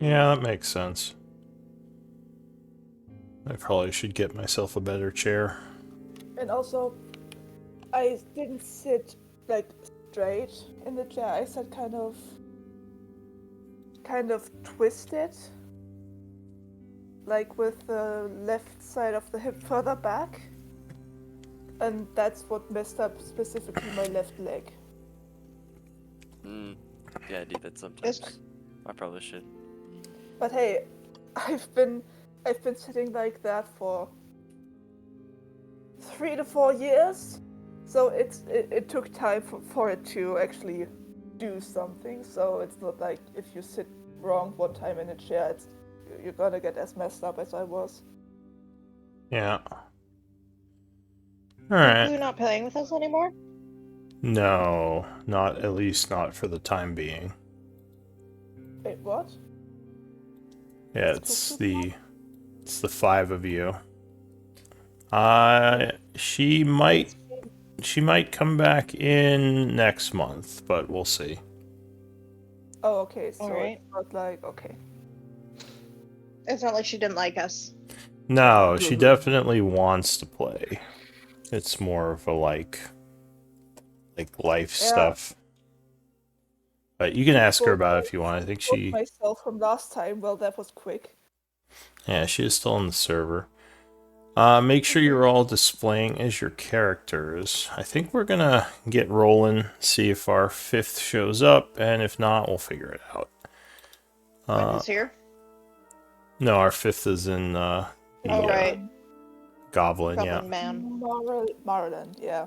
Yeah, that makes sense. I probably should get myself a better chair. And also, I didn't sit like straight in the chair. I sat kind of twisted, like with the left side of the hip further back, and that's what messed up specifically my left leg. Mm. Yeah, I do that It's sometimes. I probably should. But hey, I've been I've been sitting like that for 3 to 4 years, so it took time for it to actually do something. So it's not like if you sit wrong one time in a chair, you're gonna get as messed up as I was. Yeah. Are Alright. you not playing with us anymore? No, not at least not for the time being. Wait, what? Yeah, It's it's the five of you. It's She might come back in next month, but we'll see. Oh, okay. All So right. it's not like okay. It's not like she didn't like us. No, she definitely wants to play. It's more of a like life Yeah, stuff. But you can ask her both about it if you want. I think both she myself from last time. Well, that was quick. yeah, she is still on the server. Make sure you're all displaying as your characters. I think we're gonna get rolling, see if our fifth shows up, and if not, we'll figure it out. Quentin's here. No, our fifth is in Oh, right. Goblin, yeah. Goblin Man. Maryland, yeah.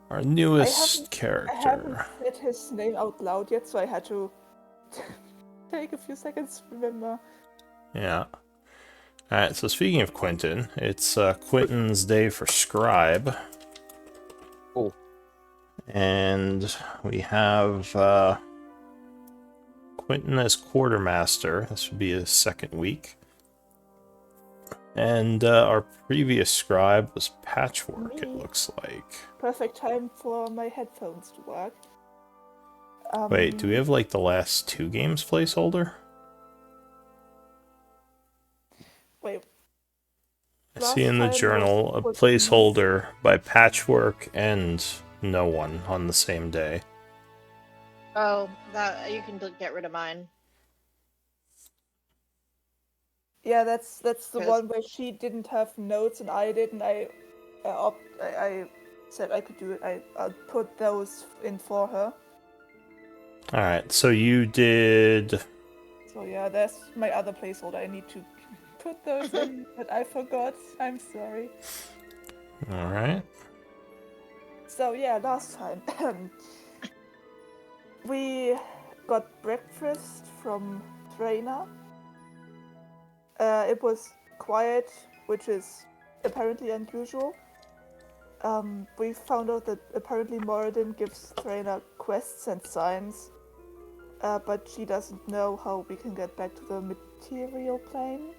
Our I newest haven't I haven't character. said his name out loud yet, so I had to take a few seconds to remember. Yeah. Alright, so speaking of Quentin, it's Quentin's day for Scribe. Cool. And we have Quentin as Quartermaster. This would be his second week. And our previous Scribe was Patchwork, it Me. looks like. Perfect time for my headphones to work. Wait, do we have like the last two games placeholder? Wait. I see in the Last time journal a was placeholder by Patchwork and no one on the same day. Oh, that you can get rid of mine. Yeah, that's the Yes. one where she didn't have notes and I did, and I said I could do it. I put those in for her. Alright, so you did... So yeah, that's my other placeholder. I need to put those in, but I forgot. I'm sorry. Alright. So yeah, last time we got breakfast from Trainer. It was quiet, which is apparently unusual. We found out that apparently Moradin gives Trainer quests and signs, but she doesn't know how we can get back to the material plane.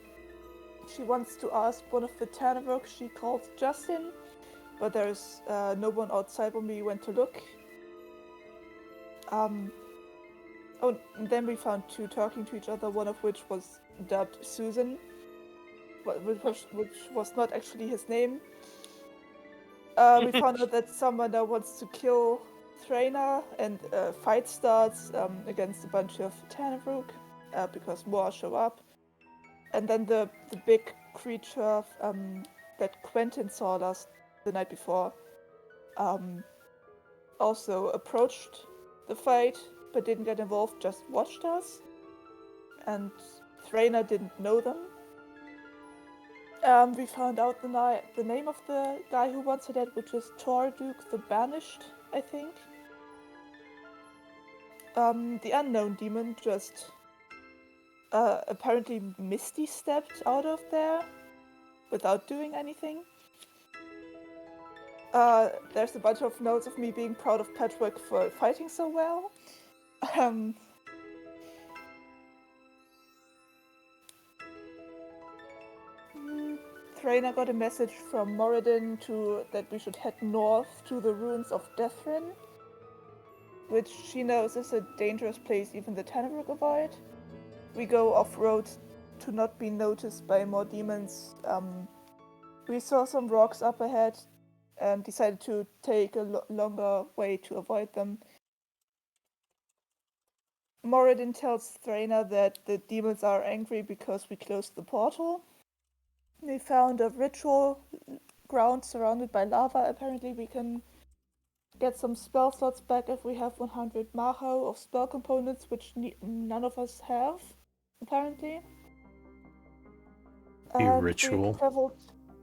She wants to ask one of the Tannerok she called Justin, but there's no one outside when we went to look. Oh, and then we found two talking to each other, one of which was dubbed Susan, which was not actually his name. We found out that someone now wants to kill Trainer, and a fight starts against a bunch of Tannerok because more show up. And then the big creature that Quentin saw the night before also approached the fight but didn't get involved, just watched us. And Trainer didn't know them. We found out the name of the guy who wants it dead, which is Chaur the Banished, I think. The unknown demon just apparently Misty stepped out of there without doing anything. There's a bunch of notes of me being proud of Patchwork for fighting so well. Trainer got a message from Moradin that we should head north to the ruins of Deathrin, which she knows is a dangerous place even the Tannerok avoid. we go off-road to not be noticed by more demons. We saw some rocks up ahead and decided to take a longer way to avoid them. Moradin tells Thraina that the demons are angry because we closed the portal. They found a ritual ground surrounded by lava. Apparently we can get some spell slots back if we have 100 Maho of spell components, which none of us have, apparently. And ritual. we traveled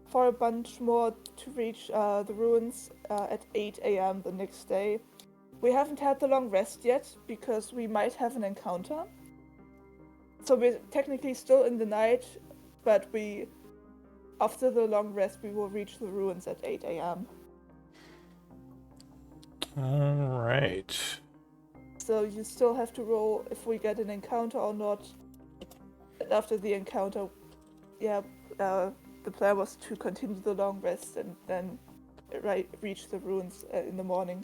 for a bunch more to reach the ruins at 8 a.m. the next day. We haven't had the long rest yet because we might have an encounter. So we're technically still in the night, but after the long rest, we will reach the ruins at 8 a.m. Alright. So you still have to roll if we get an encounter or not. And after the encounter, the plan was to continue the long rest and then reach the ruins in the morning.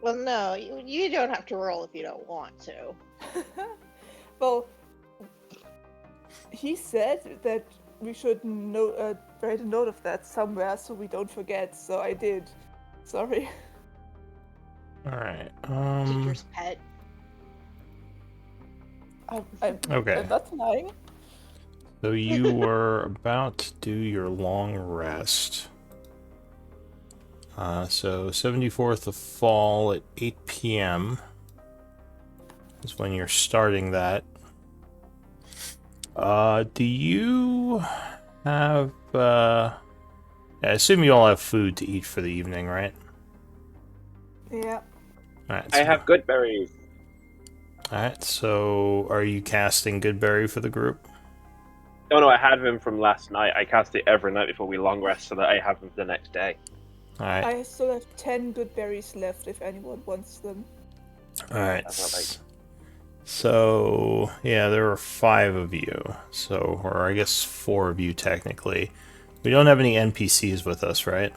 Well, no, you don't have to roll if you don't want to. Well, he said that we should write a note of that somewhere so we don't forget, so I did. Sorry. Alright. Teacher's pet. Okay. I'm not lying. So you were about to do your long rest. So 74th of fall at 8 p.m. is when you're starting that. Do you have, I assume you all have food to eat for the evening, right? Yeah. Alright. I have good berries. Alright, so are you casting Goodberry for the group? Oh no, I had them from last night. I cast it every night before we long rest so that I have them the next day. Alright. I still have 10 good berries left if anyone wants them. Alright. That's not right. So, yeah, there are 5 of you. So, or I guess 4 of you technically. We don't have any NPCs with us, right?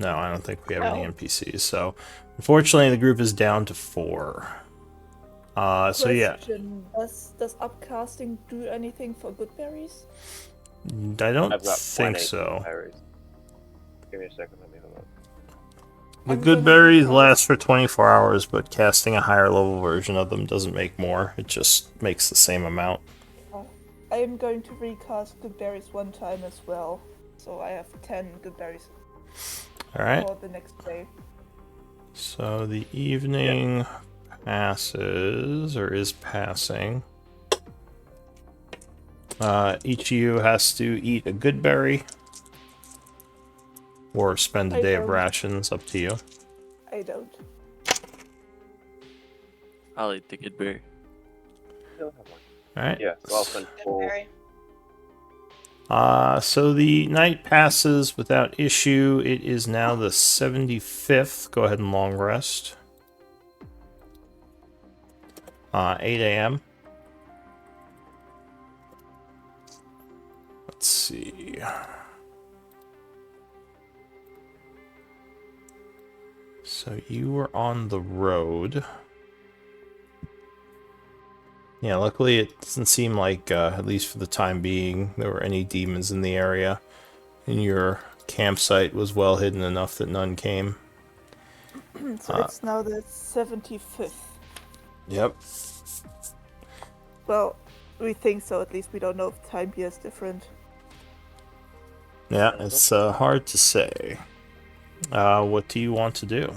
No, I don't think we have any No. NPCs. So, unfortunately, the group is down to 4. So yeah, Question, does upcasting do anything for good berries? I don't I've got think 20 so. berries. Give me a second, let me have a look. The I'm good gonna berries recast- last for 24 hours, but casting a higher level version of them doesn't make more. It just makes the same amount. I am going to recast good berries one time as well. So I have 10 good berries Alright, for the next day. so the evening passes, or is passing. Each of you has to eat a good berry, or spend a I day of don't. rations, up to you. I don't. I'll eat the good berry. Still have one. Alright. Yeah, so I'll spend Good 4. berry. So the night passes without issue. It is now the 75th. Go ahead and long rest. 8 a.m. Let's see. So you were on the road. Yeah, luckily it doesn't seem like, at least for the time being, there were any demons in the area. And your campsite was well hidden enough that none came. So it's now the 75th. Yep. Well, we think so. At least we don't know if time here is different. Yeah, it's hard to say. What do you want to do?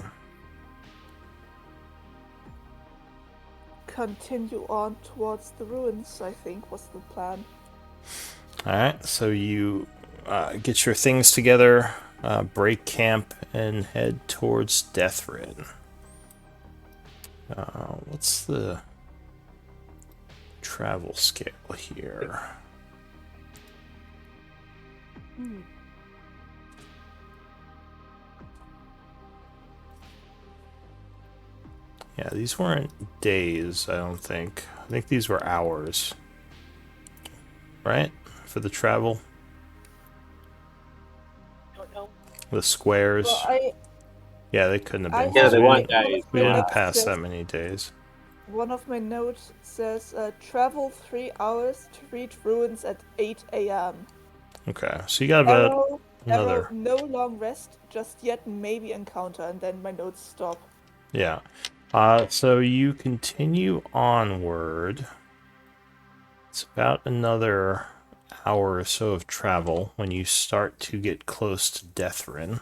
Continue on towards the ruins, I think, was the plan. Alright, so you get your things together, break camp, and head towards Deathrid. What's the travel scale here? Yeah, these weren't days, I don't think. I think these were hours. Right? For the travel? Don't know. The squares? Well, Yeah, they couldn't have been. I 'cause Yeah, they have weren't we days. didn't access- pass that many days. one of my notes says travel 3 hours to reach ruins at 8 a.m. Okay, so you got about Arrow, another. no long rest, just yet maybe encounter, and then my notes stop. Yeah. So you continue onward. It's about another hour or so of travel when you start to get close to Deathrin.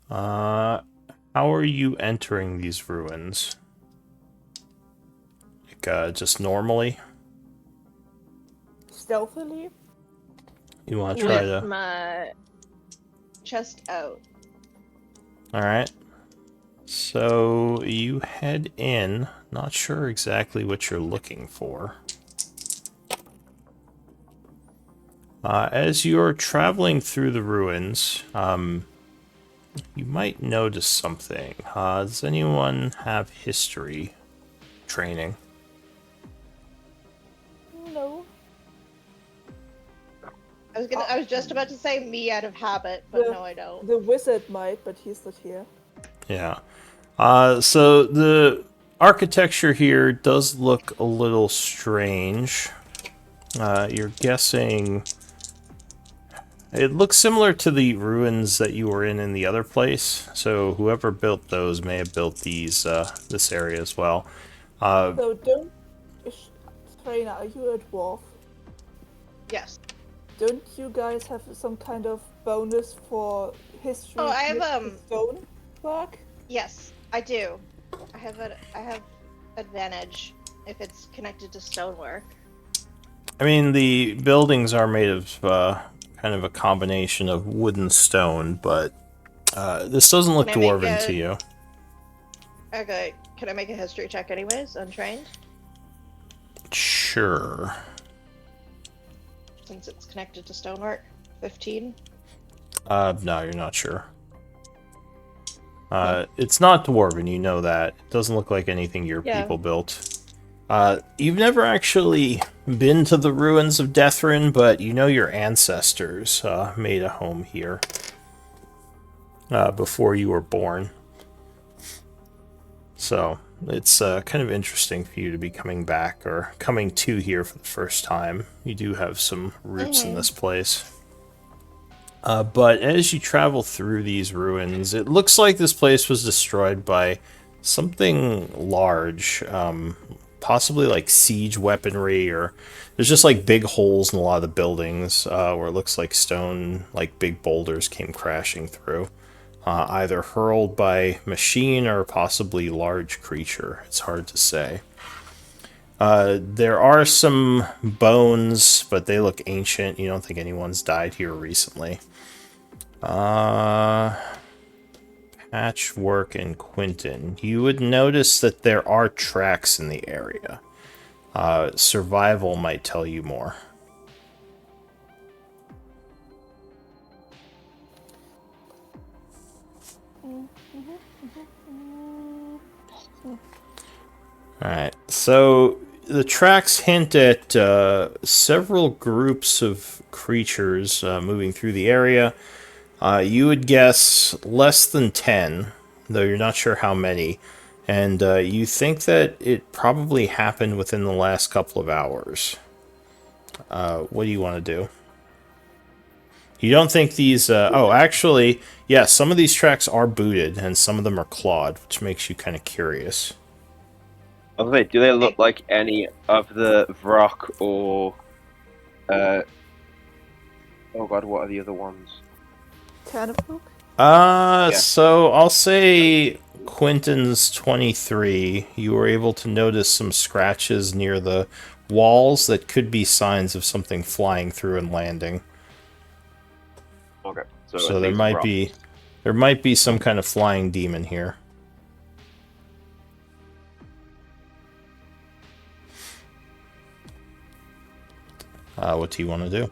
How are you entering these ruins? Like, just normally? Stealthily? You want to try With to... my chest out. Alright. So you head in. Not sure exactly what you're looking for. As you're traveling through the ruins, you might notice something. Does anyone have history training? No. I was just about to say me out of habit, but The- no, I don't. The wizard might, but he's not here. Yeah. So the architecture here does look a little strange. You're guessing... It looks similar to the ruins that you were in the other place. So whoever built those may have built these, this area as well. So don't... Trainer, are you a dwarf? Yes. Don't you guys have some kind of bonus for history? Oh, I have, with stone work? Yes, I do. I have advantage if it's connected to stonework. I mean, the buildings are made of kind of a combination of wood and stone, but this doesn't look Can I make dwarven to a- you. Okay, can I make a history check anyways, untrained? Sure. Since it's connected to stonework. 15. No, you're not sure. It's not dwarven, you know that. It doesn't look like anything your Yeah. people built. You've never actually been to the ruins of Deathrin, but you know your ancestors made a home here before you were born. So it's kind of interesting for you to be coming back or coming to here for the first time. You do have some roots in this place. But as you travel through these ruins, it looks like this place was destroyed by something large, possibly like siege weaponry, or there's just like big holes in a lot of the buildings where it looks like stone, like big boulders came crashing through, either hurled by machine or possibly large creature. It's hard to say. There are some bones, but they look ancient. You don't think anyone's died here recently. Patchwork and Quinton. You would notice that there are tracks in the area. Survival might tell you more. Alright, so the tracks hint at several groups of creatures moving through the area. You would guess less than 10, though you're not sure how many. And you think that it probably happened within the last couple of hours. What do you want to do? You don't think these... oh, actually, yeah, some of these tracks are booted, and some of them are clawed, which makes you kind of curious. Okay, do they look like any of the Vrock or... oh god, what are the other ones? Tanneflug? So I'll say Quentin's 23. You were able to notice some scratches near the walls that could be signs of something flying through and landing. Okay, So at there least might be some kind of flying demon here. What do you want to do?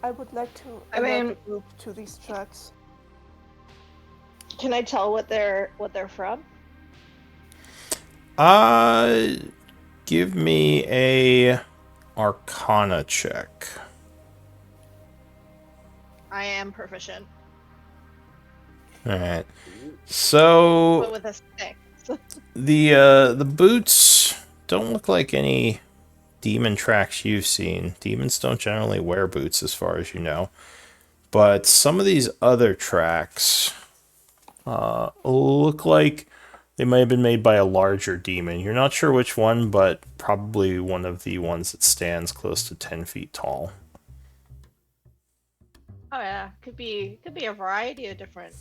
I would like to I alert mean- the group to these tracks. Can I tell what they're from? Give me a Arcana check. I am proficient. All right. but So with a stick. the boots don't look like any demon tracks you've seen. Demons don't generally wear boots, as far as you know. But some of these other tracks look like they might have been made by a larger demon. You're not sure which one, but probably one of the ones that stands close to 10 feet tall. Oh yeah, could be a variety of different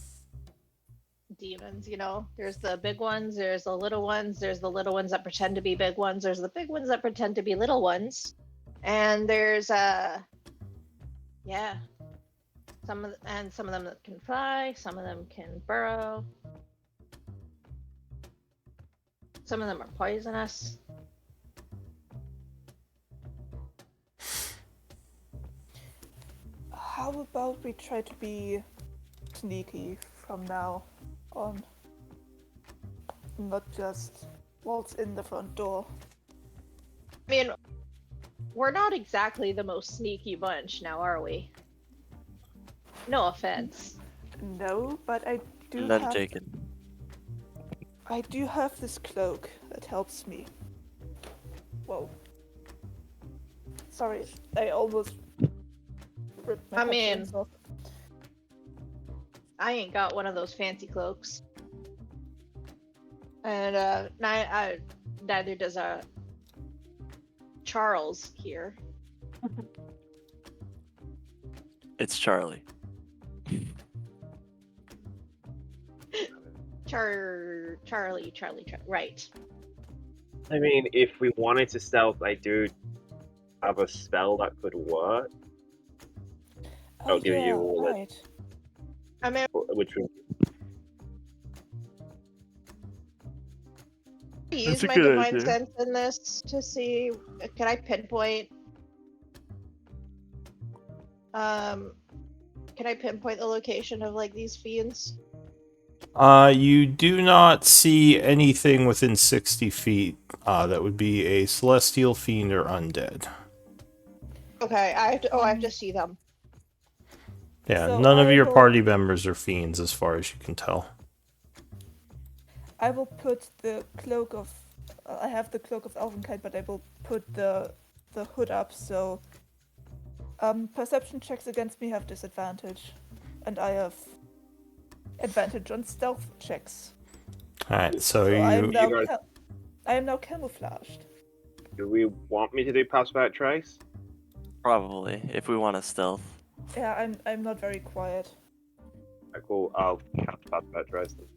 demons, you know. There's the big ones, there's the little ones, there's the little ones that pretend to be big ones, there's the big ones that pretend to be little ones. And there's yeah. Some of them that can fly, some of them can burrow. Some of them are poisonous. How about we try to be sneaky from now on? Not just waltz in the front door. I mean, we're not exactly the most sneaky bunch now, are we? No offense. No, but I do None have taken. I do have this cloak that helps me. Whoa. Sorry, I almost ripped my I mean- headphones off. I ain't got one of those fancy cloaks. And neither does Charles here. It's Charlie. Charlie, right. I mean, if we wanted to stealth, I do have a spell that could work, Oh, I'll give you yeah, all it. right. I mean, which would use a my good divine idea. sense in this to see. Can I pinpoint? Can I pinpoint the location of like these fiends? You do not see anything within 60 feet that would be a celestial fiend or undead. Okay, I have to see them. Yeah, So none of I your will- party members are fiends, as far as you can tell. I will put the cloak of. I have the cloak of Elvenkind, but I will put the hood up so. Perception checks against me have disadvantage, and I have advantage on stealth checks. Alright, so So I am you. now You guys- I am now camouflaged. do we want me to do pass without trace? Probably, if we want to stealth. Yeah, I'm not very quiet. Cool. I'll cast pass without trace then.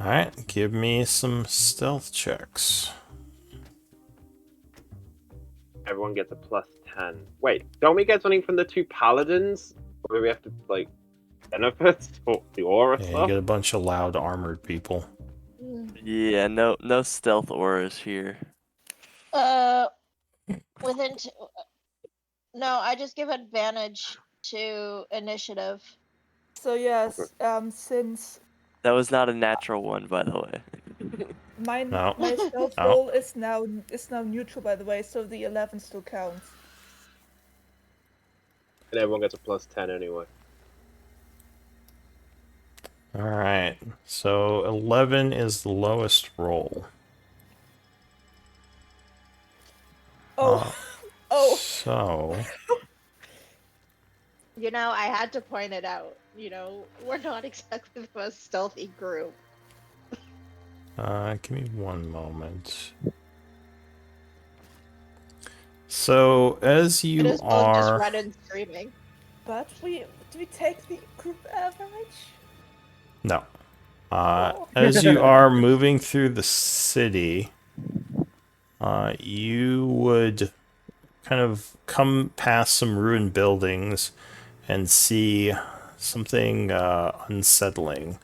Alright, give me some stealth checks. Everyone gets a +10. Wait, don't we get something from the 2 paladins? Or do we have to like benefits or the aura Yeah, you stuff? get a bunch of loud armored people. Yeah, no stealth auras here. Within. No, I just give advantage to initiative. So yes, since That was not a natural one, by the way. No. my stealth No. roll is now neutral, by the way, so the 11 still counts. And everyone gets a +10 anyway. Alright, so 11 is the lowest roll. Oh, oh, So, You know, I had to point it out. You know, we're not exactly the most stealthy group. give me one moment. So, as It you is both just are. running screaming. but do we take the group average? No. Oh. As you are moving through the city, you would kind of come past some ruined buildings and see something unsettling.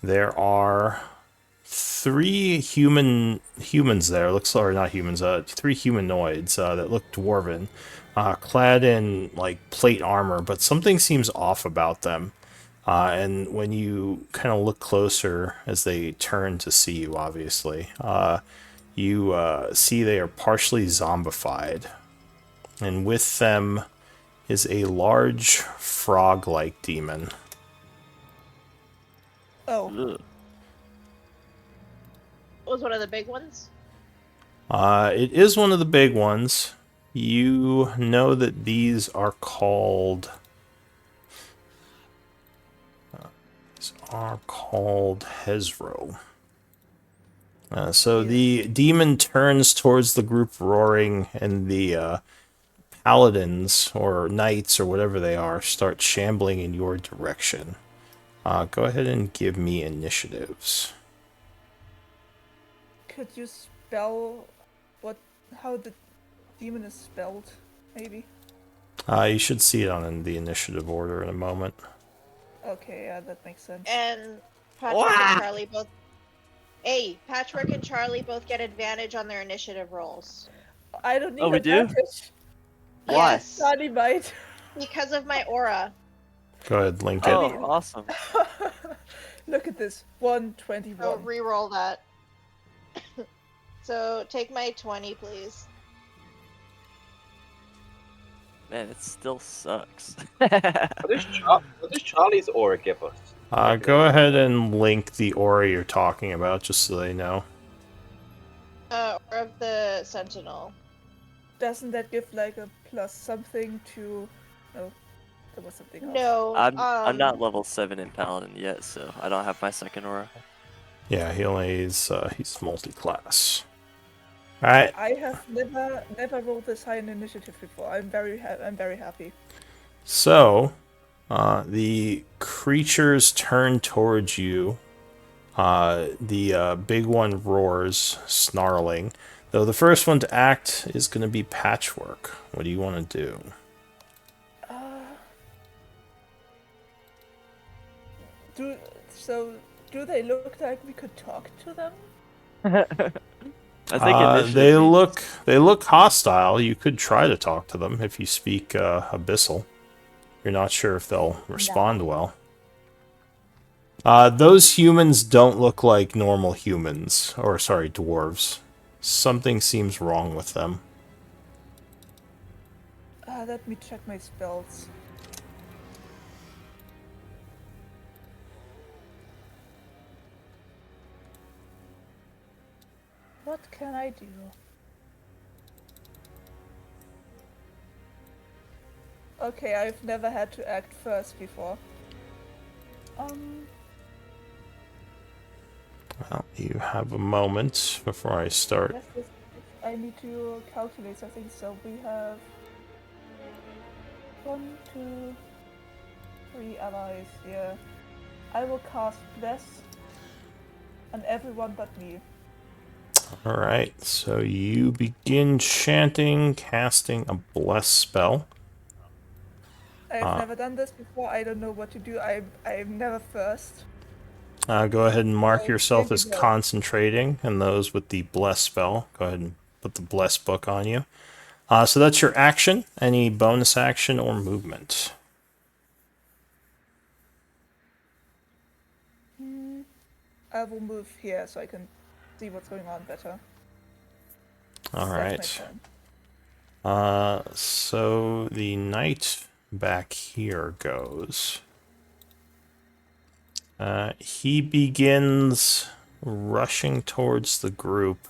There are 3 humans there. Looks or not humans. 3 humanoids that look dwarven, clad in like plate armor, but something seems off about them. And when you kind of look closer as they turn to see you, obviously, you see they are partially zombified. And with them is a large frog-like demon. Oh, Ugh. Was one of the big ones? It is one of the big ones. You know that these are called... Hezro. So Yeah. the demon turns towards the group roaring, and the paladins, or knights, or whatever they are, start shambling in your direction. Go ahead and give me initiatives. could you spell how the demon is spelled? Maybe. You should see it on the initiative order in a moment. Okay, yeah, that makes sense. And Patrick and Charlie both. Hey, Patrick and Charlie both get advantage on their initiative rolls. I don't need Oh, we do? advantage. Why? Yes, Dynamite. because of my aura. Go ahead, link it. Oh, mean- awesome. Look at this. 121. Oh, re-roll that. So take my 20, please. Man, it still sucks. What does Charlie's aura give us? Go ahead and link the aura you're talking about, just so they know. Or of the Sentinel. Doesn't that give like a plus something to... No, there was something else. No, I'm not level 7 in Paladin yet, so I don't have my second aura. Yeah, he's multi-class. Alright, I have never rolled this high in initiative before. I'm very happy. so the creatures turn towards you. The big one roars, snarling. Though the first one to act is going to be Patchwork. What do you want to do? Do they look like we could talk to them? I think initiative They means- look hostile. You could try to talk to them if you speak Abyssal. You're not sure if they'll respond well. Those humans don't look like normal humans, or sorry, dwarves. Something seems wrong with them. Let me check my spells. What can I do? Okay, I've never had to act first before. Well, you have a moment before I start. Yes, I need to calculate something. So we have 1, 2, 3 allies. Yeah, I will cast Bless on everyone but me. Alright, so you begin chanting, casting a bless spell. I've never done this before. I don't know what to do. I'm never first. Go ahead and mark Oh, yourself there as you go. concentrating, and those with the bless spell, go ahead and put the bless book on you. So that's your action. Any bonus action or movement? I will move here so I can see what's going on better. All That's right. my turn. So the knight back here goes. He begins rushing towards the group,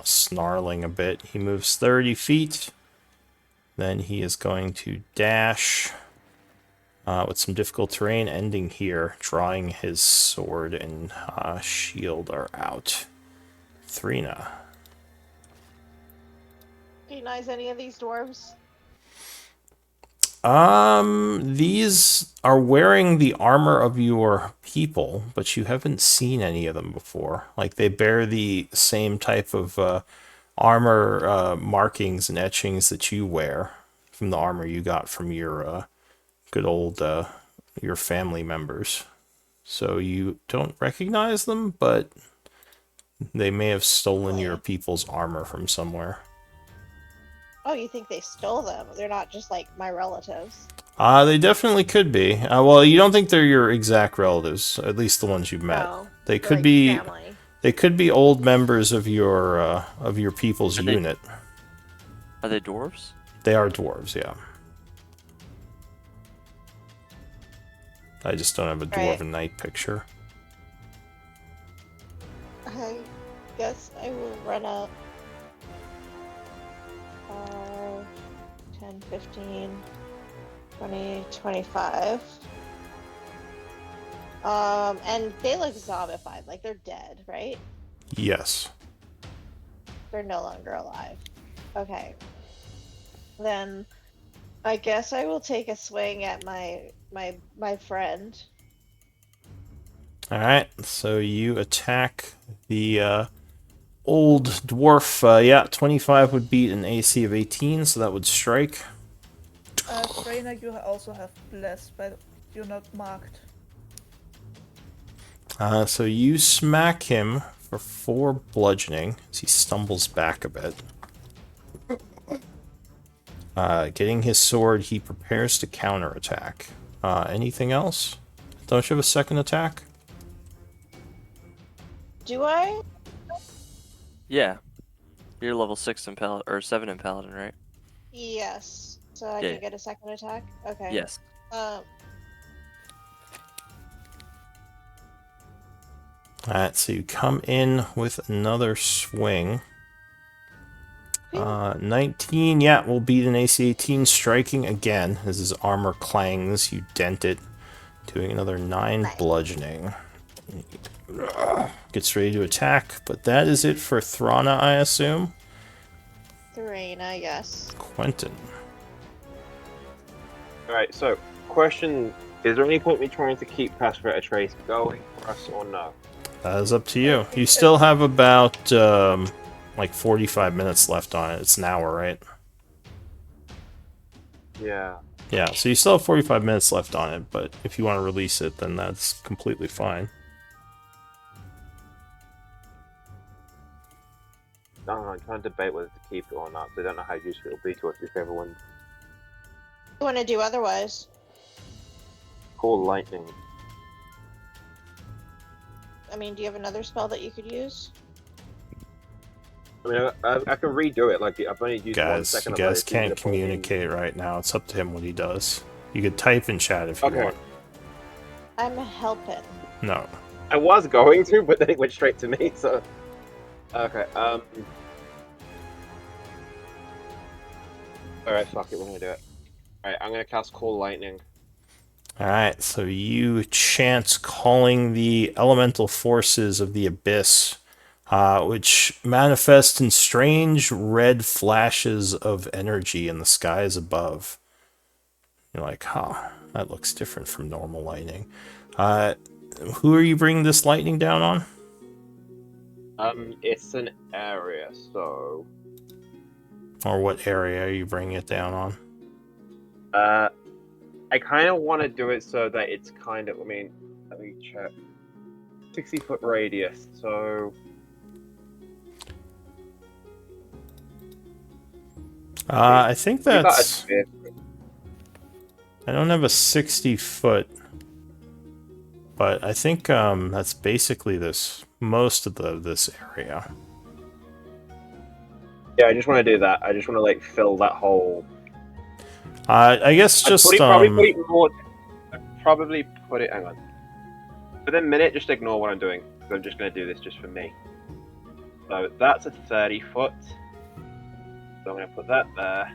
snarling a bit. He moves 30 feet. Then he is going to dash with some difficult terrain, ending here, drawing his sword and shield are out. Thrina. Recognize any of these dwarves? These are wearing the armor of your people, but you haven't seen any of them before. Like, they bear the same type of armor markings and etchings that you wear from the armor you got from your good old your family members. So you don't recognize them, but they may have stolen your people's armor from somewhere. Oh, you think they stole them? They're not just like my relatives. They definitely could be. Well, you don't think they're your exact relatives, at least the ones you've met. No, They they're could like be. family. They could be old members of your people's Are they- unit. Are they dwarves? They are dwarves, yeah. I just don't have a Right. Dwarven Knight picture. I guess I will run up 5, 10, 15, 20, 25. And they look zombified, like they're dead, right? Yes. They're no longer alive. Okay. Then I guess I will take a swing at my friend. Alright, so you attack the old dwarf. Yeah, 25 would beat an AC of 18, so that would strike. Trainer, you also have blessed, but you're not marked. So you smack him for 4 bludgeoning as he stumbles back a bit. Getting his sword, he prepares to counterattack. Anything else? Don't you have a second attack? Do I? Yeah. You're level 6 in Paladin, or 7 in Paladin, right? Yes. So I Yeah. can get a second attack? Okay. Yes. Um, Alright, so you come in with another swing. 19, yeah, will beat an AC 18, striking again as his armor clangs. You dent it, doing another 9 Nice. bludgeoning. Gets ready to attack, but that is it for Thrana, I assume. Serena, yes. Quentin. Alright, so, question, is there any point me trying to keep Password Trace going for us or no? That is up to you. You still have about, like 45 minutes left on it. It's an hour, right? Yeah. Yeah, so you still have 45 minutes left on it, but if you want to release it, then that's completely fine. I don't know, I'm trying to debate whether to keep it or not, so I don't know how useful it'll be to us if everyone You want to do otherwise? call lightning. I mean, do you have another spell that you could use? I mean, I can redo it, like, I've only used 1 Guys, second you of it, guys it's easy to can't put in. communicate right now. It's up to him what he does. You could type in chat if you Okay. want. I'm helping. No. I was going to, but then it went straight to me, so... Okay, Alright, fuck it, we're gonna do it. Alright, I'm gonna cast Call Lightning. Alright, so you chant calling the elemental forces of the abyss, which manifest in strange red flashes of energy in the skies above. You're like, huh, that looks different from normal lightning. Who are you bringing this lightning down on? It's an area, so... Or what area are you bringing it down on? I kind of want to do it so that it's kind of, I mean, let me check. 60-foot radius, so... I think we got a that's... sphere. I don't have a 60-foot, but I think that's basically most of this area. Yeah, I just want to do that. I just want to, like, fill that hole. I guess just Probably put it more... I'd probably put it... Hang on. For the minute, just ignore what I'm doing. Because I'm just going to do this just for me. So that's a 30-foot. So I'm going to put that there.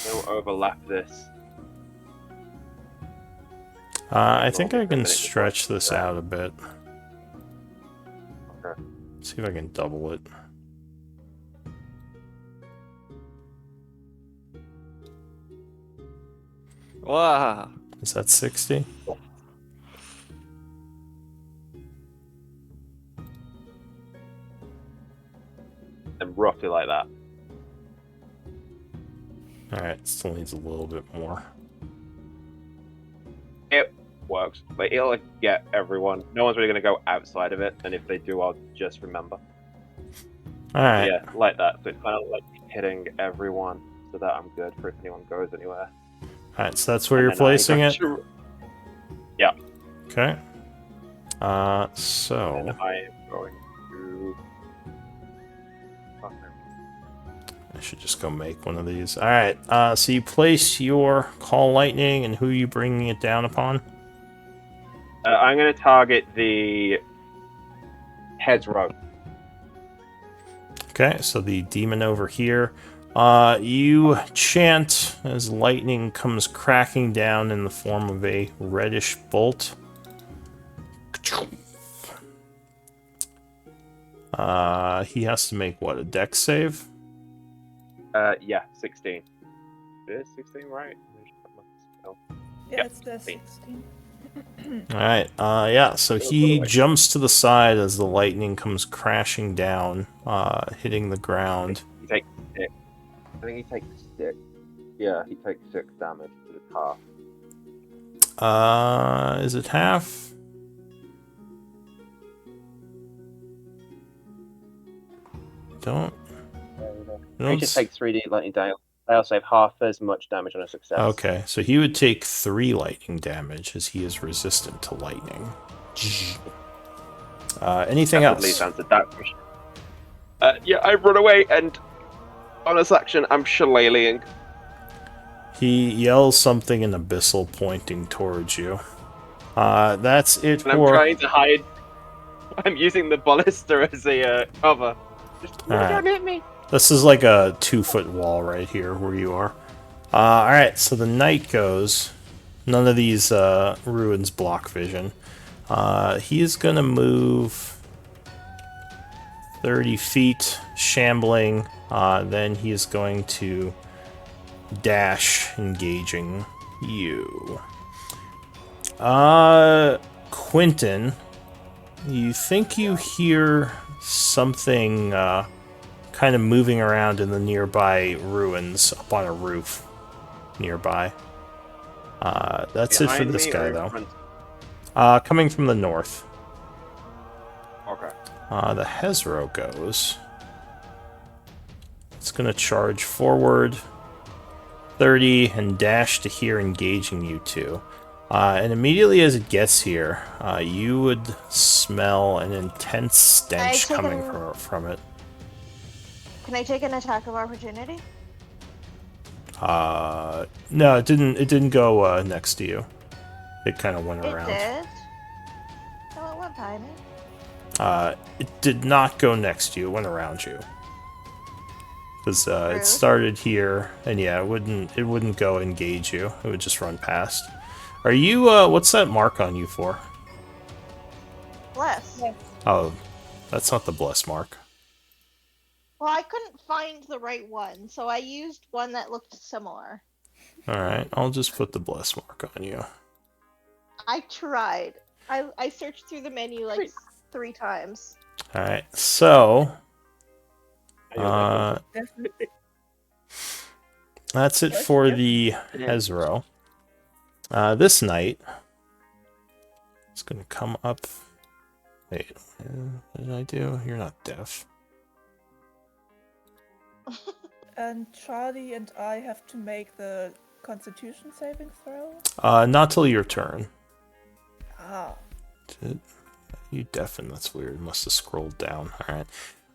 We'll overlap this. I think I can stretch this out a bit. Okay. See if I can double it. Wow. Is that 60? And roughly like that. Alright, still needs a little bit more. It works. But it'll get everyone. No one's really going to go outside of it. And if they do, I'll just remember. Alright. Yeah, like that. So it's kind of like hitting everyone. So that I'm good for if anyone goes anywhere. Alright, so that's where And you're then placing I it? got to- Yeah. Okay. And So... I am going to... Fuck no. I should just go make one of these. Alright, so you place your Call Lightning, and who are you bringing it down upon? I'm going to target the heads row. Okay, so the demon over here. You chant as lightning comes cracking down in the form of a reddish bolt. He has to make what, a dex save? Yeah, 16. Is 16 right? Yeah, Yep, it's the 16. 16. Alright, yeah, so he away. jumps to the side as the lightning comes crashing down, hitting the ground. He takes 6. I think he takes 6. Yeah, he takes 6 damage to the half. Is it half? Don't. He just takes 3d lightning damage. I also have half as much damage on a success. Okay, so he would take 3 lightning damage as he is resistant to lightning. Anything That's at else? least answered that question. Yeah, I run away and bonus action, I'm shillelaghing. He yells something in abyssal, pointing towards you. That's it And I'm for. trying to hide. I'm using the ballista as a cover. Just Alright. don't hit me. This is like a 2-foot wall right here where you are. Alright, so the night goes. None of these ruins block vision. He is gonna move 30 feet, shambling. Then he is going to dash, engaging you. Quentin, you think you hear something kind of moving around in the nearby ruins up on a roof nearby. That's it for Behind this me guy, or in though. front? Coming from the north. Okay. The Hezro goes. It's going to charge forward 30 and dash to here, engaging you two. And immediately as it gets here, you would smell an intense stench take coming an- from it. Can I take an attack of opportunity? No, it didn't. It didn't go next to you. It kind of went around. It did. Oh, it went by me. It did not go next to you. It went around you. Because it Rude. started here, and yeah, it wouldn't go engage you. It would just run past. Are you? What's that mark on you for? Bless. Yes. Oh, that's not the bless mark. Well, I couldn't find the right one, so I used one that looked similar. All right, I'll just put the bless mark on you. I tried. I searched through the menu like 3 times. All right, so Definitely. that's it for the Hezro. This night, it's gonna come up. Wait, what did I do? You're not deaf. And Charlie and I have to make the Constitution saving throw. Not till your turn. Ah. You deafen. That's weird. Must have scrolled down. All right.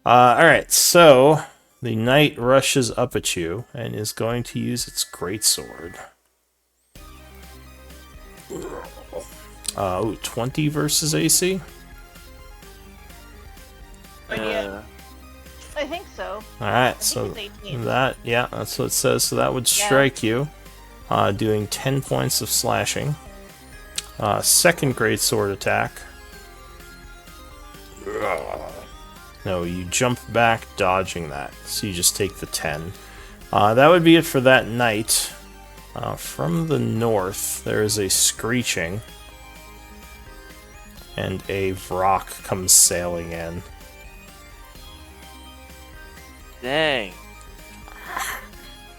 All right. So the knight rushes up at you and is going to use its greatsword. 20 versus AC. I think so. All right. I So think it's 18. that's what it says. So that would strike you, doing 10 points of slashing. Second greatsword attack. No, you jump back, dodging that. So you just take the 10. That would be it for that night. From the north, there is a screeching. And a Vrock comes sailing in. Dang.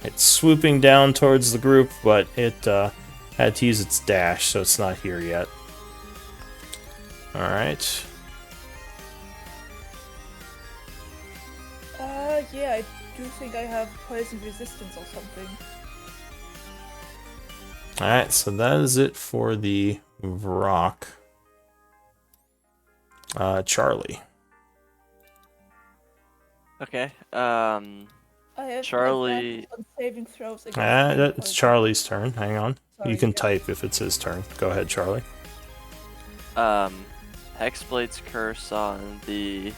It's swooping down towards the group, but it had to use its dash, so it's not here yet. Alright. Yeah, I do think I have poison resistance or something. Alright, so that is it for the Vrock. Charlie. Okay. I have Charlie- advantage on saving throws against It's poison. Charlie's turn. Hang on. Sorry, You can yeah. type if it's his turn. Go ahead, Charlie. Hexblade's curse on the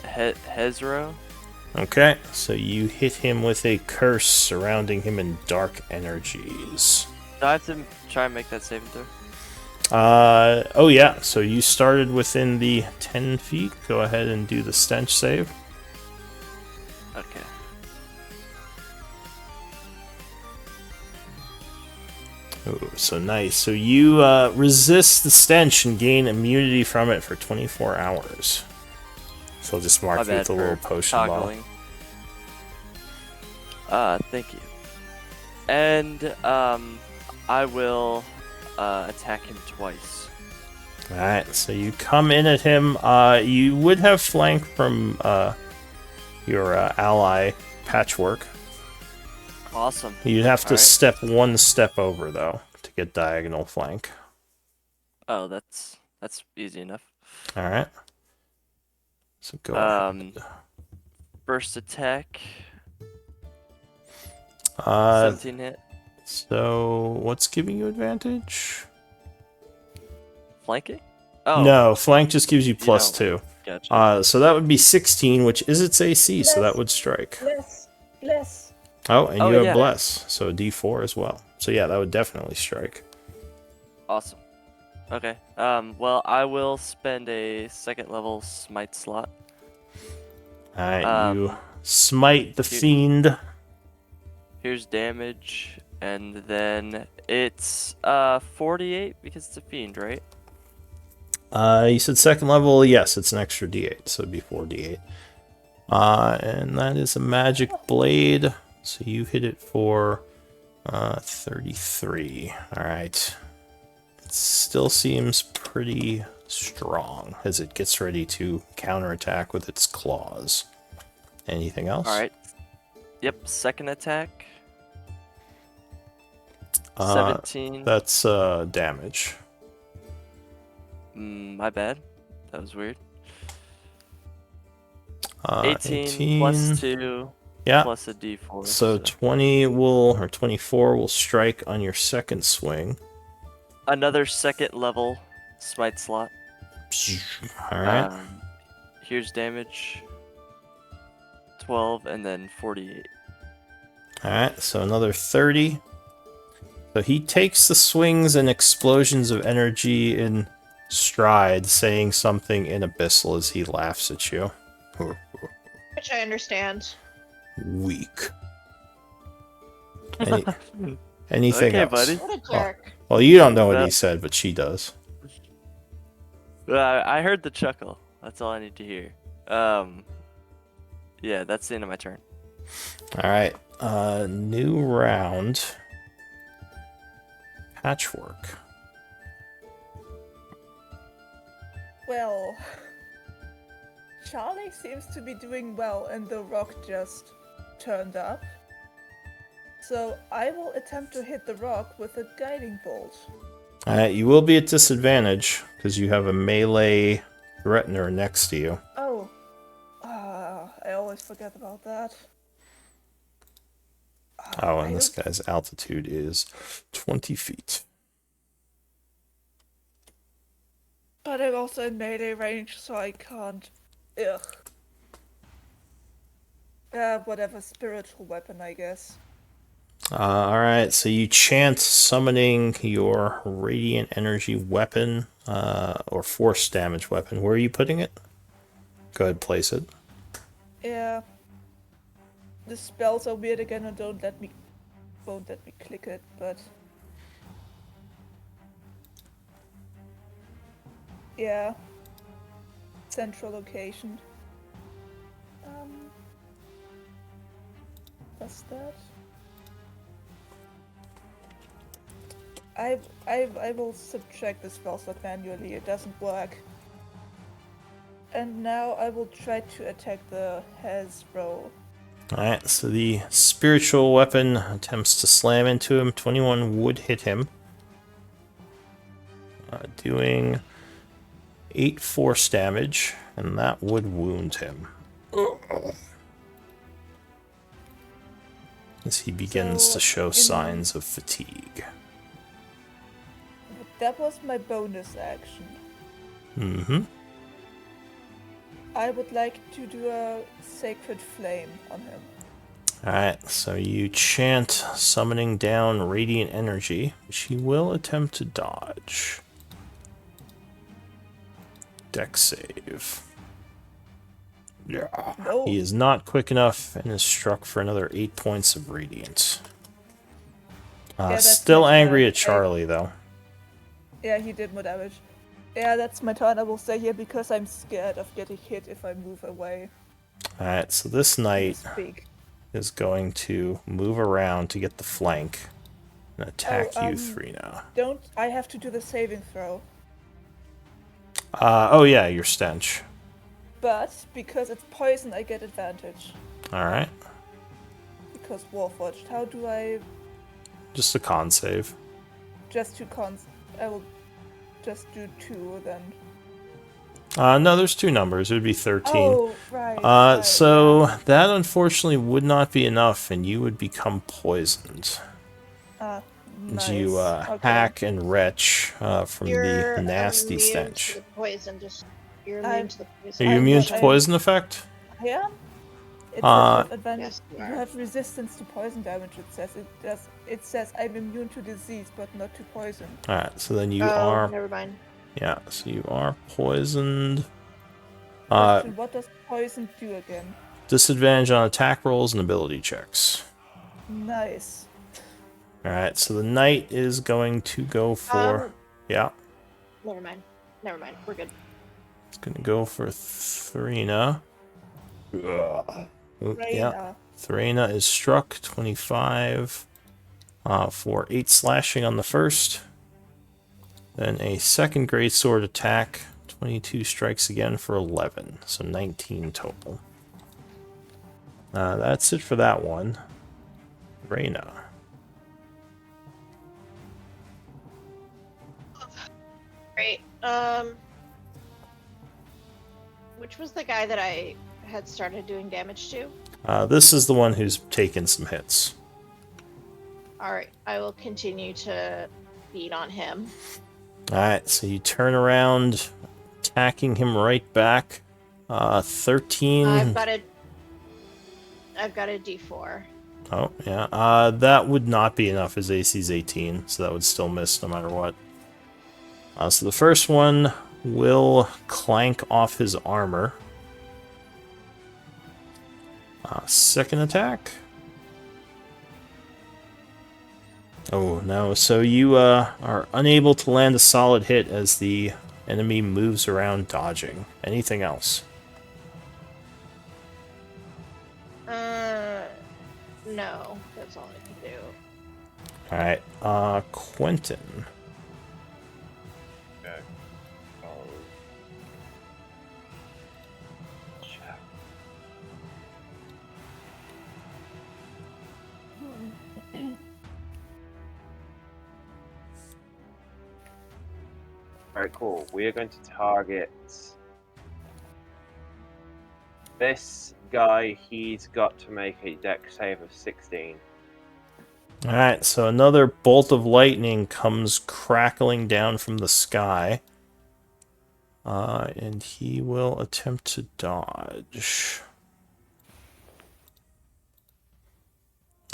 Hezro. Okay, so you hit him with a curse surrounding him in dark energies. Do I have to try and make that saving throw? Oh yeah, so you started within the 10 feet. Go ahead and do the stench save. Okay. Oh, so nice. So you resist the stench and gain immunity from it for 24 hours. So I'll just My mark you bad with a for little potion bottle. toggling. Thank you. And I will attack him twice. Alright, so you come in at him. You would have flank from your ally, Patchwork. Awesome. You'd have to Alright. step one step over, though, to get diagonal flank. Oh, that's easy enough. Alright. So go Um, ahead. First attack, Uh, 17 hit. so what's giving you advantage? Flanking? Oh, No, flank just gives you plus don't- 2. gotcha. So that would be 16, which is its AC, so that would strike. Bless. Oh, and Oh, you have yeah. bless, so D4 as well. So yeah, that would definitely strike. Awesome. Okay. Well, I will spend a second level smite slot. Alright, you Um, smite the you- fiend. Here's damage, and then it's 48 because it's a fiend, right? You said second level, yes, it's an extra D8, so it'd be 4D8. And that is a magic blade, so you hit it for 33. Alright. It still seems pretty strong as it gets ready to counterattack with its claws. Anything else? All right. Yep. Second attack. Uh, 17. That's damage. My bad. That was weird. 18, 18 plus 2 Yeah. plus a d4. So 20 will, or 24 will strike on your second swing. Another second level smite slot. Alright. Here's damage. 12 and then 48. Alright, so another 30. So he takes the swings and explosions of energy in stride, saying something in abyssal as he laughs at you. Which I understand. Weak. Anything Okay, else? buddy. What a jerk. Well, you don't know what No. he said, but she does. I heard the chuckle. That's all I need to hear. Yeah, that's the end of my turn. Alright, new round. Patchwork. Well, Charlie seems to be doing well, and the rock just turned up. So I will attempt to hit the rock with a guiding bolt. You will be at disadvantage because you have a melee threatener next to you. Oh, I always forget about that. Oh, I and this don't- guy's altitude is 20 feet. But I'm also in melee range, so I can't. Ugh. Whatever, spiritual weapon, I guess. Alright, so you chant summoning your radiant energy weapon, or force damage weapon. Where are you putting it? Go ahead, place it. Yeah. The spells are weird again and won't let me click it, but yeah. Central location. What's that? I will subtract the spell slot manually, it doesn't work. And now I will try to attack the Hasbro. Alright, so the spiritual weapon attempts to slam into him. 21 would hit him. Doing 8 force damage, and that would wound him. as he begins So, to show in- signs of fatigue. That was my bonus action. Mm-hmm. I would like to do a sacred flame on him. Alright, so you chant summoning down radiant energy, which he will attempt to dodge. Dex save. Yeah. No. He is not quick enough and is struck for another 8 points of radiant. that's Still my angry turn. at Charlie, though. Yeah, he did more damage. Yeah, that's my turn. I will stay here because I'm scared of getting hit if I move away. Alright, so this knight Speak. is going to move around to get the flank and attack Oh, you, Thrina. Don't I have to do the saving throw? Oh yeah, your stench. But because it's poison, I get advantage. Alright, Because Warforged. How do I just a con save. just two cons? I will just do 2 then. No, there's 2 numbers. It would be 13. Oh, right. So that unfortunately would not be enough, and you would become poisoned. Nice. You Okay. hack and retch from You're the nasty immune stench. to the poison. You're I'm- immune to the Are poison. you I'm immune not- to I'm- poison effect? I am. It says you have advantage. Yes, you you are. have resistance to poison damage. It says I'm immune to disease, but not to poison. Alright, so then you Oh, are... never mind. Yeah, so you are poisoned. Question, what does poison do again? Disadvantage on attack rolls and ability checks. Nice. Alright, so the knight is going to go for... Yeah, Never mind. Never mind. We're good. it's going to go for Thrina. Yeah, Reyna. Thrina is struck, 25 for 8 slashing on the first. Then a second greatsword attack, 22 strikes again for 11, so 19 total. That's it for that one. Reyna. Great. Which was the guy that I had started doing damage to? This is the one who's taken some hits. Alright, I will continue to beat on him. Alright, so you turn around, attacking him right back. 13. I've got a D4. Oh, yeah. That would not be enough. His AC's 18, so that would still miss no matter what. So the first one will clank off his armor. Second attack. Oh, no. So you are unable to land a solid hit as the enemy moves around dodging. Anything else? No, that's all I can do. Alright, Quentin. Okay. Oh. Chap. Very cool. We are going to target this guy. He's got to make a dex save of 16. Alright, so another bolt of lightning comes crackling down from the sky. And he will attempt to dodge.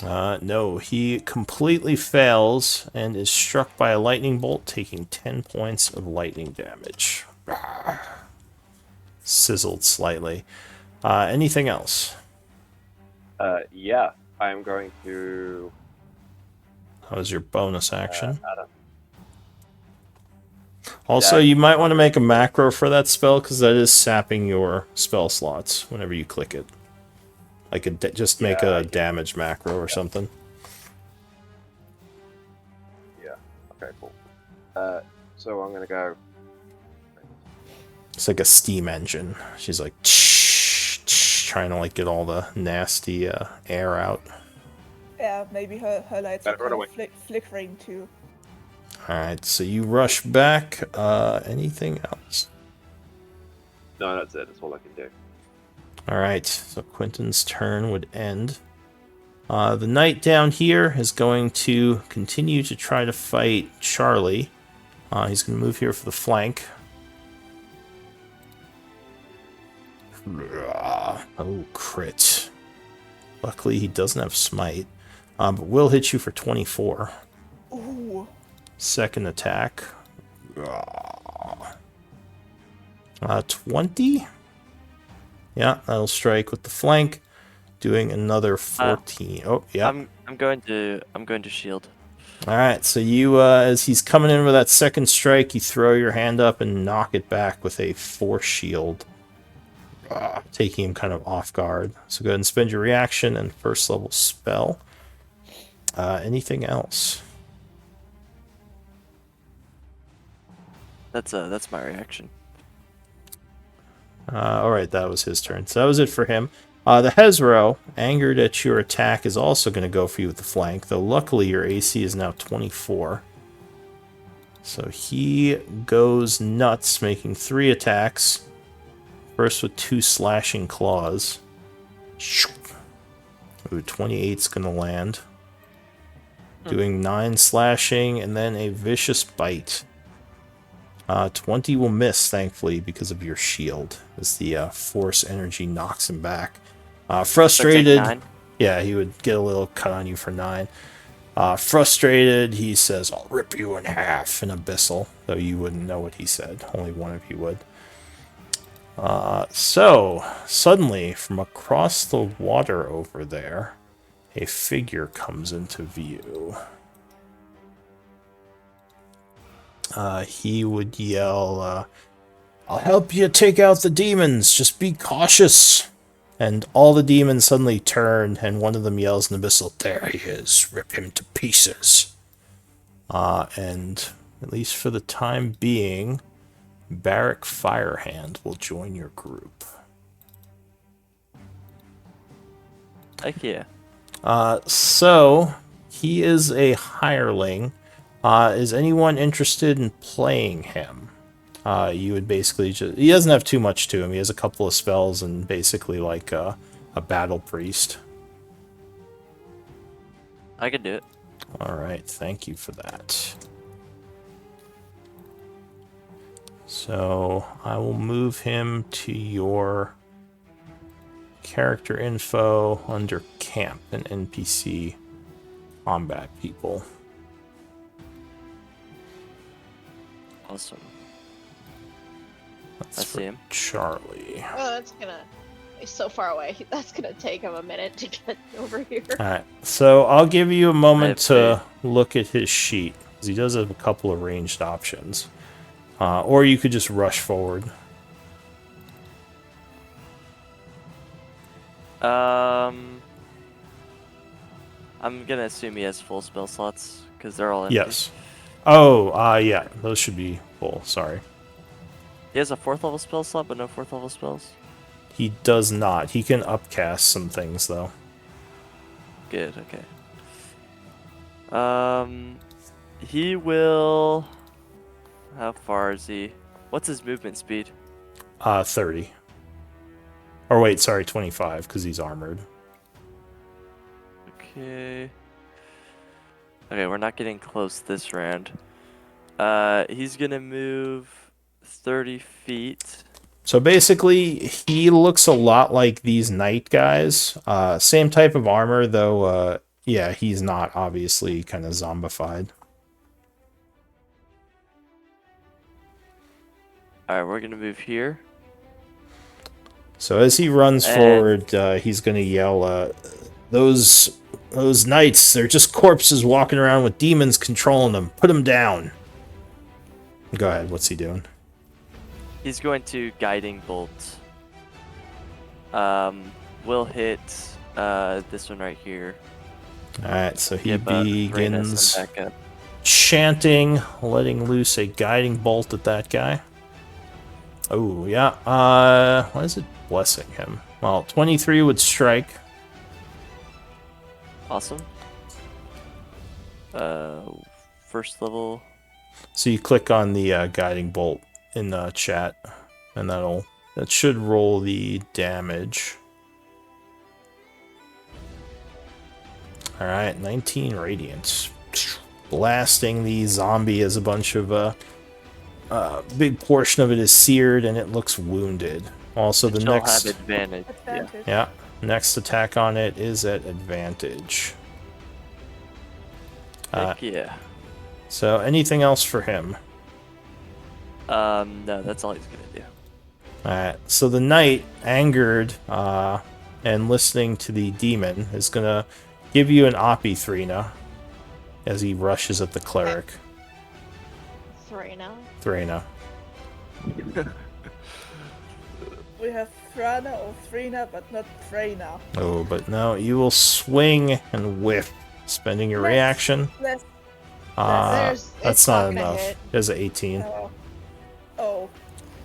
No, he completely fails and is struck by a lightning bolt, taking 10 points of lightning damage. Sizzled slightly. Anything else? Yeah, I am going to. That was your bonus action. Adam. Also, Yeah. you might want to make a macro for that spell, because that is sapping your spell slots whenever you click it. Like, just make Yeah, I a can- damage macro or something. Yeah. Okay. Cool. So I'm gonna go. It's like a steam engine. She's like, trying to, like, get all the nasty air out. Yeah, maybe her lights are Better run kind of flickering too. Alright, so you rush back. Anything else? No, that's it. That's all I can do. Alright, so Quentin's turn would end. The knight down here is going to continue to try to fight Charlie. He's going to move here for the flank. Oh, crit. Luckily, he doesn't have smite. But will hit you for 24. Ooh. Second attack. 20? Yeah, that'll strike with the flank. Doing another 14. Oh, yeah. I'm going to shield. Alright, so you, as he's coming in with that second strike, you throw your hand up and knock it back with a force shield. Taking him kind of off guard. So go ahead and spend your reaction and first level spell. Anything else? That's my reaction. Alright, that was his turn. So that was it for him. The Hezro, angered at your attack, is also going to go for you with the flank, though luckily your AC is now 24. So he goes nuts, making 3 attacks. First with 2 slashing claws. Ooh, 28's going to land. Doing 9 slashing, and then a vicious bite. 20 will miss, thankfully, because of your shield, as the force energy knocks him back. Frustrated, yeah, he would get a little cut on you for 9. Frustrated, he says, "I'll rip you in half," in Abyssal, though you wouldn't know what he said. Only one of you would. So, suddenly, from across the water over there, a figure comes into view. He would yell, "I'll help you take out the demons, just be cautious." And all the demons suddenly turn, and one of them yells in Abyssal, "There he is, rip him to pieces." And at least for the time being, Barrack Firehand will join your group. Heck yeah. So, he is a hireling. Is anyone interested in playing him? You would basically just... He doesn't have too much to him. He has a couple of spells and basically like a battle priest. I can do it. Alright, thank you for that. So, I will move him to your character info under camp and NPC combat people. Awesome. That's I for see him. Charlie. Oh, that's gonna. He's so far away. That's gonna take him a minute to get over here. Alright, so I'll give you a moment to faith. look at his sheet, because he does have a couple of ranged options. Or you could just rush forward. I'm gonna assume he has full spell slots because they're all empty. Yes. Oh, yeah, those should be full, sorry. He has a 4th level spell slot, but no 4th level spells. He does not. He can upcast some things, though. Good. Okay. He will. How far is he? What's his movement speed? 30. Or wait, sorry, 25, because he's armored. Okay. Okay, we're not getting close this round. He's gonna move 30 feet. So basically, he looks a lot like these knight guys. Same type of armor, though, yeah, he's not obviously kind of zombified. Alright, we're gonna move here. So as he runs forward, he's going to yell, those knights, they're just corpses walking around with demons controlling them. Put them down. Go ahead, what's he doing? He's going to guiding bolt. Will hit this one right here. Alright, so he Yeah, but begins back up. chanting, letting loose a guiding bolt at that guy. Oh, yeah. Why is it blessing him? Well, 23 would strike. Awesome. First level. So you click on the guiding bolt in the chat, and that should roll the damage. Alright, 19 radiance. Blasting the zombie as a bunch of, big portion of it is seared and it looks wounded. Also, the She'll next... have advantage. Yeah. Advantage. Yeah, next attack on it is at advantage. Heck yeah. So, anything else for him? No, that's all he's gonna do. Alright, so the knight, angered, and listening to the demon, is gonna give you an Opithrena as he rushes at the cleric. Serena. Threna. We have Thrana or Thrina, but not Threna. Oh, but no, you will swing and whiff, spending your Yes. reaction. Yes. There's- That's it's not not gonna enough. hit. There's an 18. Oh.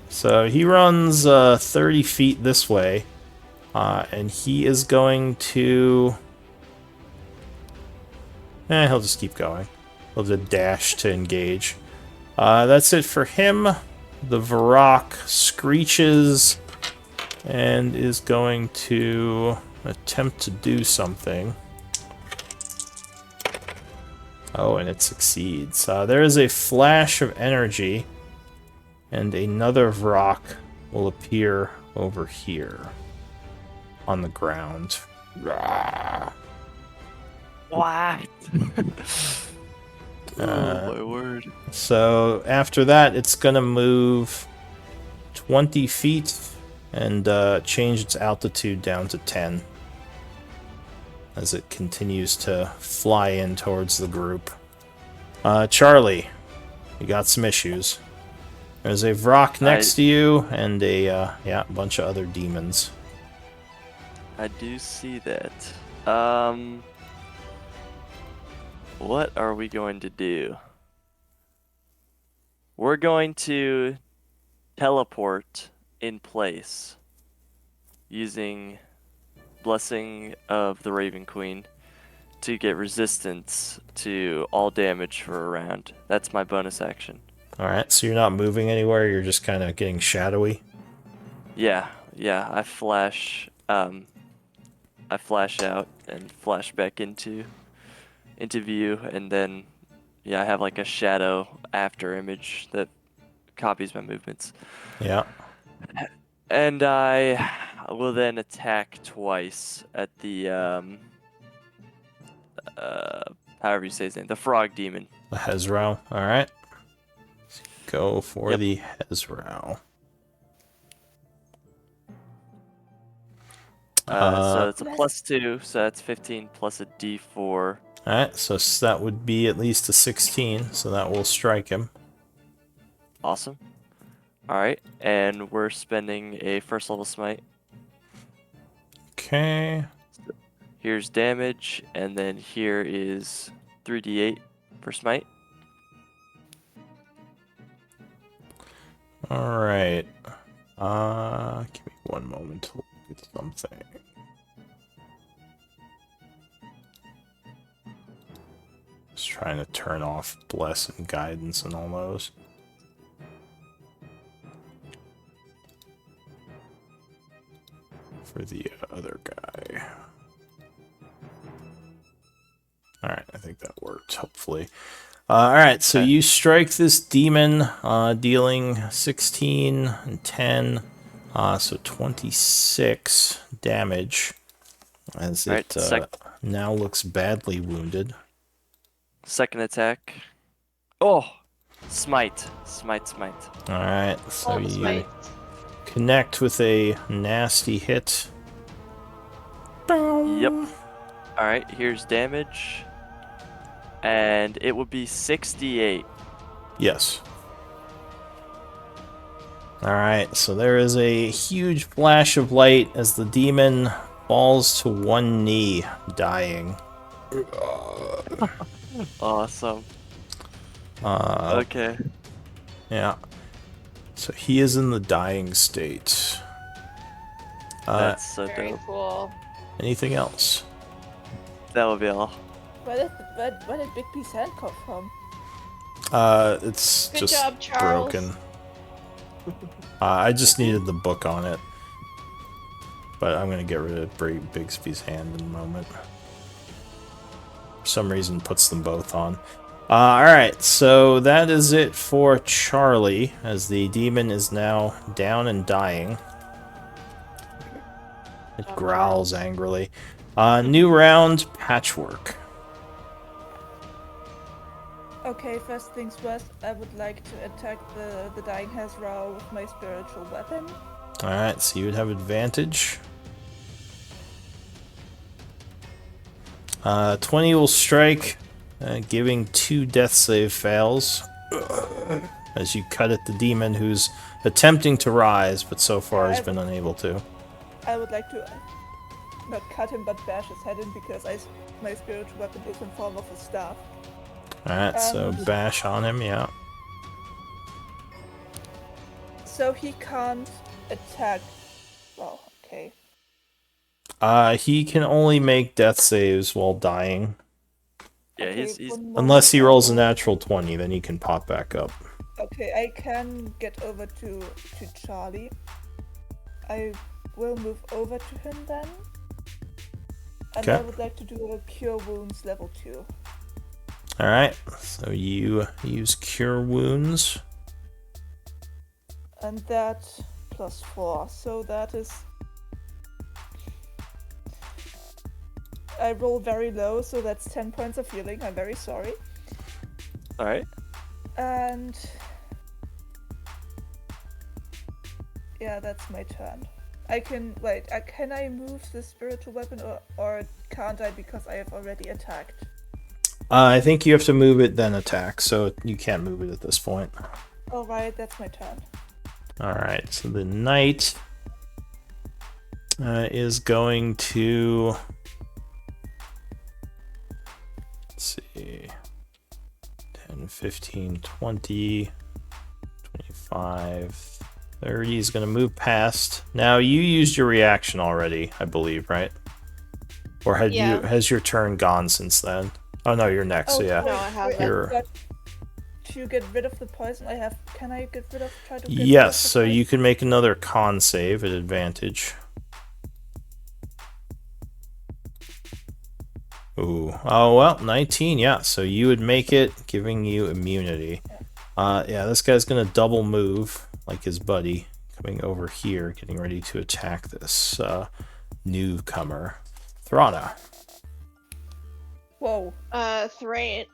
So he runs 30 feet this way, and he is going to... he'll just keep going. He'll just dash to engage. That's it for him. The Varrock screeches and is going to attempt to do something. Oh, and it succeeds. There is a flash of energy, and another Varrock will appear over here on the ground. Rah. What? Uh, Oh my word. So after that, it's gonna move 20 feet and change its altitude down to 10 as it continues to fly in towards the group. Charlie, you got some issues. There's a Vrock next to you and a bunch of other demons. I do see that. What are we going to do? We're going to teleport in place using Blessing of the Raven Queen to get resistance to all damage for a round. That's my bonus action. Alright, so you're not moving anywhere, you're just kind of getting shadowy. Yeah, I flash out and flash back into view, and then I have like a shadow after image that copies my movements. Yeah. And I will then attack twice at the however you say his name, the frog demon. The Hezro. Alright. Go for Yep. the Hezro. So it's a +2, so that's 15 plus a D4. Alright, so that would be at least a 16, so that will strike him. Awesome. Alright, and we're spending a first level smite. Okay. Here's damage, and then here is 3d8 for smite. Alright. Give me one moment to look at something. Just trying to turn off Bless and Guidance and all those. For the other guy. Alright, I think that worked, hopefully. Alright, so you strike this demon, dealing 16 and 10, so 26 damage, as Alright, it now looks badly wounded. Second attack. Oh! Smite. Smite. Alright, so All the you smite. connect with a nasty hit. Yep. Alright, here's damage. And it would be 68. Yes. Alright, so there is a huge flash of light as the demon falls to one knee, dying. Awesome. Okay. Yeah. So he is in the dying state. That's so Very dope. cool. Anything else? That would be all. Where did Big P's hand come from? It's Good just job, Charles. broken. I just needed the book on it. But I'm gonna get rid of Bigsby's hand in a moment. for some reason puts them both on. Alright, so that is it for Charlie, as the demon is now down and dying. It growls angrily. New round, Patchwork. Okay, first things first, I would like to attack the dying Hazra with my spiritual weapon. Alright, so you would have advantage. 20 will strike, giving 2 death save fails. As you cut at the demon who's attempting to rise, but so far has been unable to. I would like to not cut him, but bash his head in because my spiritual weapon is in form of a staff. Alright, so bash on him, yeah. So he can't attack. Well, okay. He can only make death saves while dying. Yeah, Okay, he's one Unless he moment, rolls a I will- natural 20, then he can pop back up. Okay, I can get over to Charlie. I will move over to him then. And I Okay. would like to do a Cure Wounds level 2. Alright, so you use Cure Wounds. And that plus 4. So that is. I roll very low, so that's 10 points of healing. I'm very sorry. all right. And. Yeah, that's my turn. I can. Wait, can I move the spiritual weapon or can't I because I have already attacked? I think you have to move it, then attack, so you can't move it at this point. Alright, that's my turn. Alright, so the knight is going to... Let's see... 10, 15, 20, 25, 30 is going to move past. Now, you used your reaction already, I believe, right? Or has your turn gone since then? Oh no, you're next, so yeah. No, I haven't. You're... To get rid of the poison, can I get rid of? Try to get rid of Yes, the so poison? you can make another con save at advantage. Ooh. Oh, well, 19, yeah. So you would make it, giving you immunity. Yeah, this guy's going to double move, like his buddy, coming over here, getting ready to attack this newcomer. Thrana. Whoa. Thrina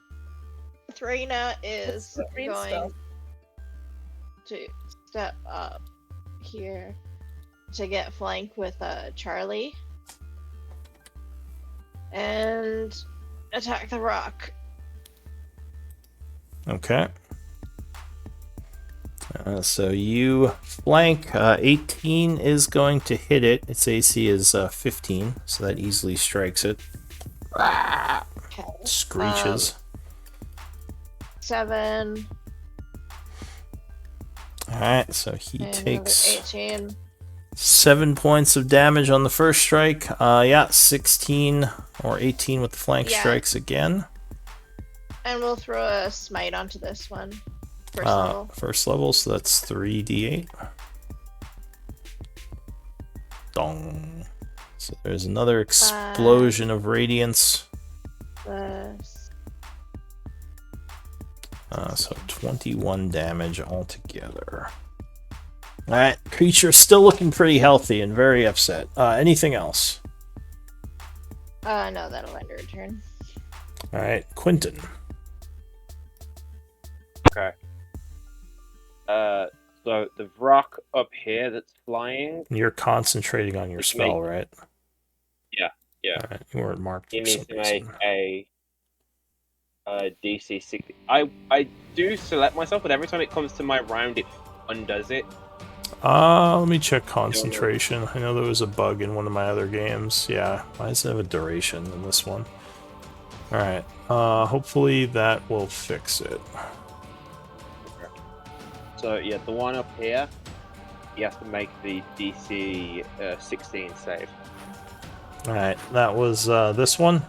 is the green going stuff? to step up here to get flanked with Charlie and attack the rock. Okay. So you flank. 18 is going to hit it. Its AC is 15, so that easily strikes it. Okay. Screeches. 7 Alright, so he and takes 18. 7 points of damage on the first strike. Yeah, 16 or 18 with the flank Yeah. strikes again. And we'll throw a smite onto this one. First level. First level, so that's 3d8. Dong. So there's another explosion of radiance. Plus So 21 damage altogether. Alright, creature still looking pretty healthy and very upset. Anything else? no, that'll end her turn. Alright, Quentin. Okay. So the rock up here that's flying, You're concentrating on your It's spell, me. right? yeah, Alright, you weren't marked he for needs some to make reason. a DC 60. I do select myself, but every time it comes to my round, it undoes it. Let me check concentration. I know there was a bug in one of my other games. Yeah, why does it have a duration in this one? Alright, hopefully that will fix it. So yeah, the one up here, he has to make the DC 16 save. Alright, that was this one?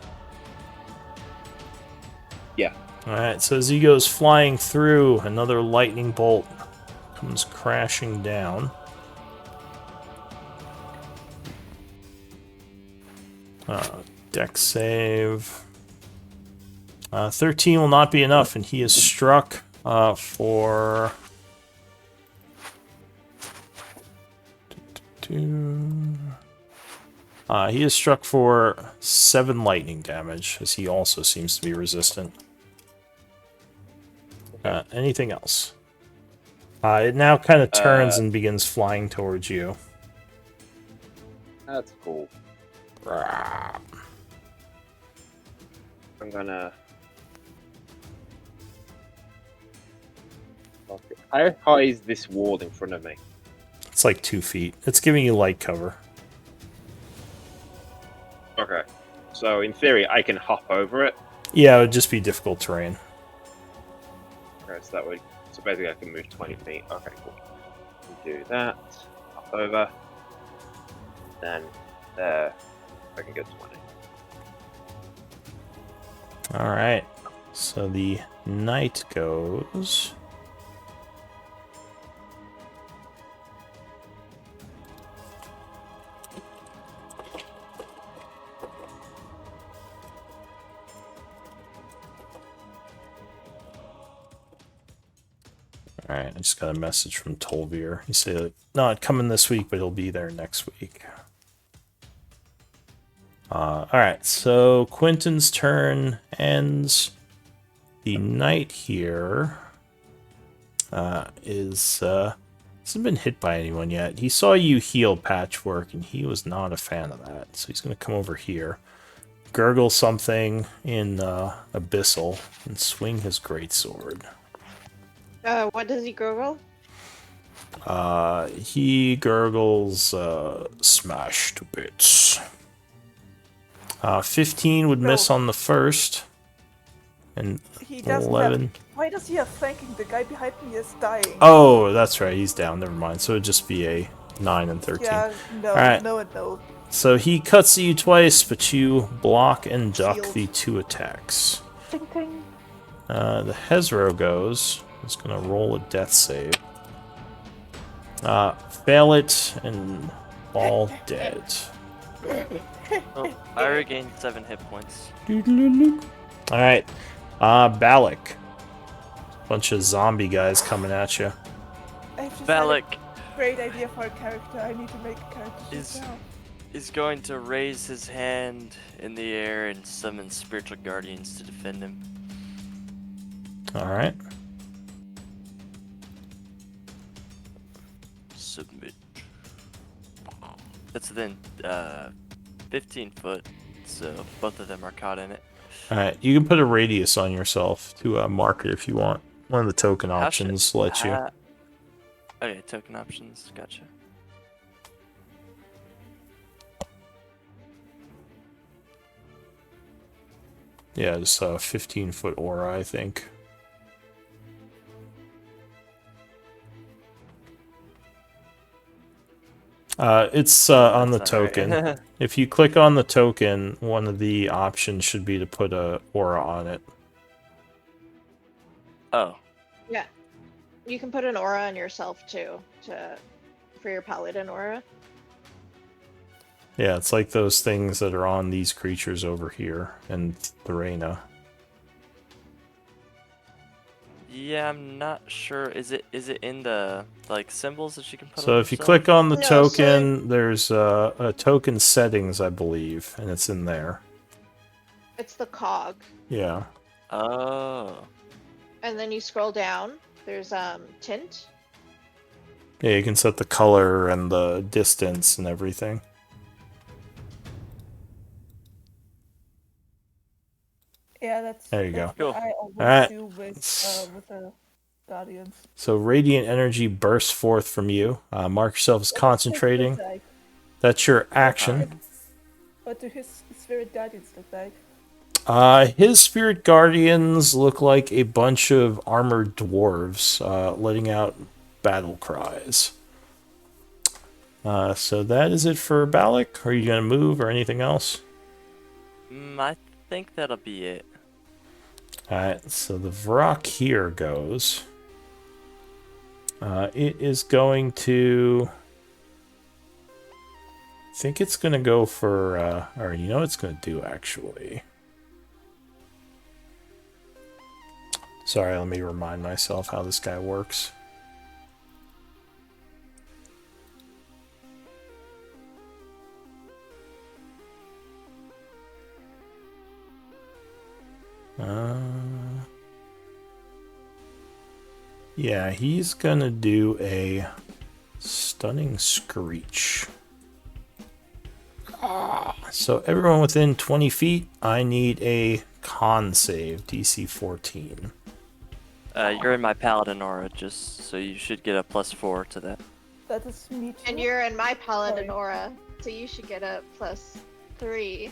Yeah. Alright, so as he goes flying through, another lightning bolt comes crashing down. Dex save. 13 will not be enough, and he is struck for... he is struck for 7 lightning damage, as he also seems to be resistant. Anything else? It now kind of turns and begins flying towards you. That's cool. Rah. I'm gonna... How high is this wall in front of me? It's like 2 feet. It's giving you light cover. Okay. So, in theory, I can hop over it. Yeah, it would just be difficult terrain. Okay, so that would... So basically I can move 20 feet. Okay, cool. Do that. Hop over. Then, there. I can get 20. Alright. So the knight goes... Alright, I just got a message from Tolvir. He said, not coming this week, but he'll be there next week. Alright, so Quentin's turn ends. The knight here hasn't been hit by anyone yet. He saw you heal Patchwork, and he was not a fan of that. So he's going to come over here, gurgle something in Abyssal, and swing his greatsword. What does he gurgle? He gurgles smash to bits. 15 would miss on the first. And He doesn't 11. have... Why does he have flanking? The guy behind me is dying. Oh, that's right. He's down. Never mind. So it'd just be a 9 and 13. Yeah, no, Alright. no and no. So he cuts at you twice, but you block and duck Shield. the 2 attacks. Ting ting. The Hezro goes. He's going to roll a death save. Fail it and fall dead. Oh, I regained 7 hit points. Alright. Balak. Bunch of zombie guys coming at you. I've just had Balak a great idea for a character. I need to make a character sheet is now. is going to raise his hand in the air and summon spiritual guardians to defend him. Alright. Submit. That's within 15 foot, so both of them are caught in it. Alright, you can put a radius on yourself to mark it if you want. One of the token How options should- lets you. Okay, token options, gotcha. Yeah, just a 15-foot aura, I think. It's on the That's not right. token. If you click on the token, one of the options should be to put a aura on it. Oh, Yeah. You can put an aura on yourself too, for your paladin aura. Yeah, it's like those things that are on these creatures over here and Thorena. yeah, I'm not sure. Is it in the like symbols that you can put? So on if you yourself? click on the No, so- token, there's a token settings, I believe, and it's in there. It's the cog. Yeah. Oh, And then you scroll down. There's tint. Yeah, you can set the color and the distance and everything. Yeah, that's. There you that's go. what Cool. I always Alright. do with the guardians. So radiant energy bursts forth from you. Mark yourself as concentrating. Like, That's your action. what do his spirit guardians look like? His spirit guardians look like a bunch of armored dwarves letting out battle cries. So that is it for Balak. Are you going to move or anything else? I think that'll be it. Alright, so the Vrock here goes. It is going to... I think it's going to go for... or you know what it's going to do, actually. Sorry, let me remind myself how this guy works. Yeah, he's gonna do a stunning screech. So everyone within 20 feet, I need a con save, DC 14. You're in my paladin aura, just so you should get a +4 to that. That is me too. And you're in my paladin Sorry. aura, so you should get a +3.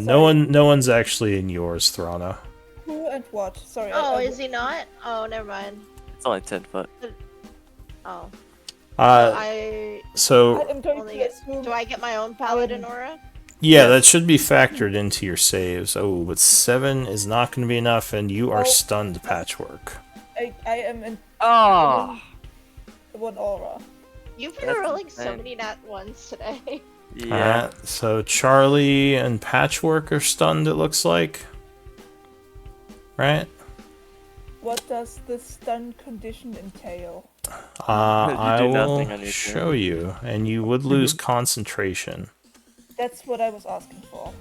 No one's actually in yours, Thrana. Who and what? Sorry. Oh, is he not? Oh, never mind. It's only 10 foot. Oh. I So am going Only to get- assume. Do I get my own paladin aura? yeah, that should be factored into your saves. Oh, but 7 is not going to be enough, and you are Oh. stunned, Patchwork. I am in Oh! one aura. You've been That's rolling so insane. many nat ones today. Yeah. Alright, so Charlie and Patchwork are stunned, it looks like. Right? What does this stun condition entail? I do nothing will on your show you, and you would lose concentration. That's what I was asking for.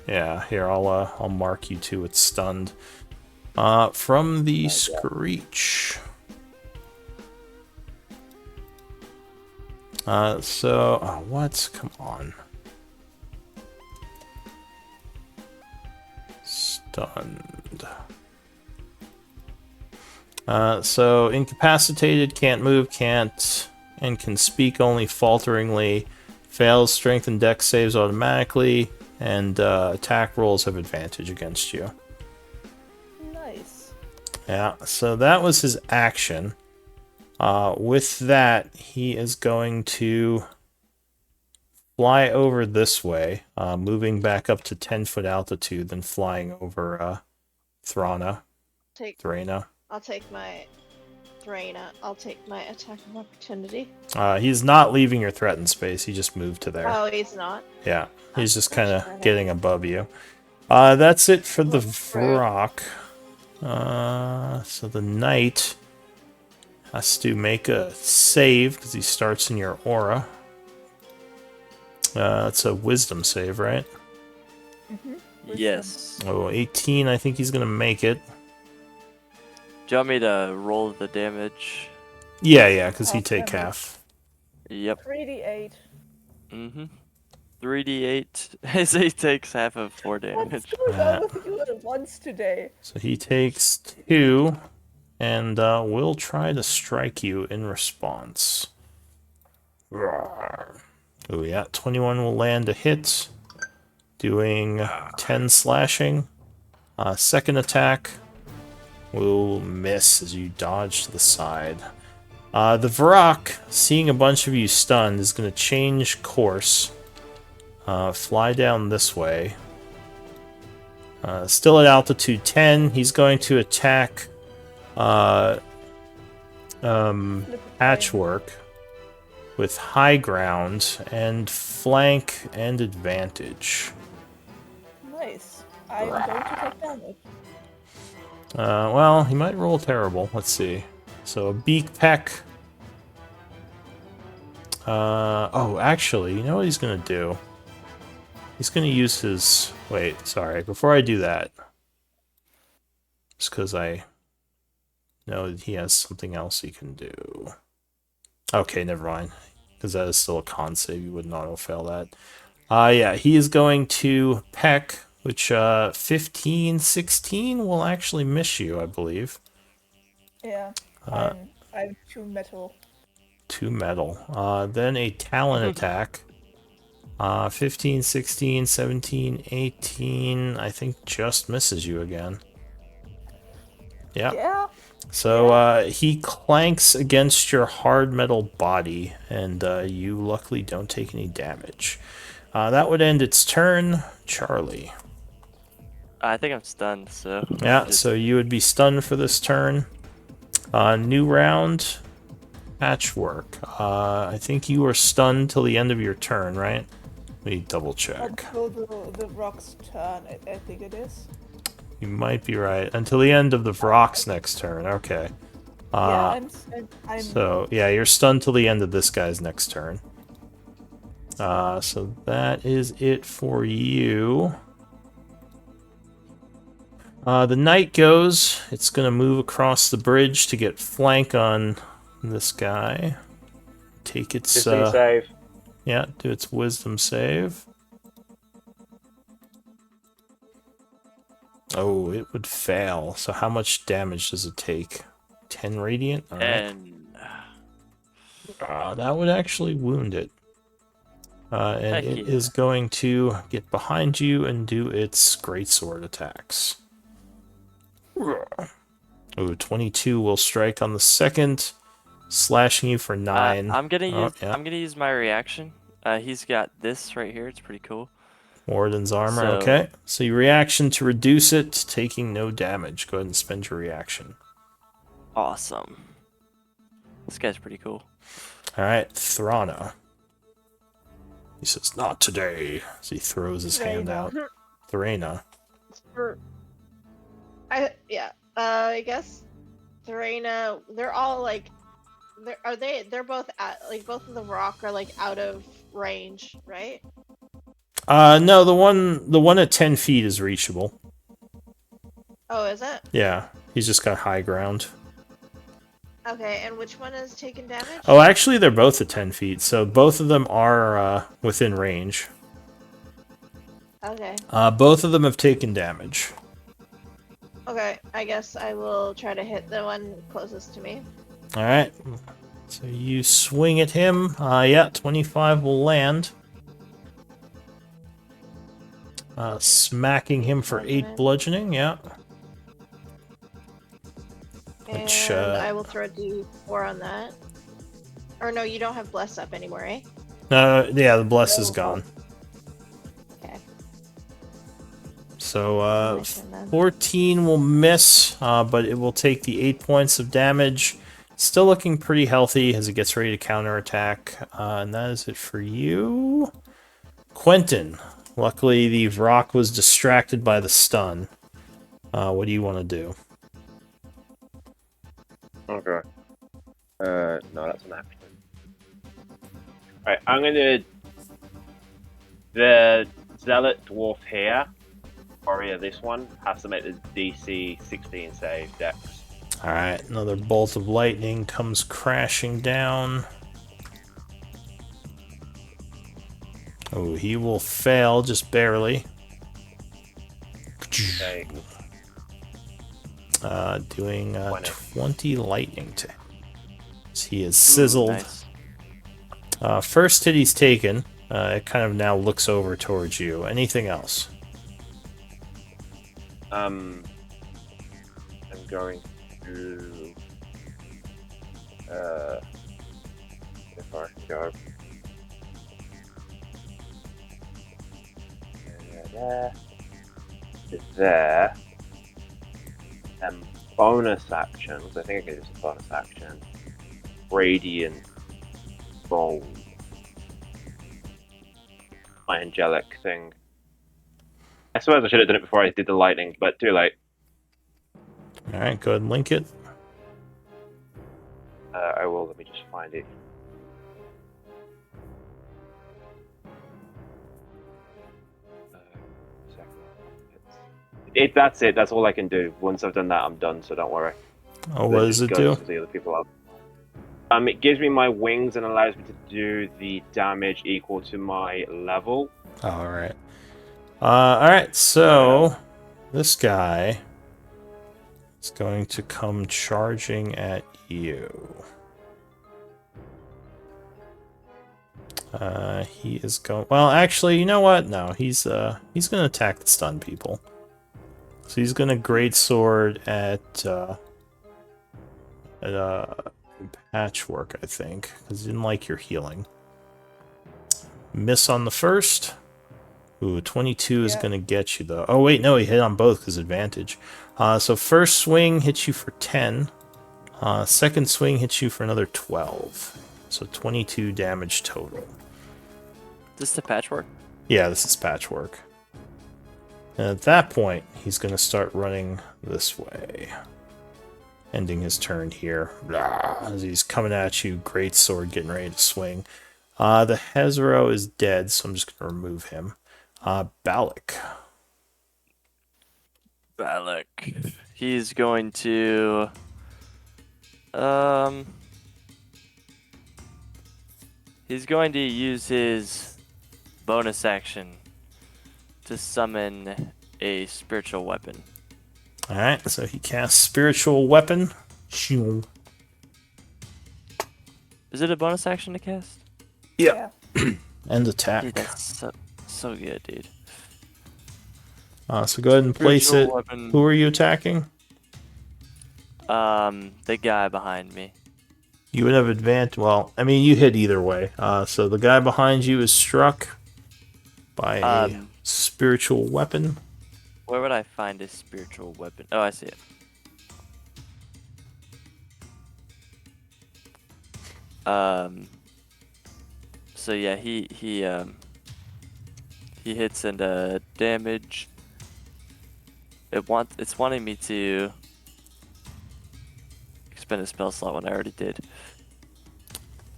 Yeah, here I'll mark you to it's stunned. From the screech. What? Come on. Stunned. So incapacitated, can't move, can't, and can speak only falteringly. Fails strength and dex saves automatically, and attack rolls have advantage against you. Nice. Yeah, so that was his action. With that, he is going to fly over this way, moving back up to 10-foot altitude, then flying over Thrana. I'll take my Thraina. I'll take my attack of opportunity. He's not leaving your threatened space. He just moved to there. Oh, he's not. Yeah, he's just gosh kind darn of it. getting above you. That's it for the Right. Vrock. So the knight has to make a save because he starts in your aura. It's a wisdom save, right? Yes. Oh, 18. I think he's gonna make it. Do you want me to roll the damage? Yeah, because he Half take damage. half. Yep. 3d8. Mm-hmm. 3d8 as he takes half of 4 What's damage. going on with you at once today? So he takes 2, and will try to strike you in response. Oh yeah, 21 will land a hit, doing 10 slashing. Second attack will miss as you dodge to the side. The Varrock, seeing a bunch of you stunned, is going to change course. Fly down this way. Still at altitude 10, he's going to attack Patchwork with high ground and flank and advantage. Nice. I'm going to take damage. Well, he might roll terrible. Let's see. So a beak peck. Oh, actually, you know what he's gonna do? He's gonna use his... Wait, sorry. Before I do that, just because I know that he has something else he can do. Okay, never mind. Because that is still a con save. You wouldn't auto-fail that. Yeah, he is going to peck, which 15, 16 will actually miss you, I believe. Yeah. I'm 2 metal. 2 metal. Then a talon attack. 15, 16, 17, 18, I think just misses you again. Yeah. Yeah. So he clanks against your hard metal body, and you luckily don't take any damage. That would end its turn. Charlie. I think I'm stunned, so... Yeah, so you would be stunned for this turn. New round. Patchwork. I think you are stunned till the end of your turn, right? Let me double check. Until the rock's turn, I think it is. You might be right. Until the end of the Vrock's next turn. Okay. Yeah, I'm So, yeah, you're stunned till the end of this guy's next turn. So that is it for you. The knight goes. It's going to move across the bridge to get flank on this guy. Take its... save. yeah, do its wisdom save. Oh, it would fail. So how much damage does it take? 10 radiant? Alright. And That would actually wound it. And Heck it yeah. is going to get behind you and do its greatsword attacks. Ooh, 22 will strike on the second, slashing you for 9. I'm gonna Oh, use yeah. I'm gonna use my reaction. He's got this right here. It's pretty cool. Warden's armor, So- okay. So your reaction to reduce it, taking no damage. Go ahead and spend your reaction. Awesome. This guy's pretty cool. Alright, Thrana. He says, not today, as he throws his hand out. Thrana. I guess Serena. They're all like, they're both at like both of the rock are like out of range, right? No, the one at 10 feet is reachable. Oh, is it? Yeah, he's just got high ground. Okay, and which one is taking damage? Oh, actually, they're both at 10 feet, so both of them are within range. Okay. Both of them have taken damage. Okay, I guess I will try to hit the one closest to me. Alright, so you swing at him. Yeah, 25 will land. Smacking him for 8 bludgeoning, yeah. And Which, I will throw a d4 on that. Or no, you don't have bless up anymore, eh? Yeah, the bless is gone. Okay. So, Mission then. 14 will miss, but it will take the 8 points of damage. Still looking pretty healthy as it gets ready to counterattack. And that is it for you. Quentin. Luckily, the rock was distracted by the stun. What do you want to do? Okay. No, that's an action. Alright, I'm gonna... The Zealot Dwarf here, Warrior this one, has to make the DC 16 save, Dex. Alright, another bolt of lightning comes crashing down. Oh, he will fail, just barely. Okay. Doing 20. 20 lightning to him. He is sizzled. Nice. First hit he's taken. It kind of now looks over towards you. Anything else? I'm going to... if I can go... There. Bonus actions. I think I can use a bonus action. Radiant Bowl. My angelic thing. I suppose I should have done it before I did the lightning, but too late. Alright, go ahead and link it. I will. Let me just find it. That's it. That's all I can do. Once I've done that, I'm done. So don't worry. Oh, what does it do? To the other people up. It gives me my wings and allows me to do the damage equal to my level. Alright. Alright, so this guy is going to come charging at you. He is going... Well, actually, you know what? No, he's going to attack the stun people. So he's going to greatsword at Patchwork, I think, because he didn't like your healing. Miss on the first. Ooh, 22 is going to get you, though. Oh, wait, no, he hit on both because advantage. So first swing hits you for 10. Second swing hits you for another 12. So 22 damage total. This the patchwork? Yeah, this is Patchwork. And at that point, he's going to start running this way. Ending his turn here. Blah, as he's coming at you, great sword getting ready to swing. The Hezro is dead, so I'm just going to remove him. Balak. Balak. He's going to he's going to use his bonus action to summon a spiritual weapon. Alright, so he casts Spiritual Weapon. Is it a bonus action to cast? Yep. Yeah. End attack. Dude, that's so good, dude. So go ahead and place it. Spiritual weapon. Who are you attacking? The guy behind me. You would have advantage. Well, I mean, you hit either way. So the guy behind you is struck by a spiritual weapon. Where would I find a spiritual weapon? Oh, I see it. So yeah, he hits and damage. It's wanting me to expend a spell slot when I already did.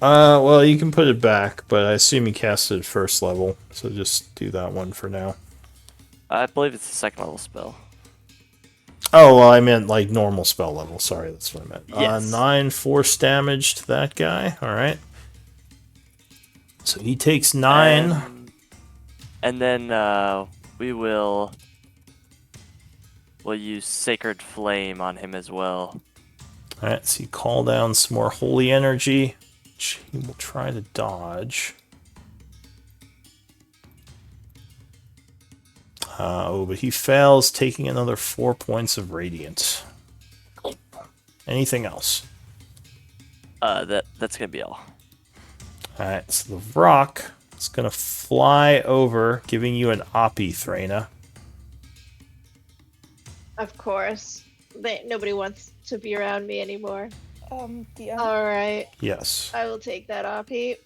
Well, you can put it back, but I assume you cast it at first level, so just do that one for now. I believe it's a second level spell. Oh, well, I meant like normal spell level. Sorry, that's what I meant. Yes. 9 force damage to that guy. All right. So he takes 9. And then we'll use Sacred Flame on him as well. All right, so you call down some more holy energy, which he will try to dodge. But he fails, taking another 4 points of radiant. Anything else? That's gonna be all. Alright, so the rock is gonna fly over, giving you an Oppie, Threna. Of course. Nobody wants to be around me anymore. The Alright, Yes. I will take that off, Pete.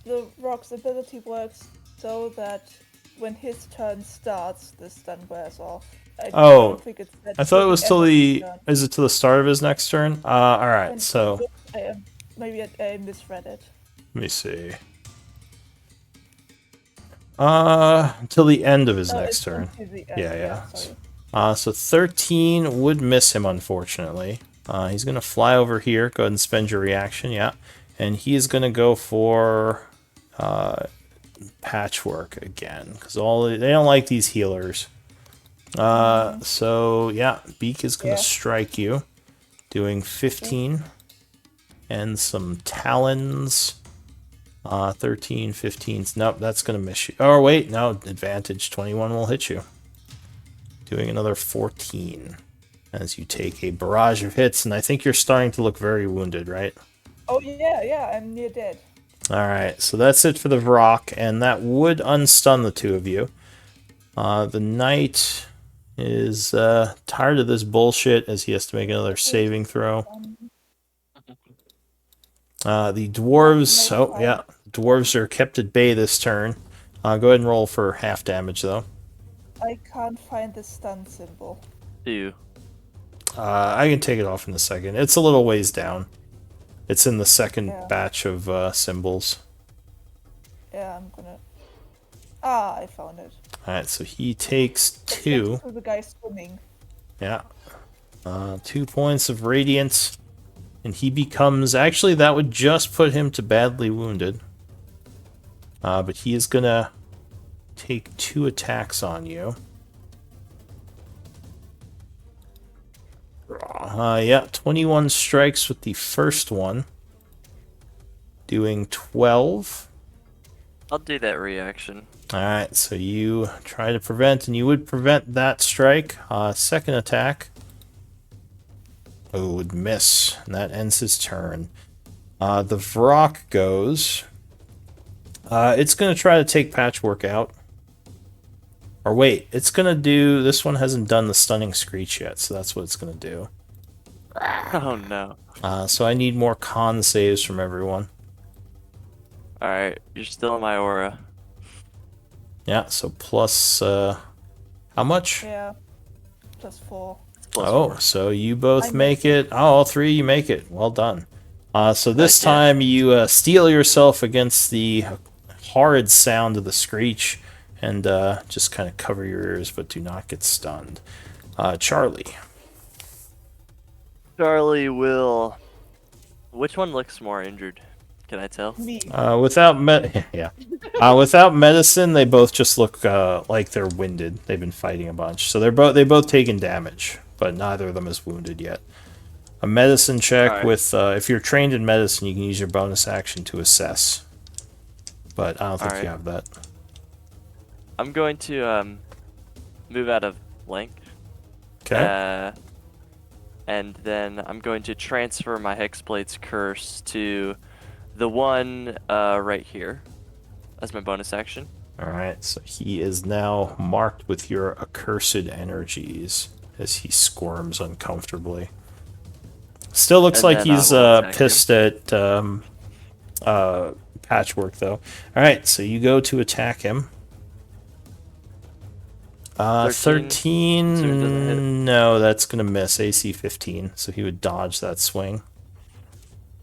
the rock's ability works so that when his turn starts, the stun wears off. I Oh, don't think it's that I thought it was till end of his the... turn. Is it to the start of his next turn? Alright, And so... maybe I misread it. Let me see. Until the end of his Oh, next it's turn. until the end, Yeah. sorry. So 13 would miss him, unfortunately. He's going to fly over here. Go ahead and spend your reaction, yeah. And he is going to go for Patchwork again. Because they don't like these healers. So, yeah, Beak is going to strike you. Doing 15. And some Talons. 13, 15. Nope, that's going to miss you. Oh, wait, no, advantage. 21 will hit you. Doing another 14 as you take a barrage of hits, and I think you're starting to look very wounded, right? Oh yeah, I'm near dead. Alright, so that's it for the rock, and that would unstun the two of you. The knight is tired of this bullshit as he has to make another saving throw. The dwarves, oh yeah, dwarves are kept at bay this turn. Go ahead and roll for half damage, though. I can't find the stun symbol. Ew. I can take it off in a second. It's a little ways down. It's in the second Yeah. batch of symbols. Yeah, I'm gonna... I found it. Alright, so he takes It's 2. next to the guy swimming. Yeah. 2 points of radiance. And he becomes... Actually, that would just put him to badly wounded. But he is gonna take 2 attacks on you. Yeah, 21 strikes with the first one. Doing 12. I'll do that reaction. Alright, so you try to prevent, and you would prevent that strike. Second attack. Oh, would miss, and that ends his turn. The Vrock goes. It's going to try to take Patchwork out. Or wait, it's going to do... This one hasn't done the Stunning Screech yet, so that's what it's going to do. Oh no. So I need more con saves from everyone. Alright, you're still in my aura. Yeah, so plus How much? Yeah. +4. Plus Oh, 4. so you both I make make it. Oh, all three you make it. Well done. So this Heck yeah. time you steel yourself against the horrid sound of the screech and just kind of cover your ears, but do not get stunned. Charlie. Charlie will. Which one looks more injured? Can I tell? Me. Without medicine, they both just look like they're winded. They've been fighting a bunch, so they both taken damage, but neither of them is wounded yet. A medicine check Alright. with if you're trained in medicine, you can use your bonus action to assess. But I don't think Alright. you have that. I'm going to move out of blank. Okay. And then I'm going to transfer my Hexblade's curse to the one right here as my bonus action. All right. So he is now marked with your accursed energies as he squirms uncomfortably. Still looks And like then I he's will attack pissed at Patchwork, though. All right, so you go to attack him. 13, so it doesn't hit. No, that's gonna miss. AC 15, so he would dodge that swing.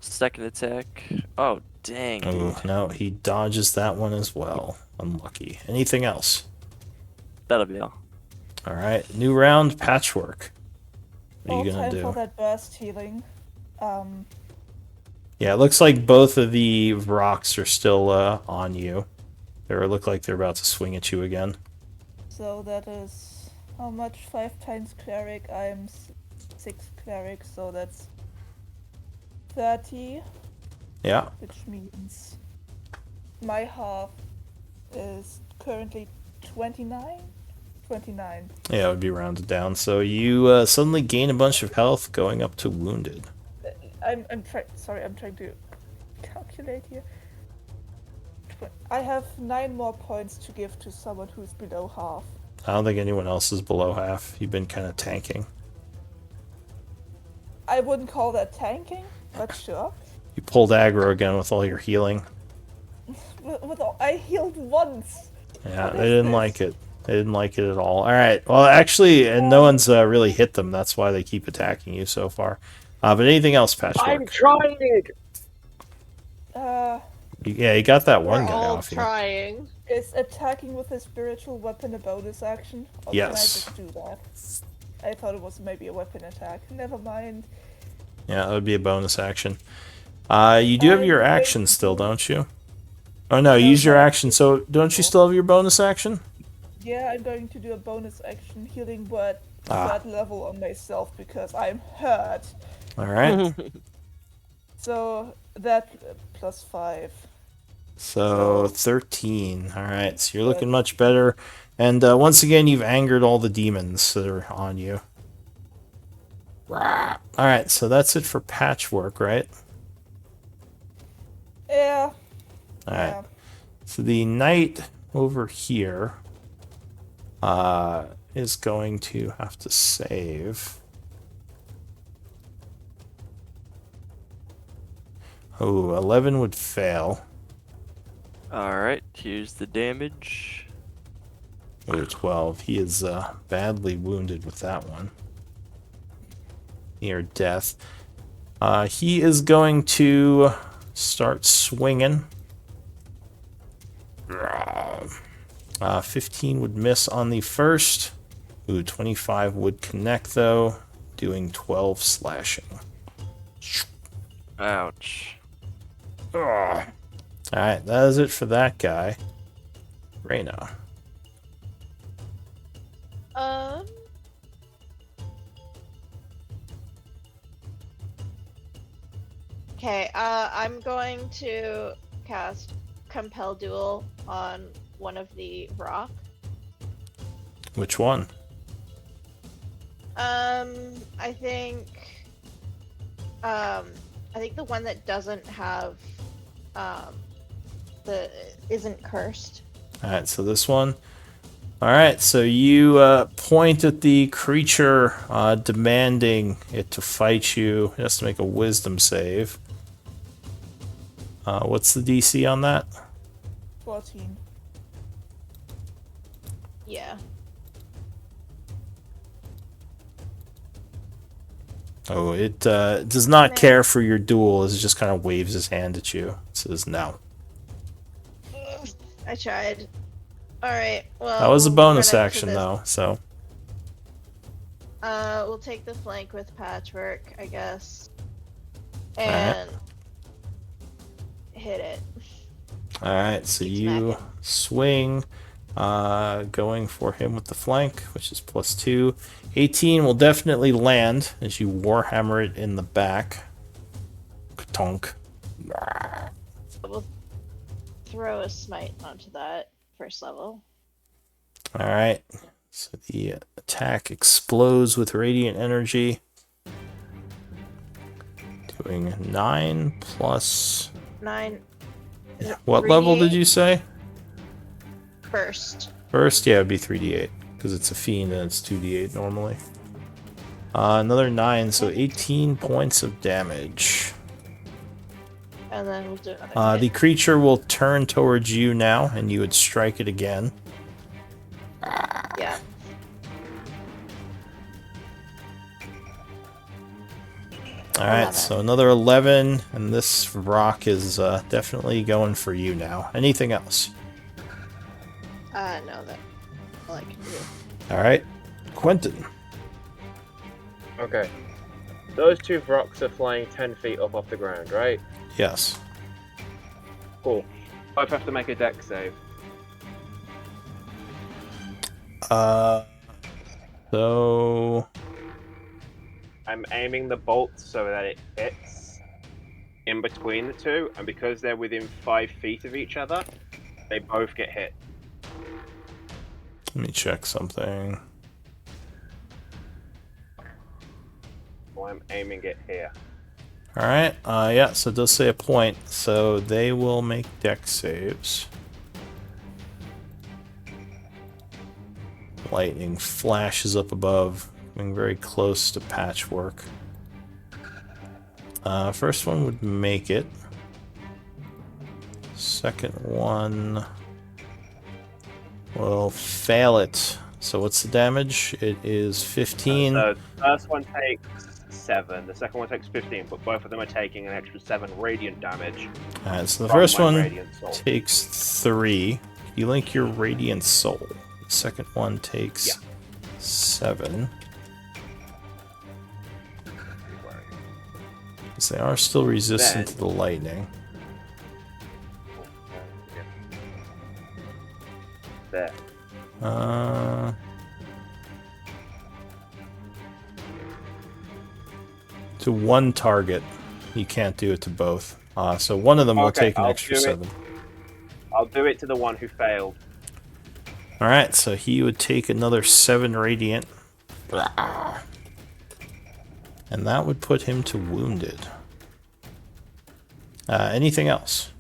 Second attack. Oh, dang, Oh dude. no, he dodges that one as well. Unlucky. Anything else? That'll be all. All right, new round. Patchwork. What are All you gonna time for do? that burst healing. Yeah, it looks like both of the rocks are still on you. They look like they're about to swing at you again. So that is how much? 5 times cleric. I'm 6 cleric, so that's 30, Yeah. which means my half is currently 29. 29. Yeah, it would be rounded down. So you suddenly gain a bunch of health, going up to wounded. I'm trying to calculate here. I have 9 more points to give to someone who's below half. I don't think anyone else is below half. You've been kind of tanking. I wouldn't call that tanking, but sure. You pulled aggro again with all your healing. I healed once. Yeah, What they is didn't this? like it. They didn't like it at all. All right. Well, actually, and no one's really hit them. That's why they keep attacking you so far. But anything else, Patchwork? I'm trying! Yeah, you got that one We're guy all off you. trying. Is attacking with a spiritual weapon a bonus action? Or can I Yes. just do that? I thought it was maybe a weapon attack. Never mind. Yeah, that would be a bonus action. You do have your action still, don't you? Oh no, use your action. So don't you still have your bonus action? Yeah, I'm going to do a bonus action healing word Ah. third level on myself because I'm hurt. All right. So that +5. So 13. All right. So you're looking much better. And once again, you've angered all the demons that are on you. All right. So that's it for Patchwork, right? Yeah. All right. So the knight over here is going to have to save. Oh, 11 would fail. Alright, here's the damage. Oh, 12. He is badly wounded with that one. Near death. He is going to start swinging. 15 would miss on the first. Ooh, 25 would connect, though, doing 12 slashing. Ouch. Alright, that is it for that guy. Reyna. Okay, I'm going to cast Compel Duel on one of the rock. Which one? I think the one that doesn't have isn't cursed. Alright, so this one. Alright, so you point at the creature, demanding it to fight you. It has to make a wisdom save. What's the DC on that? 14. Yeah. Oh, it does not care for your duel. It just kind of waves his hand at you. It says no. I tried. All right. Well, That was a we'll bonus run into action, this. though, so... We'll take the flank with patchwork, I guess, Alright. and hit it. Alright, so Keep you smacking. swing, going for him with the flank, which is +2. 18 will definitely land as you warhammer it in the back. Tonk. We'll throw a smite onto that first level. Alright, so the attack explodes with radiant energy. Doing 9 plus... 9. Is it What level did 3d8? you say? First. First, yeah, it'd be 3d8, because it's a fiend and it's 2d8 normally. Another 9, so 18 points of damage. And then we'll do another The hit. creature will turn towards you now, and you would strike it again. Yeah. Alright, 11. so another 11, and this rock is definitely going for you now. Anything else? No, that's all I can do. Alright, Quentin. Okay. Those two rocks are flying 10 feet up off the ground, right? Yes. Cool. Both have to make a dex save. So... I'm aiming the bolt so that it hits in between the two, and because they're within 5 feet of each other, they both get hit. Let me check something. So I'm aiming it here. Alright, yeah, so it does say a point, so they will make dex saves. Lightning flashes up above, coming very close to Patchwork. First one would make it. Second one will fail it. So what's the damage? It is 15. So the first one takes 7, the second one takes 15, but both of them are taking an extra 7 radiant damage. Alright, so the from first my one radiant soul. takes 3. You link your Radiant Soul. The second one takes 7. Because they are still resistant Then- to the lightning. There. To one target. You can't do it to both. So one of them will Okay, take an I'll extra do it. 7. I'll do it to the one who failed. Alright, so he would take another 7 radiant. And that would put him to wounded. Anything else?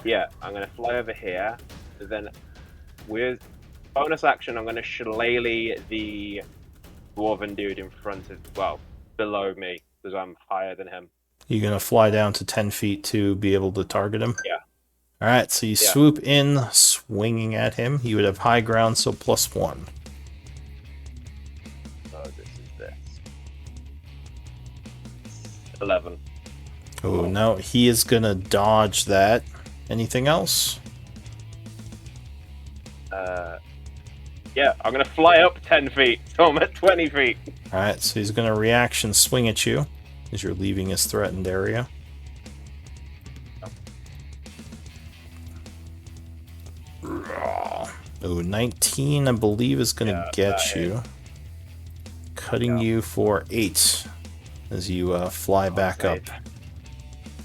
Yeah, I'm going to fly over here. Then with bonus action, I'm going to shillelagh the dwarven dude in front of, well, below me, because I'm higher than him. You're going to fly down to 10 feet to be able to target him? Yeah. Alright, so you swoop in, swinging at him. You would have high ground, so +1. So this is this. 11. Oh, no, he is going to dodge that. Anything else? Yeah, I'm going to fly up 10 feet, so I'm at 20 feet. Alright, so he's going to reaction swing at you as you're leaving his threatened area. Oh, 19, I believe, is going to get you. Cutting you for 8 as you fly back up.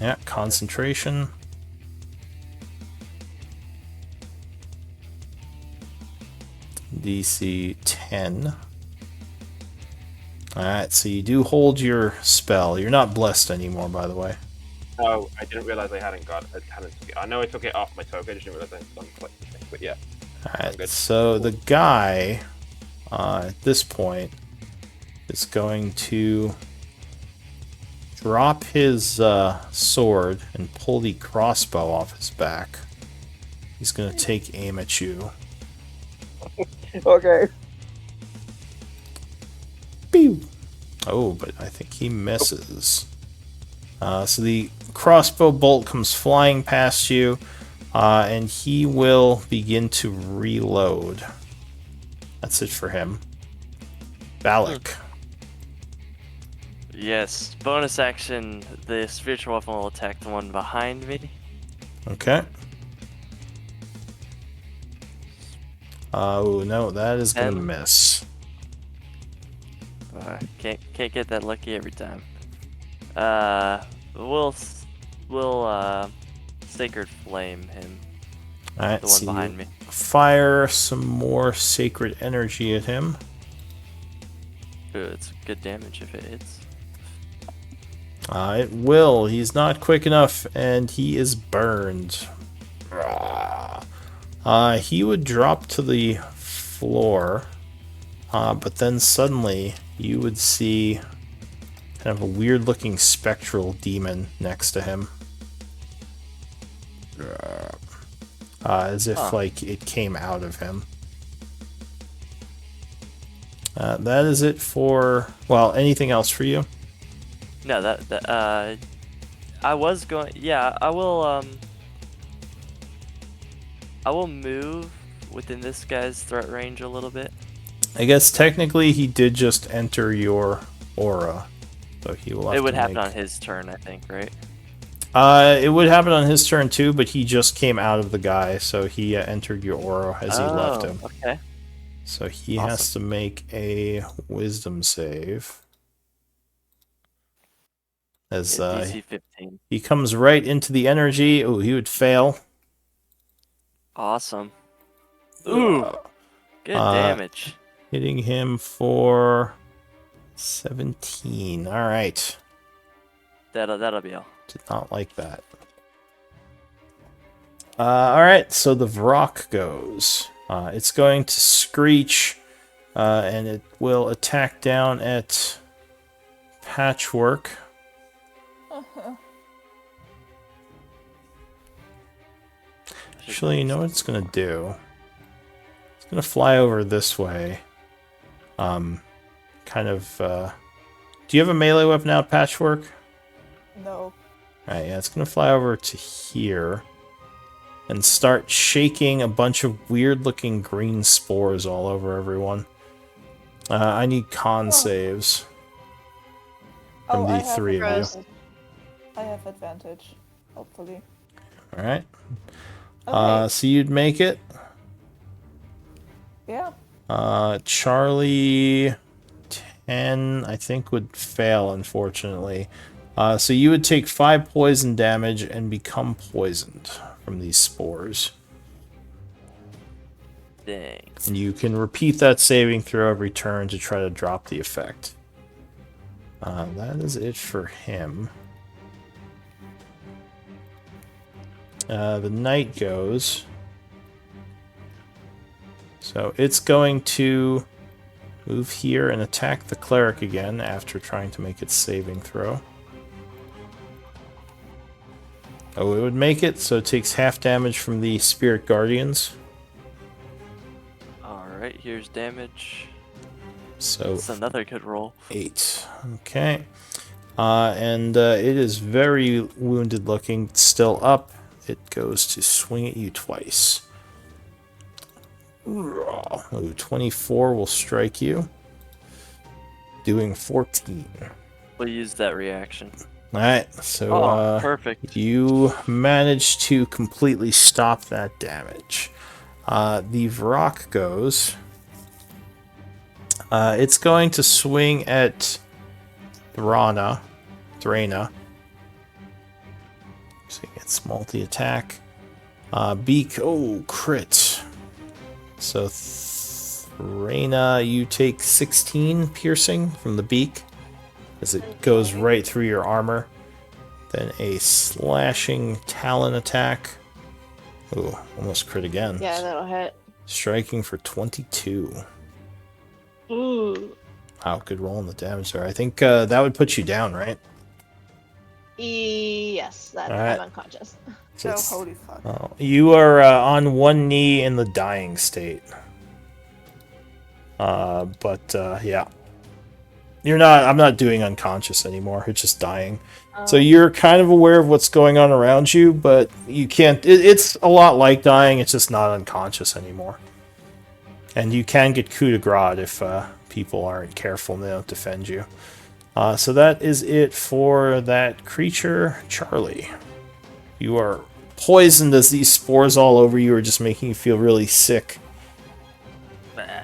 Yeah, concentration. DC 10. Alright, so you do hold your spell. You're not blessed anymore, by the way. Oh, I didn't realize I hadn't I know I took it off my token, I just didn't realize I hadn't done the thing, but yeah. Alright, so the guy, at this point, is going to drop his sword and pull the crossbow off his back. He's going to take aim at you. Okay. Pew! Oh, but I think he misses. So the crossbow bolt comes flying past you, and he will begin to reload. That's it for him. Balak. Yes, bonus action. The spiritual weapon will attack the one behind me. Okay. Oh no, that is gonna 10. miss. Can't get that lucky every time. We'll sacred flame him. Alright, The one so behind you me. fire some more sacred energy at him. Ooh, it's good damage if it hits. It will. He's not quick enough, and he is burned. He would drop to the floor, but then suddenly you would see kind of a weird-looking spectral demon next to him. As if, like, it came out of him. That is it for... Well, anything else for you? No, I was going. Yeah, I will move within this guy's threat range a little bit. I guess technically he did just enter your aura, so he will have It would to happen make... on his turn, I think, right? It would happen on his turn too, but he just came out of the guy, so he entered your aura as you left him. Okay. So he has to make a wisdom save. As DC 15. he comes right into the energy. Oh, he would fail. Awesome. Ooh, good damage. Hitting him for 17. All right. That'll be all. Did not like that. All right, so the Vrock goes. It's going to screech, and it will attack down at Patchwork. Actually, you know what it's going to do? It's going to fly over this way. Kind of... Do you have a melee weapon out, Patchwork? No. Alright, yeah, it's going to fly over to here. And start shaking a bunch of weird-looking green spores all over everyone. I need con saves. From the three of you. I have advantage, hopefully. Alright. Okay. So you'd make it. Yeah. Charlie 10, I think, would fail, unfortunately. So you would take 5 poison damage and become poisoned from these spores. Dang. And you can repeat that saving throw every turn to try to drop the effect. That is it for him. The knight goes. So it's going to move here and attack the cleric again after trying to make its saving throw. Oh, it would make it, so it takes half damage from the spirit guardians. Alright, here's damage. So That's another good roll. 8. Okay. And it is very wounded looking. It's still up. It goes to swing at you twice. Ooh, 24 will strike you. Doing 14. We'll use that reaction. Alright, so perfect. you managed to completely stop that damage. The Vrock goes. It's going to swing at Thraina. Using its multi-attack. Beak, oh, crit. So Thraina, you take 16 piercing from the beak as it goes right through your armor. Then a slashing talon attack. Ooh, almost crit again. Yeah, that'll hit. Striking for 22. Ooh. Wow, good roll on the damage there. I think that would put you down, right? Yes, that Alright. I'm unconscious. So So it's- holy fuck. Oh, you are on one knee in the dying state. Yeah. You're not. I'm not doing unconscious anymore. It's just dying. So Oh. you're kind of aware of what's going on around you, but you can't. It's a lot like dying. It's just not unconscious anymore. And you can get coup de grace if people aren't careful and they don't defend you. So that is it for that creature, Charlie. You are poisoned as these spores all over you are just making you feel really sick. Bah.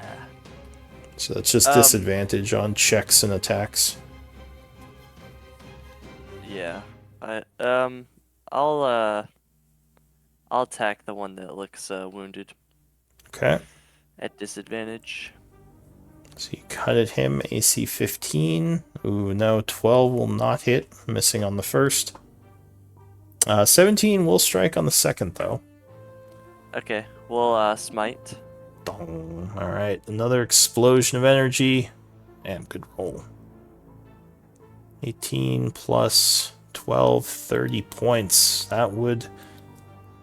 So that's just disadvantage on checks and attacks. Yeah. I'll attack the one that looks wounded Okay. at disadvantage. So you cut at him, AC 15. Ooh, no, 12 will not hit, missing on the first. 17 will strike on the second, though. Okay, we'll smite. Dong. All right, another explosion of energy. Damn, good roll. 18 plus 12, 30 points. That would...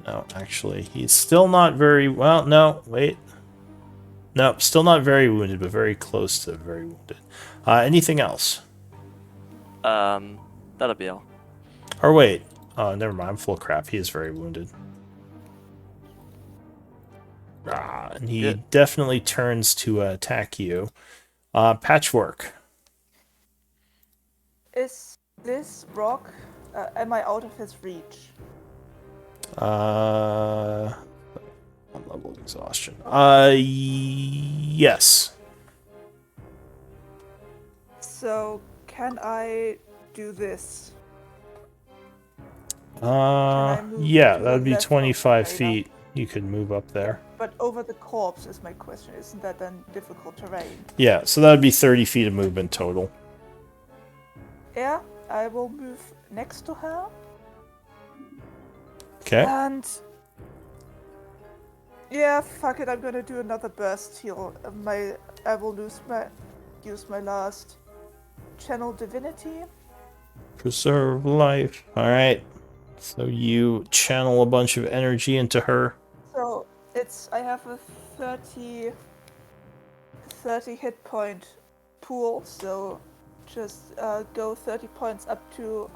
No, actually, he's still not very... Well, no, wait. No, still not very wounded, but very close to very wounded. Anything else? That'll be all. Or wait. Never mind, I'm full of crap. He is very wounded. And he Good. definitely turns to attack you. Patchwork. Is this rock? Am I out of his reach? One level of exhaustion. Yes. So can I do this? move Yeah, to that would the be left of 25 Lena? feet. You could move up there. But over the corpse is my question. Isn't that then difficult terrain? Yeah, so that would be 30 feet of movement total. Yeah, I will move next to her. Okay. And yeah, fuck it. I'm gonna do another burst heal. I will use my last channel divinity. Preserve life. Alright. So you channel a bunch of energy into her. So I have a 30 hit point pool. So just go 30 points up to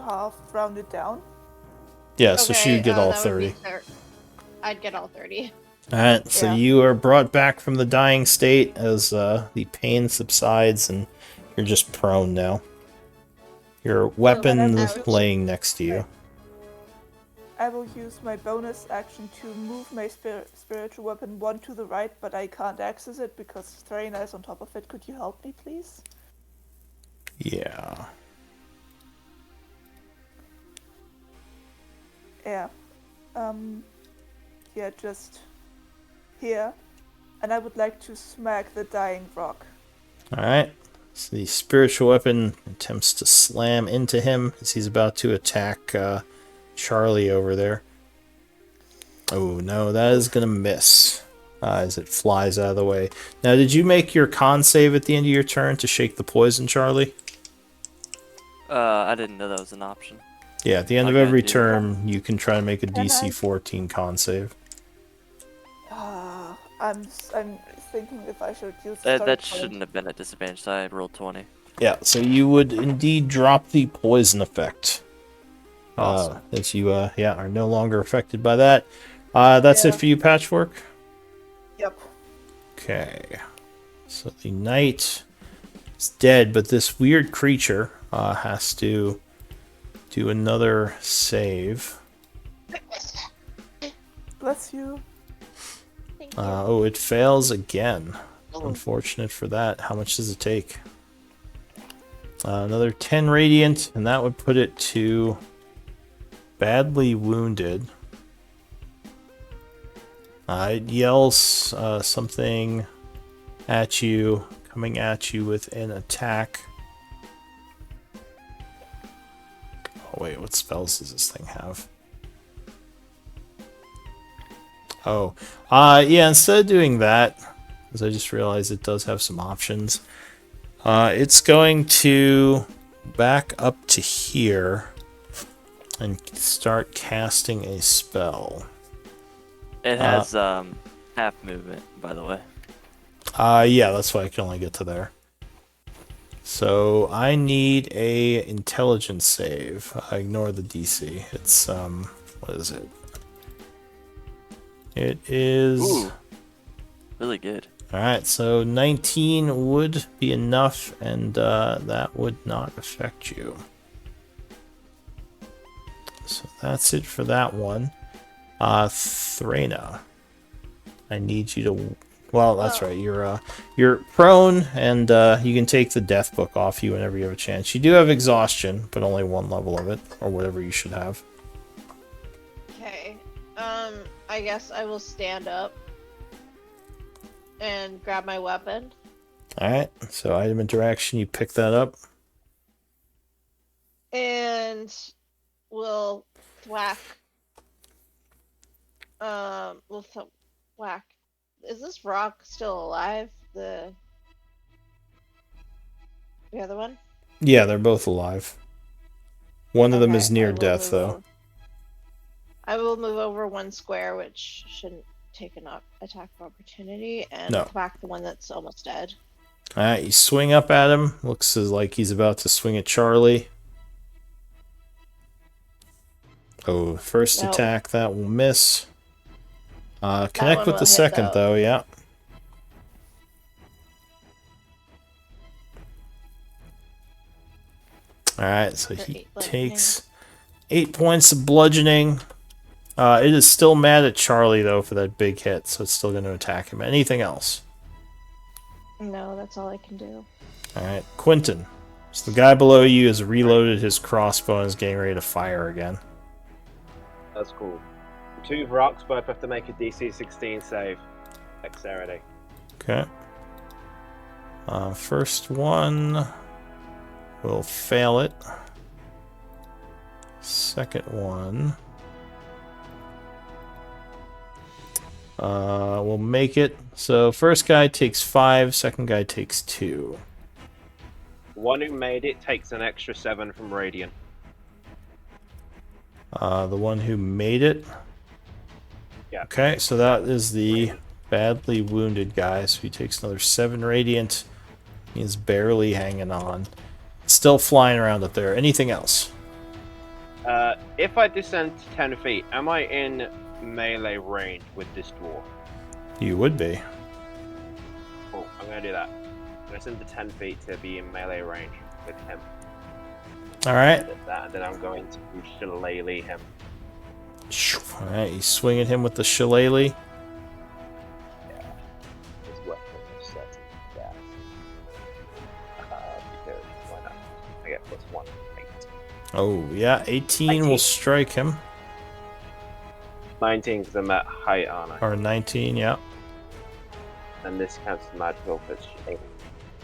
half, rounded down. Yeah, so she would get all that would be 30. I'd get all 30. Alright, so Yeah. you are brought back from the dying state as the pain subsides and you're just prone now. Your weapon is Ouch. laying next to you. I will use my bonus action to move my spiritual weapon one to the right, but I can't access it because Threna is on top of it. Could you help me, please? Yeah. Yeah. Yeah, just here. And I would like to smack the dying rock. Alright. So the spiritual weapon attempts to slam into him as he's about to attack Charlie over there. Oh no, that is going to miss as it flies out of the way. Now, did you make your con save at the end of your turn to shake the poison, Charlie? I didn't know that was an option. Yeah, at the end of Okay, every dude. turn, you can try to make a Can I? DC 14 con save. I'm thinking if I should use. That sorry, shouldn't have been a disadvantage. I rolled 20. Yeah, so you would indeed drop the poison effect. Awesome. As you, are no longer affected by that. That's Yeah. it for you, Patchwork? Yep. Okay. So the knight is dead, but this weird creature has to do another save. Bless you. Thank you. Oh, it fails again. Unfortunate for that. How much does it take? Another 10 radiant, and that would put it to badly wounded. It yells something at you, coming at you with an attack. Oh wait, what spells does this thing have? Oh, yeah, instead of doing that, because I just realized it does have some options, it's going to back up to here and start casting a spell. It has half movement, by the way. Yeah, that's why I can only get to there. So I need a intelligence save. Ignore the DC. It's what is it? It is Ooh, really good. all right. So 19 would be enough, and that would not affect you. So that's it for that one. Threna, I need you to. Well, that's right. You're prone, and you can take the death book off you whenever you have a chance. You do have exhaustion, but only one level of it, or whatever you should have. Okay. I guess I will stand up and grab my weapon. All right. So item interaction, you pick that up. And we'll thwack. Whack. Is this rock still alive? The other one? Yeah, they're both alive. One of them Okay, is near I will death, move though. over- I will move over one square, which shouldn't take an attack of opportunity, and No. thwack the one that's almost dead. All right, you swing up at him. Looks as like he's about to swing at Charlie. Oh, first Nope. attack, that will miss. Connect one with will the hit, second, though, yeah. Alright, so For he 8 bludgeoning. takes 8 points of bludgeoning. It is still mad at Charlie, though, for that big hit, so it's still going to attack him. Anything else? No, that's all I can do. Alright, Quentin. So the guy below you has reloaded his crossbow and is getting ready to fire again. That's cool. The two Vrox both have to make a DC 16 save. Dexterity. Okay. First one will fail it. Second one will make it. So first guy takes 5, second guy takes 2. The one who made it takes an extra 7 from Radiant. The one who made it. Yeah. Okay, so that is the badly wounded guy. So he takes another 7 radiant. He's barely hanging on. Still flying around up there. Anything else? If I descend to 10 feet, am I in melee range with this dwarf? You would be. Cool, I'm gonna do that. I'm gonna descend to 10 feet to be in melee range with him. Alright. And then I'm going to shillelagh him. Alright, you swing at him with the shillelagh. His weapon is set to death. Because why not? I get +1. 8. Oh, yeah, 18 will 19. strike him. 19 because I'm at height, aren't I? Or 19, yeah. And this counts as magical for shillelagh.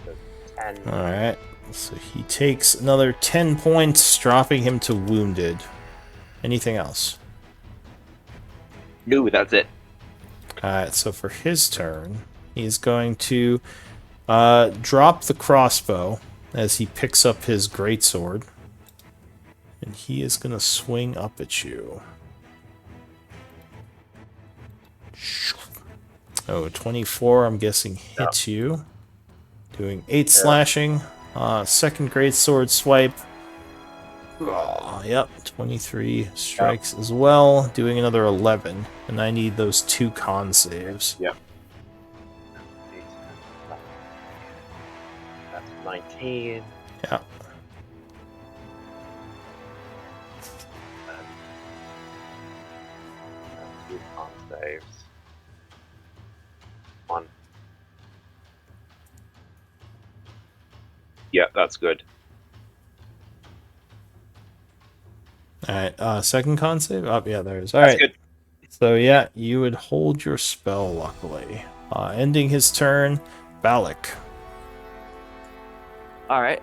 So 10. Alright, so he takes another 10 points, dropping him to wounded. Anything else? No, that's it. Alright, so for his turn, he's going to drop the crossbow as he picks up his greatsword. And he is going to swing up at you. Oh, 24, I'm guessing hits you. Doing 8 slashing. Second greatsword swipe. Oh, yep, 23 strikes as well. Doing another 11. And I need those 2 con saves. Yep. That's 19. Yeah. And 2 con saves. 1. Yeah, that's good. Alright, second con save? Oh, yeah, there it is. That's Alright. good. So, yeah, you would hold your spell, luckily. Ending his turn, Balak. Alright,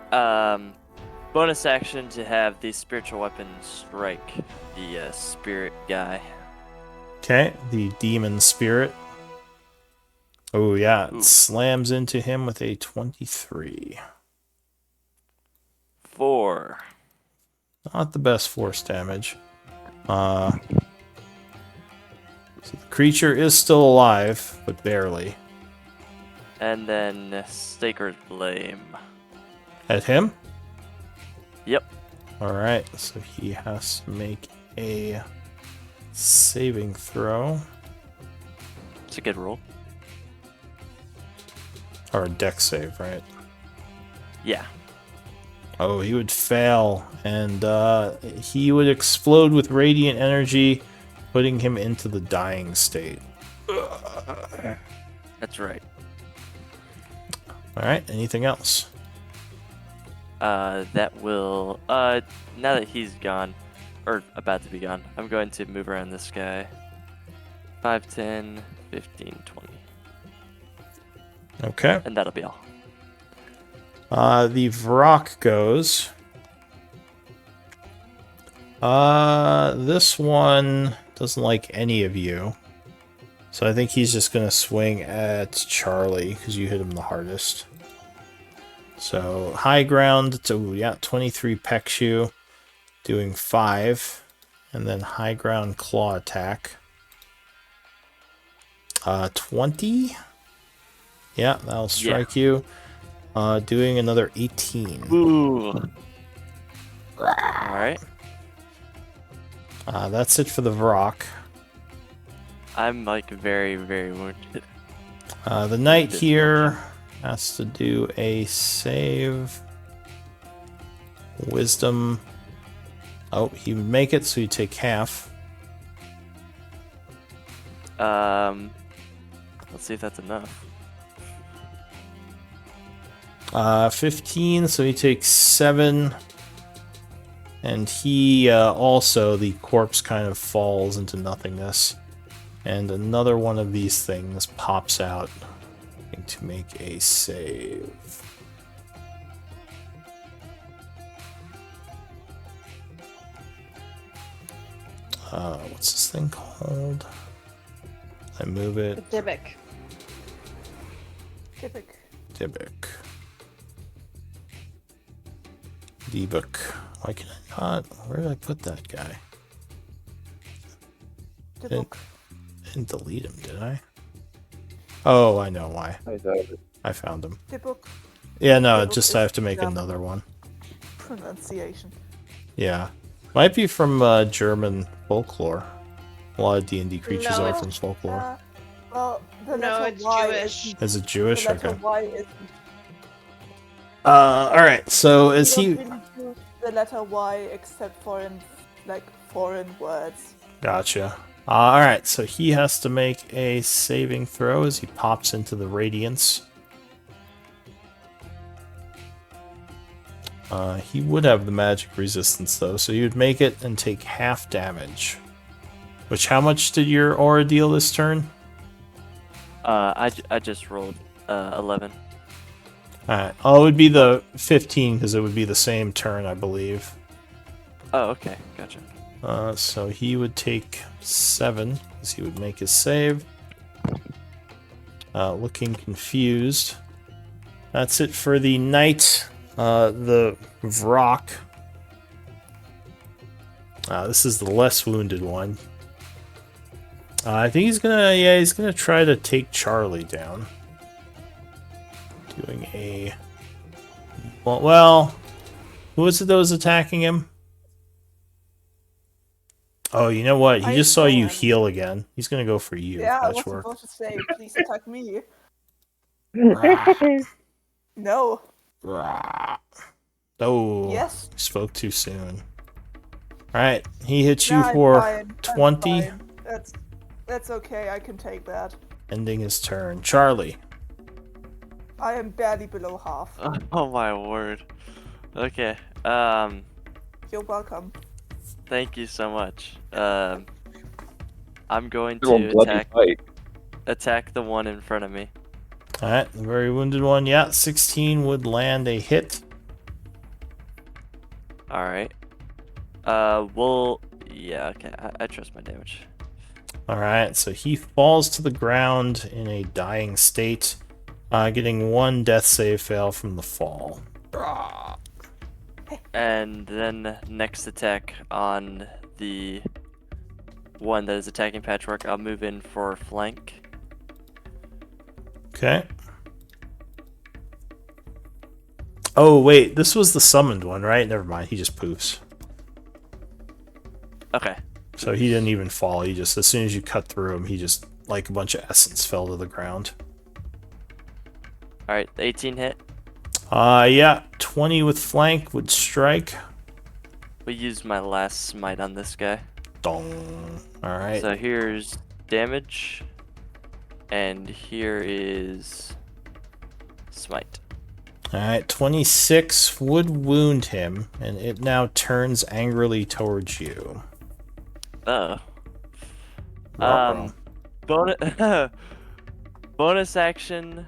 bonus action to have the spiritual weapon strike the spirit guy. Okay, the demon spirit. Oh, yeah, it Ooh. slams into him with a 23. 4. Not the best force damage. So the creature is still alive, but barely. And then Sacred Flame. At him? Yep. Alright, so he has to make a saving throw. It's a good roll. Or a dex save, right? Yeah. Oh, he would fail, and he would explode with radiant energy, putting him into the dying state. That's right. Alright, anything else? That will, now that he's gone, or about to be gone, I'm going to move around this guy. 5, 10, 15, 20. Okay. And that'll be all. The Vrock goes. This one doesn't like any of you. So I think he's just going to swing at Charlie, because you hit him the hardest. So, high ground, yeah, 23 pecks you, doing 5. And then high ground claw attack. 20? Yeah, that'll strike you. Doing another 18. Ooh. Alright. That's it for the Vrock. I'm like very, very wounded. The knight here has to do a save. Wisdom. Oh, he would make it, so you take half. Let's see if that's enough. 15, so he takes 7. And he also, the corpse kind of falls into nothingness. And another one of these things pops out. Going to make a save. What's this thing called? I move it. Dybbuk. Typic. Dybbuk. Dybbuk. Why can I not? Where did I put that guy? The Didn't, book. didn't delete him, did I? Oh, I know why. I found him. The book. Yeah, no, The book just I is have to make dumb. another one. Pronunciation. Yeah. Might be from German folklore. A lot of D&D creatures No, are it's- from folklore. Well, the No, letter it's Y Jewish. isn't- Is it Jewish? The letter Okay. Y is. Alright, so is We he... don't really use the letter Y except for in like foreign words. Gotcha. Alright, so he has to make a saving throw as he pops into the radiance. He would have the magic resistance though, so he would make it and take half damage. Which, how much did your aura deal this turn? I just rolled 11. Alright, oh, it would be the 15 because it would be the same turn, I believe. Oh, okay, gotcha. So he would take 7 as he would make his save. Looking confused. That's it for the knight. The Vrock. This is the less wounded one. I think he's gonna try to take Charlie down. Doing a... Well, who was it that was attacking him? Oh, you know what? He I just saw you can. heal again. He's gonna go for you, Yeah, I was Patchwork. supposed to say, please attack me. No. Oh, Yes. spoke too soon. Alright, he hits you Nah, I'm for fine. I'm 20, fine. That's okay. I can take that. ending his turn. Charlie. I am barely below half. Oh my word. Okay. You're welcome. Thank you so much. I'm going Still a to bloody fight. attack the one in front of me. Alright, the very wounded one. Yeah, 16 would land a hit. All right. Yeah. Okay. I trust my damage. Alright, so he falls to the ground in a dying state, getting 1 death save fail from the fall. And then next attack on the one that is attacking Patchwork, I'll move in for flank. Okay. Oh, wait, this was the summoned one, right? Never mind, he just poofs. Okay. So he didn't even fall, he just, as soon as you cut through him, he just, like a bunch of essence fell to the ground. Alright, 18 hit. Yeah, 20 with flank would strike. We used my last smite on this guy. Dong. Alright. So here's damage. And here is smite. Alright, 26 would wound him, and it now turns angrily towards you. Oh. Ruh-roh. Bonus bonus action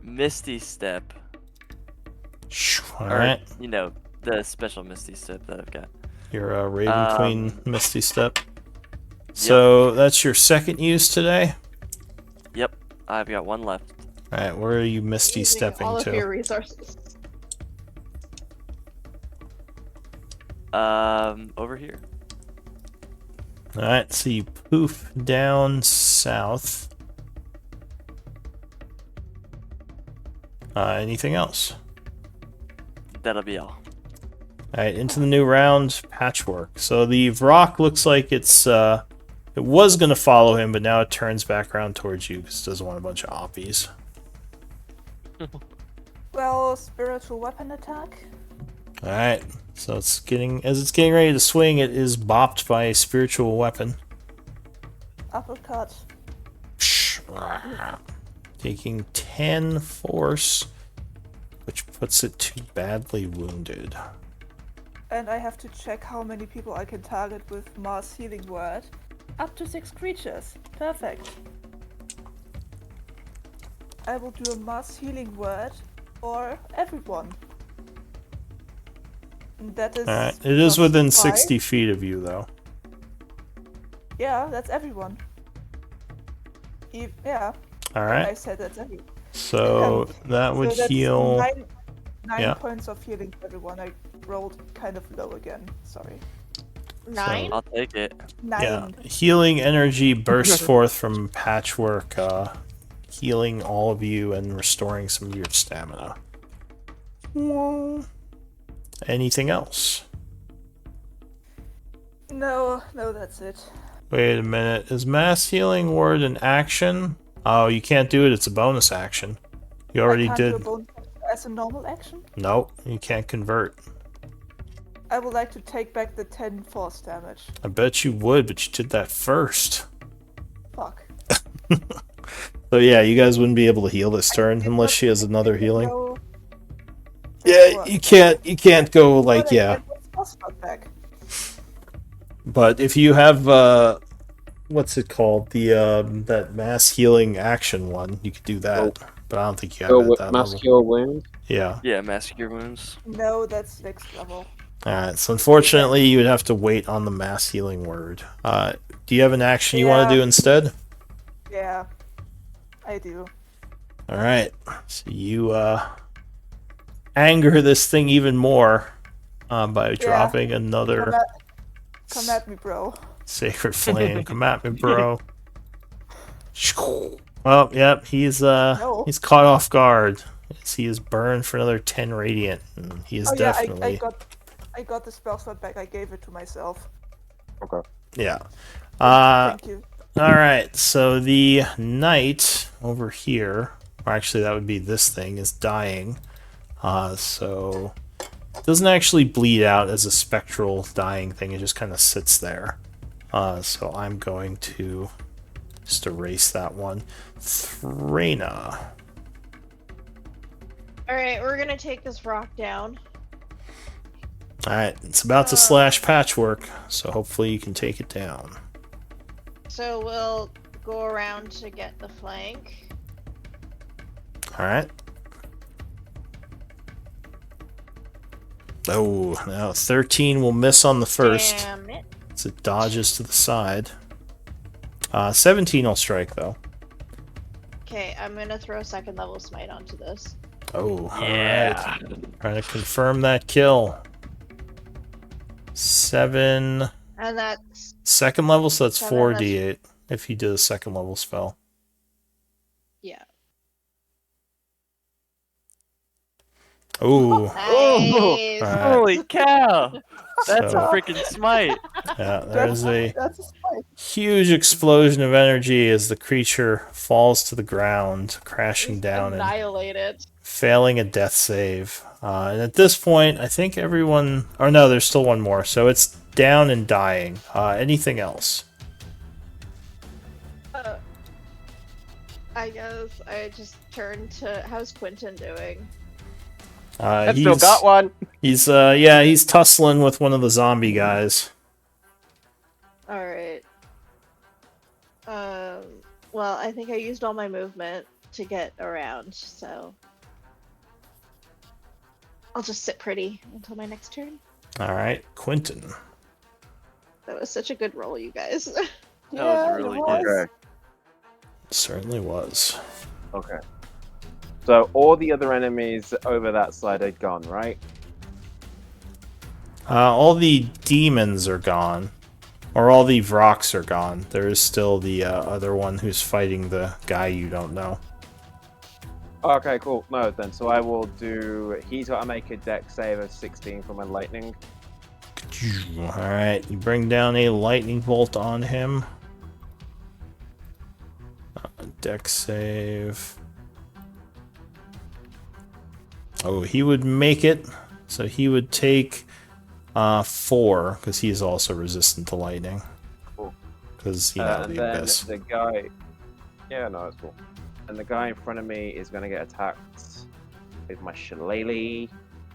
Misty Step. Alright, Or, you know, the special Misty Step that I've got. your Raven Queen Misty Step. Yep. So that's your second use today? Yep, I've got one left. Alright, where are you Misty Using stepping all of to? your resources. Over here. Alright, so you poof down south. Anything else? That'll be all. Alright, into the new round, Patchwork. So the Vrock looks like it's, it was going to follow him, but now it turns back around towards you because it doesn't want a bunch of oppies. Well, spiritual weapon attack. Alright, so it's getting, as it's getting ready to swing, it is bopped by a spiritual weapon. Uppercut. Taking 10 force, which puts it to badly wounded. And I have to check how many people I can target with mass healing word. Up to 6 creatures. Perfect. I will do a mass healing word for everyone. And that is. Alright, it is within +5. 60 feet of you, though. Yeah, that's everyone. Yeah, I Alright, said that's everyone. so that would So that's heal. 9 yeah. points of healing for everyone. I rolled kind of low again. Sorry. 9? I'll take it. 9. Yeah, healing energy bursts forth from Patchwork, healing all of you and restoring some of your stamina. Anything else? No, that's it. Wait a minute. Is mass healing word an action? Oh, you can't do it. It's a bonus action. You already I can't do did. a bonus as a normal action. Nope, you can't convert. I would like to take back the 10 force damage. I bet you would, but you did that first. Fuck. So yeah, you guys wouldn't be able to heal this turn unless she has another healing. No. Yeah, What? you can't go like, But I yeah. get the spell slot back. But if you have what's it called? The that mass healing action one, you could do that. But I don't think you have it at that Mass level. cure wound. Yeah. Yeah, mask your wounds. No, that's next level. Alright, so unfortunately you would have to wait on the mass healing word. Do you have an action you want to Yeah. do instead? Yeah, I do. Alright. So you anger this thing even more by dropping another Come at me, bro. sacred flame. Come at me, bro. Oh, yep, he's caught off guard. As he is burned for another 10 radiant. And he is Oh yeah, definitely I got the spell slot back. I gave it to myself. Okay. yeah. Thank you. Alright, so the knight over here, or actually that would be this thing, is dying. So it doesn't actually bleed out as a spectral dying thing, it just kind of sits there. So I'm going to just erase that one. Threna. Alright, we're gonna take this rock down. Alright, it's about to slash Patchwork, so hopefully you can take it down. So we'll go around to get the flank. Alright. Oh, now 13 will miss on the first. Damn it. So it dodges to the side. 17 will strike, though. Okay, I'm gonna throw a second level smite onto this. Oh, alright. Trying to confirm that kill. 7. And that's Second level, so that's 7, 4d8 if he did a second level spell. yeah. Ooh. Nice. Alright. Holy cow! That's a So, freaking smite. yeah, there's a That's a spike. huge explosion of energy as the creature falls to the ground, crashing Just down and annihilate it. failing a death save. And at this point, I think everyone... Or no, there's still one more. So it's down and dying. Anything else? Uh, I guess I just turned to how's Quentin doing? I've still got one. He's tussling with one of the zombie guys. All right. Well, I think I used all my movement to get around, so I'll just sit pretty until my next turn. Alright, Quentin. That was such a good roll, you guys. That Yeah, was really it good. was. Okay. Certainly was. Okay. So all the other enemies over that side are gone, right? All the demons are gone. Or all the Vroks are gone. There is still the other one who's fighting the guy you don't know. Okay, cool. No, then. So I will do... He's got to make a dex save of 16 for my lightning. Alright, you bring down a lightning bolt on him. Dex save. Oh, he would make it. So he would take 4, because he is also resistant to lightning. Cool. Because, the And then abyss. the guy... Yeah, no, it's cool. And the guy in front of me is going to get attacked with my shillelagh.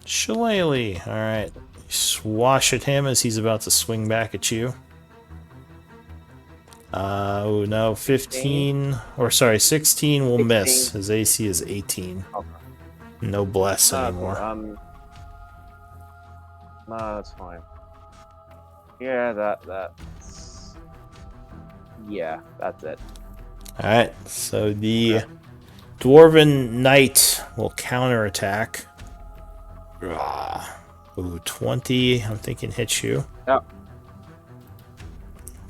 Shillelagh. Alright. You swash at him as he's about to swing back at you. Oh no, 15, or sorry, 16 will 16. miss. His AC is 18. Okay. No bless No, anymore. no, that's fine. Yeah, that's... Yeah, that's it. Alright, so the Dwarven Knight will counterattack. Ooh, 20, I'm thinking hits you. Yep.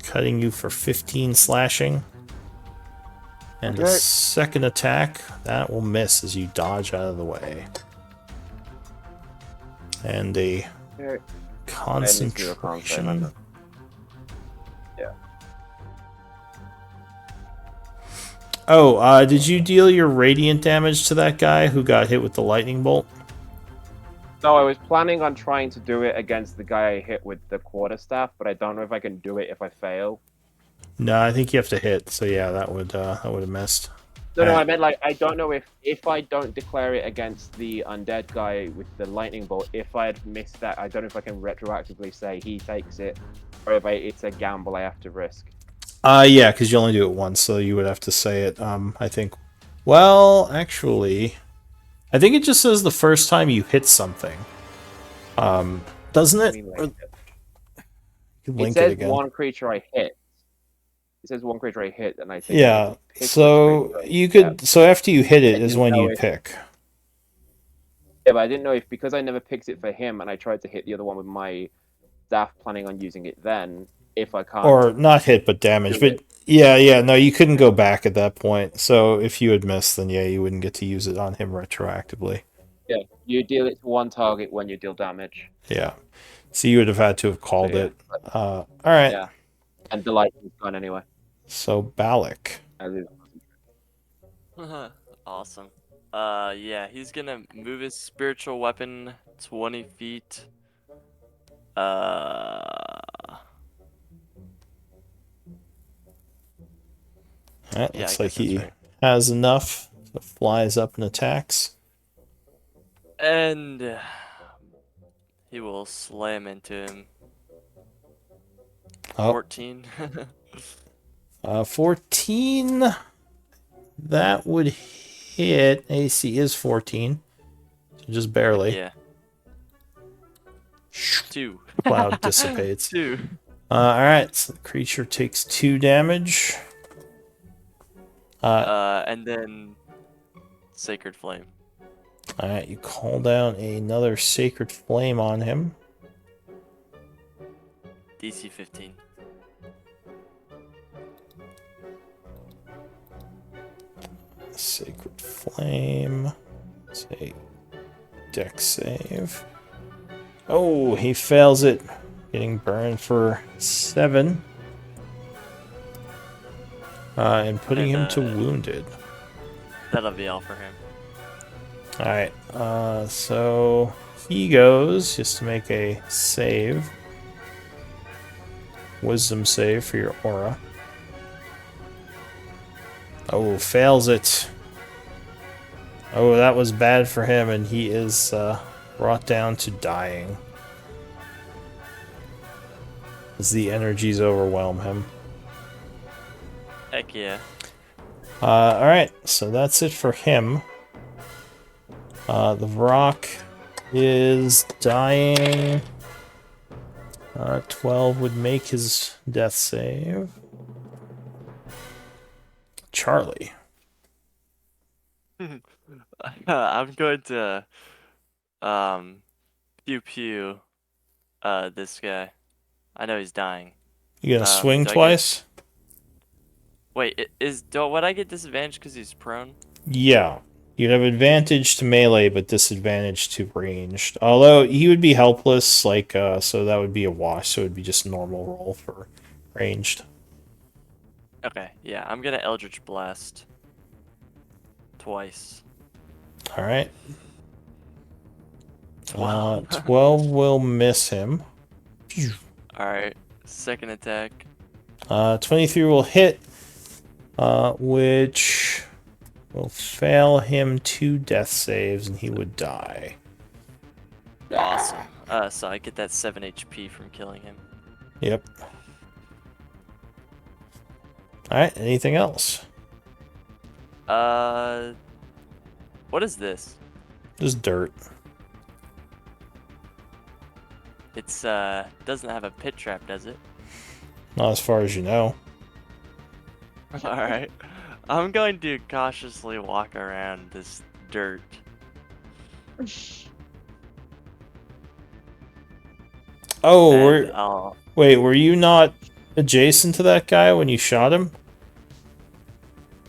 Cutting you for 15 slashing. And the Okay. second attack, that will miss as you dodge out of the way. And a Okay. concentration. Yeah. Oh, did you deal your radiant damage to that guy who got hit with the lightning bolt? No, I was planning on trying to do it against the guy I hit with the quarterstaff, but I don't know if I can do it if I fail. No, I think you have to hit. So yeah, that would have missed. No, Alright. I meant like I don't know if I don't declare it against the undead guy with the lightning bolt. If I had missed that, I don't know if I can retroactively say he takes it, or if it's a gamble I have to risk. Yeah, because you only do it once, so you would have to say it. I think. Well, actually, I think it just says the first time you hit something. Doesn't I it? mean, Or- like, you can it link says again. one creature I hit. It says one creature I hit, and I think. Yeah. pick which So creature I you hit. could. So after you hit it I is didn't when know you if- pick. Yeah, but I didn't know if because I never picked it for him, and I tried to hit the other one with my staff, planning on using it then. If I can't. Or not hit, but damage. Do But yeah, no, you couldn't go back at that point. So if you had missed, then yeah, you wouldn't get to use it on him retroactively. Yeah, you deal it to one target when you deal damage. Yeah. So you would have had to have called yeah, it. All right. Yeah. And the lightning's gone anyway. So Balak. As is. Awesome. Yeah, he's gonna move his spiritual weapon 20 feet. Alright, Yeah, I looks like guess that's he right. has enough. So flies up and attacks. And he will slam into him. Oh, 14. 14. That would hit. AC is 14. So just barely. Yeah. 2. Cloud dissipates. 2. Alright, so the creature takes 2 damage. And then Sacred Flame. Alright, you call down another Sacred Flame on him. DC 15. Sacred Flame. Say Dex save. Oh, he fails it. Getting burned for 7. And putting him to wounded. That'll be all for him. Alright, so he goes just to make a save. Wisdom save for your aura. Oh, fails it. Oh, that was bad for him, and he is brought down to dying. As the energies overwhelm him. Heck yeah. Alright, so that's it for him. The rock is dying. 12 would make his death save. Charlie. I'm going to pew pew this guy. I know he's dying. You gonna swing do I get- twice? Wait, would I get disadvantage because he's prone? Yeah. You'd have advantage to melee, but disadvantage to ranged. Although he would be helpless, like so that would be a wash, so it would be just normal roll for ranged. Okay, yeah, I'm gonna Eldritch Blast twice. Alright. Wow. 12 will miss him. Alright, second attack. 23 will hit, which will fail him 2 death saves, and he would die. Awesome. So I get that 7 HP from killing him. Yep. Alright, anything else? What is this? Just dirt. It's doesn't have a pit trap, does it? Not as far as you know. Alright. I'm going to cautiously walk around this dirt. Oh, and wait, were you not adjacent to that guy when you shot him?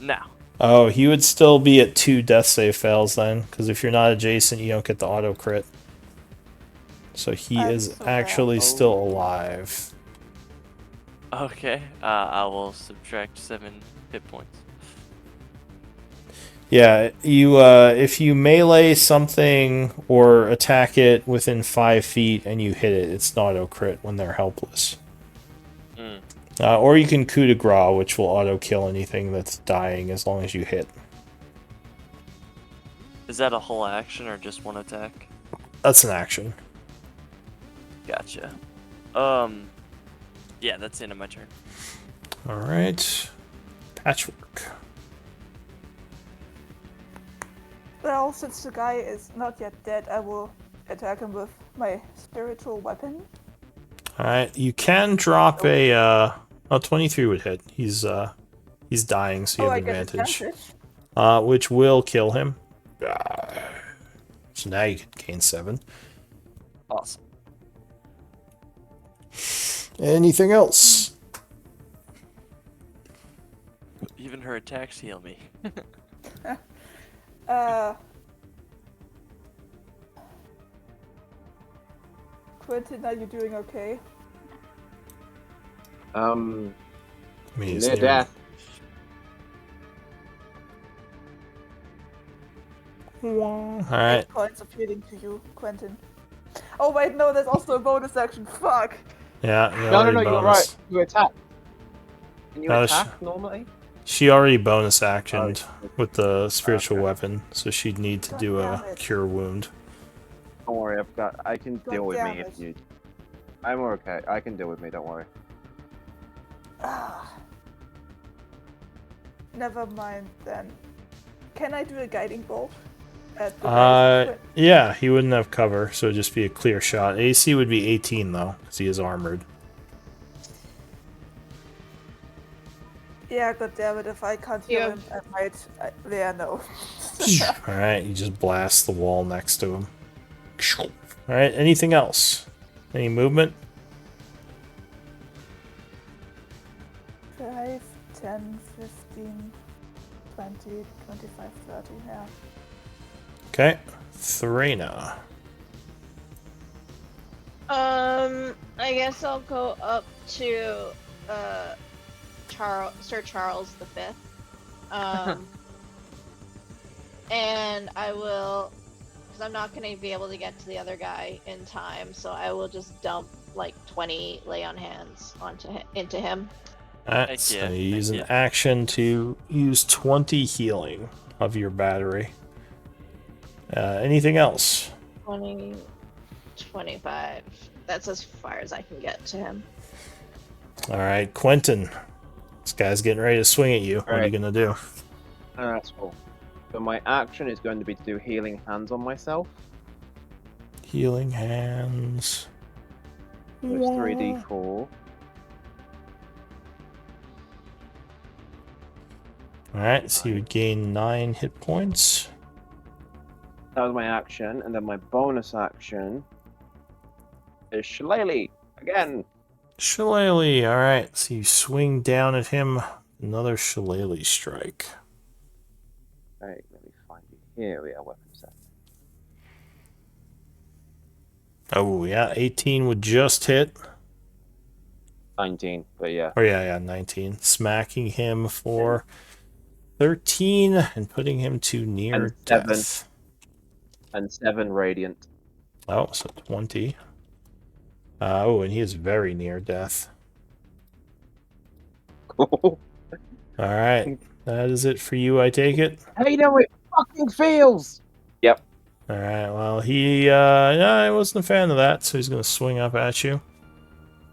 No. Oh, he would still be at 2 death save fails then, because if you're not adjacent, you don't get the auto crit. So he That's is so actually bad. still alive. Okay. I will subtract 7 hit points. Yeah, you if you melee something or attack it within 5 feet and you hit it, it's an auto crit when they're helpless. Mm. Or you can coup de grace, which will auto kill anything that's dying as long as you hit. Is that a whole action or just one attack? That's an action. Gotcha. Yeah, that's the end of my turn. All right, patchwork. Well, since the guy is not yet dead, I will attack him with my spiritual weapon. All right, you can drop a 23 would hit. He's dying, so you I have get advantage. advantage. Which will kill him. So now you can gain 7. Awesome. Anything else? Even her attacks heal me. Quentin, are you doing okay? I mean, he's Near near- death. All right. 8 points of healing to you, Quentin. Oh wait, no, there's also a bonus action. Fuck. Yeah, you No, already you're bonus. right. You attack. Can you No, attack normally? She already bonus actioned Oh, with the spiritual okay. weapon, so she'd need to do God a damn it. cure wound. Don't worry, I can God deal with damn me it. if you. I'm okay. I can deal with me. Don't worry. Ah. Never mind then. Can I do a guiding bolt? At the guy? Yeah, he wouldn't have cover, so it'd just be a clear shot. AC would be 18 though, because he is armored. Yeah, god damn it, if I can't heal Yeah. him, I might. Yeah, no. All right, you just blast the wall next to him. All right, anything else? Any movement? 5, 10, 15, 20, 25, 30, yeah. Okay. Threna. I guess I'll go up to Sir Charles V. And I will, because I'm not going to be able to get to the other guy in time, so I will just dump like 20 lay on hands into him. Alright, so yeah, you use heck an yeah. action to use 20 healing of your battery. Anything else? 20, 25. That's as far as I can get to him. Alright, Quentin. This guy's getting ready to swing at you. What are you Alright. gonna do? That's cool. So my action is going to be to do healing hands on myself. Healing hands. So it's 3d4. Alright, so you would gain 9 hit points. That was my action, and then my bonus action is Shillelagh again. Shillelagh. Alright, so you swing down at him. Another Shillelagh strike. Alright, let me find you. Here we are, weapon set. Oh, yeah, 18 would just hit. 19, but yeah. Oh, yeah, 19. Smacking him for 13 and putting him to near And 7. death. And 7 radiant. Oh, so 20. Oh, and he is very near death. Cool. Alright, that is it for you, I take it? Hey, know it fucking feels! Yep. Alright, well, I wasn't a fan of that, so he's going to swing up at you.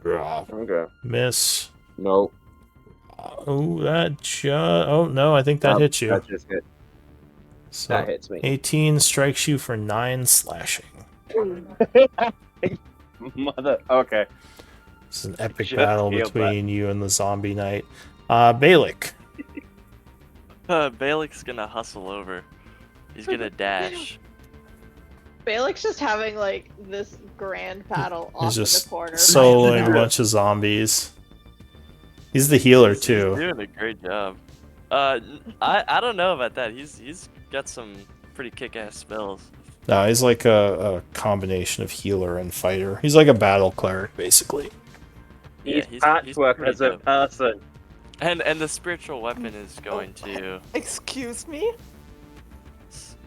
Okay. Miss. No. Oh, oh, no, I think that hits you. That just hit. So, That hits me. 18 strikes you for 9 slashing. Mother. Okay. This is an epic Just battle healed between you and the zombie knight. Balik. Balik's gonna hustle over. He's gonna dash. Balik's just having like this grand battle off He's in just the corner. soloing a bunch of zombies. He's the healer He's too. doing a great job. I don't know about that. He's got some pretty kick-ass spells. No, he's like a combination of healer and fighter. He's like a battle cleric, basically. Yeah, He's patchwork pretty as a dope. person. And the spiritual weapon is going to Excuse me?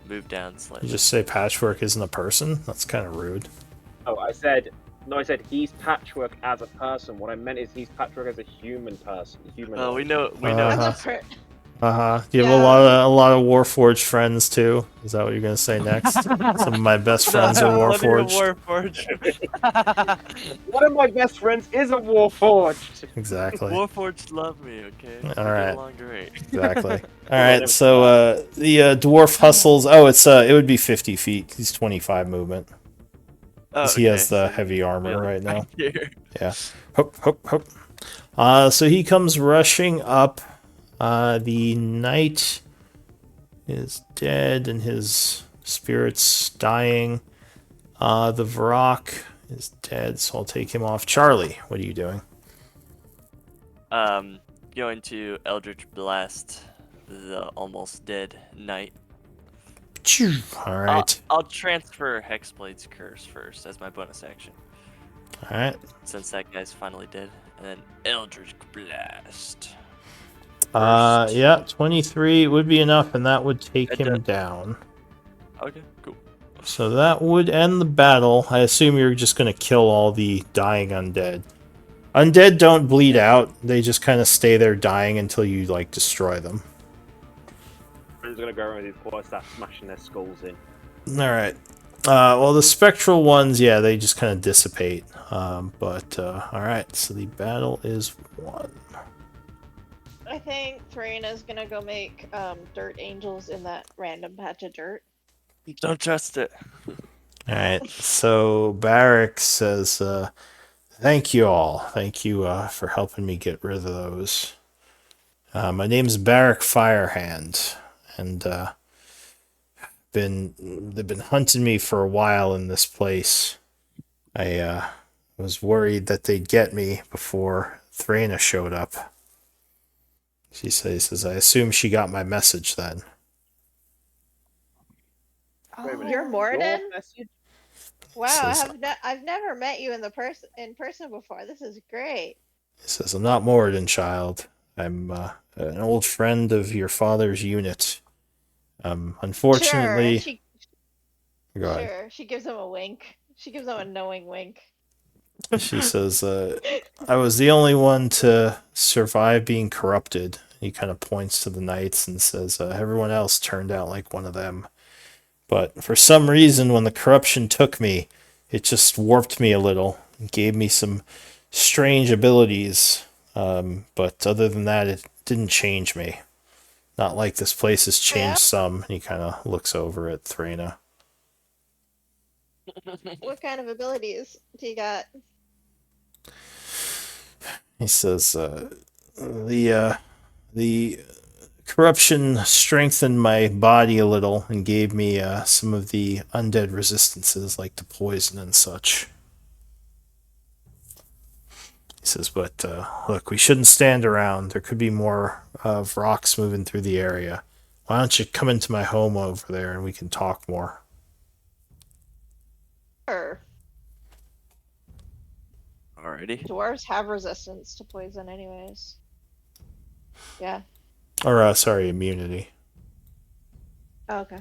move down You slightly. just say patchwork isn't a person? That's kind of rude. Oh, I said he's patchwork as a person. What I meant is he's patchwork as a human person. Human. Oh, we know. We know. Uh-huh. As a per- Do you have Yeah. a lot of Warforged friends too? Is that what you're gonna say next? Some of my best friends are Warforged. Warforged. One of my best friends is a Warforged. Exactly. Warforged love me, okay? We All get right. along great. Exactly. All right. So the dwarf hustles. Oh, it would be 50 feet. He's 25 movement. Oh, 'Cause he has okay, the so heavy armor Balik's right now. back here. Yeah. Hop, hop, hop. So he comes rushing up. The knight is dead and his spirit's dying. The Varrock is dead, so I'll take him off. Charlie, what are you doing? Going to Eldritch Blast the almost dead knight. All right. I'll transfer Hexblade's Curse first as my bonus action, All right. since that guy's finally dead. And then Eldritch Blast. Yeah, 23 would be enough, and that would take It him does. down. Okay, cool. So that would end the battle. I assume you're just going to kill all the dying undead. Undead don't bleed out. They just kind of stay there dying until you, like, destroy them. I'm just gonna go around with his boy, start smashing their skulls in. Alright. Well, the spectral ones, yeah, they just kind of dissipate. Alright, so the battle is won. I think Farina's gonna go make dirt angels in that random patch of dirt. Don't trust it. Alright, so Barrick says, thank you all. Thank you for helping me get rid of those. My name's Barrick Firehand, and they've been hunting me for a while in this place. I was worried that they'd get me before Threna showed up. He says, I assume she got my message then. Wait a minute. You're Oh. Your Morden? message? Wow, I Says- have I've never met you in person before. This is great. He says, I'm not Moradin, child. I'm an old friend of your father's unit. Sure, and Unfortunately, go ahead. sure, she gives him a wink. She gives him a knowing wink. She says, I was the only one to survive being corrupted. He kind of points to the knights and says, everyone else turned out like one of them. But for some reason, when the corruption took me, it just warped me a little and gave me some strange abilities. But other than that, it didn't change me. Not like this place has Oh, yeah? changed some. And he kind of looks over at Threna. What kind of abilities do you got? He says, the corruption strengthened my body a little and gave me some of the undead resistances, like to poison and such. He says, but look, we shouldn't stand around. There could be more rocks moving through the area. Why don't you come into my home over there and we can talk more? Sure. Alrighty. Dwarves have resistance to poison, anyways. Yeah. Or, sorry, immunity. Oh, okay.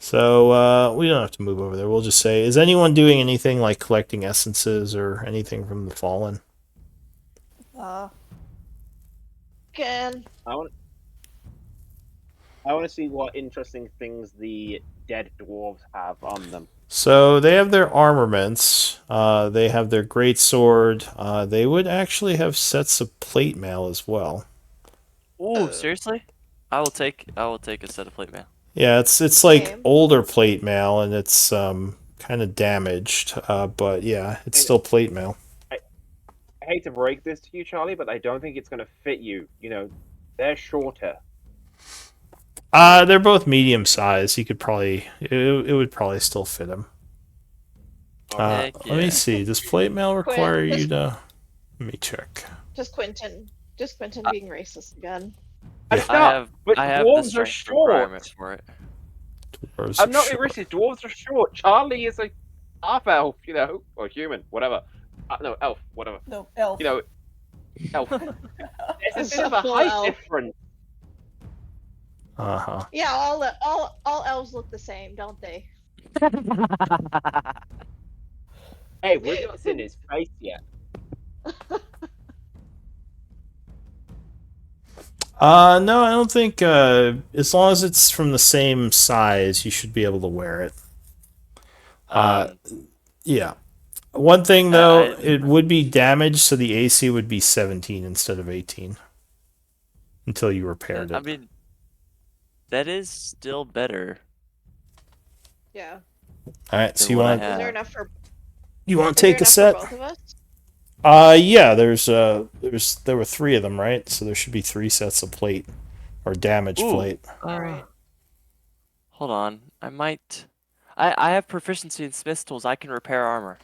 So, we don't have to move over there. We'll just say, is anyone doing anything like collecting essences or anything from the Fallen? Again. I want to see what interesting things the dead dwarves have on them. So they have their armaments. They have their great sword. They would actually have sets of plate mail as well. Ooh, seriously? I will take a set of plate mail. Yeah, it's like Same. older plate mail, and it's kind of damaged. But yeah, it's still plate mail. I hate to break this to you, Charlie, but I don't think it's going to fit you. You know, they're shorter. They're both medium size. You could probably it would probably still fit him. Heck Let me yeah. see. Does plate mail require you to? Let me check. Just Quentin being racist again. It's I not, have but I have the dwarves are strength short. requirement for it. Dwarves I'm are not short. racist. Dwarves are short. Charlie is a half elf, you know, or human, whatever. No, elf, whatever. No, elf. You know, elf. There's a It's bit of a full height elf. difference. Uh-huh. Yeah, all elves look the same, don't they? Hey, we've not seen his face yet. No, I don't think, as long as it's from the same size, you should be able to wear it. Yeah. One thing, though, it would be damaged, so the AC would be 17 instead of 18. Until you repaired it. I mean, that is still better. Yeah. Alright, so than you what I want have. Is there enough for you want is to there take a enough set? for both of us? Yeah, there were 3 of them, right? So there should be 3 sets of plate. Or damaged Ooh. plate. Alright. Hold on. I have proficiency in smith's tools. I can repair armor.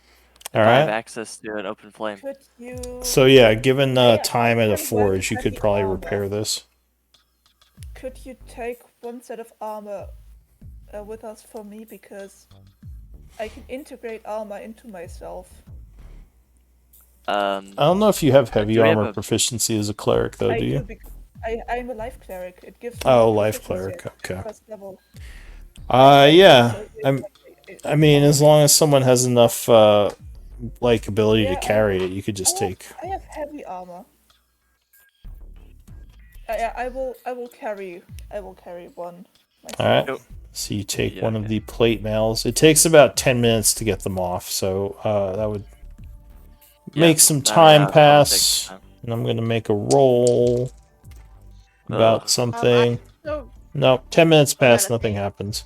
If I have Alright. access to an open flame. Could you? So yeah, given Yeah, time at a I forge, you have could the probably armor. repair this. Could you take one set of armor with us for me, because I can integrate armor into myself. I don't know if you have heavy Do we have armor a- proficiency as a cleric, though, I do you? because I'm a life cleric. It gives me Oh, more life proficiency cleric, at okay. first level. Yeah. So I mean, as long as someone has enough, like, ability Yeah, to carry it, you could just take. I have heavy armor. I will carry one myself. Alright. Nope. So you take Yeah, one of okay. the plate mails. It takes about 10 minutes to get them off, so that would make some time pass. And I'm gonna make a roll about something. So No, 10 minutes pass, to nothing think. happens.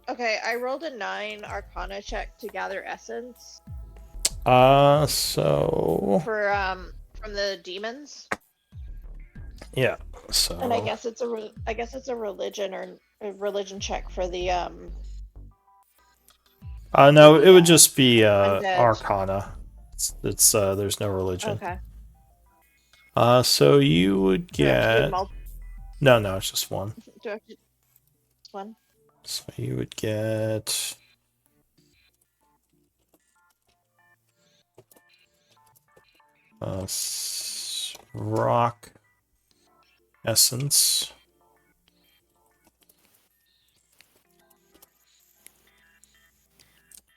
okay, I rolled a 9 Arcana check to gather essence So from the demons, yeah, so and I guess it's a religion or a religion check for the no, it would just be Undead. Arcana. It's there's no religion. Okay. So you would Do I have to do get mul- no, it's just one. do I have to- one? So you would get rock essence.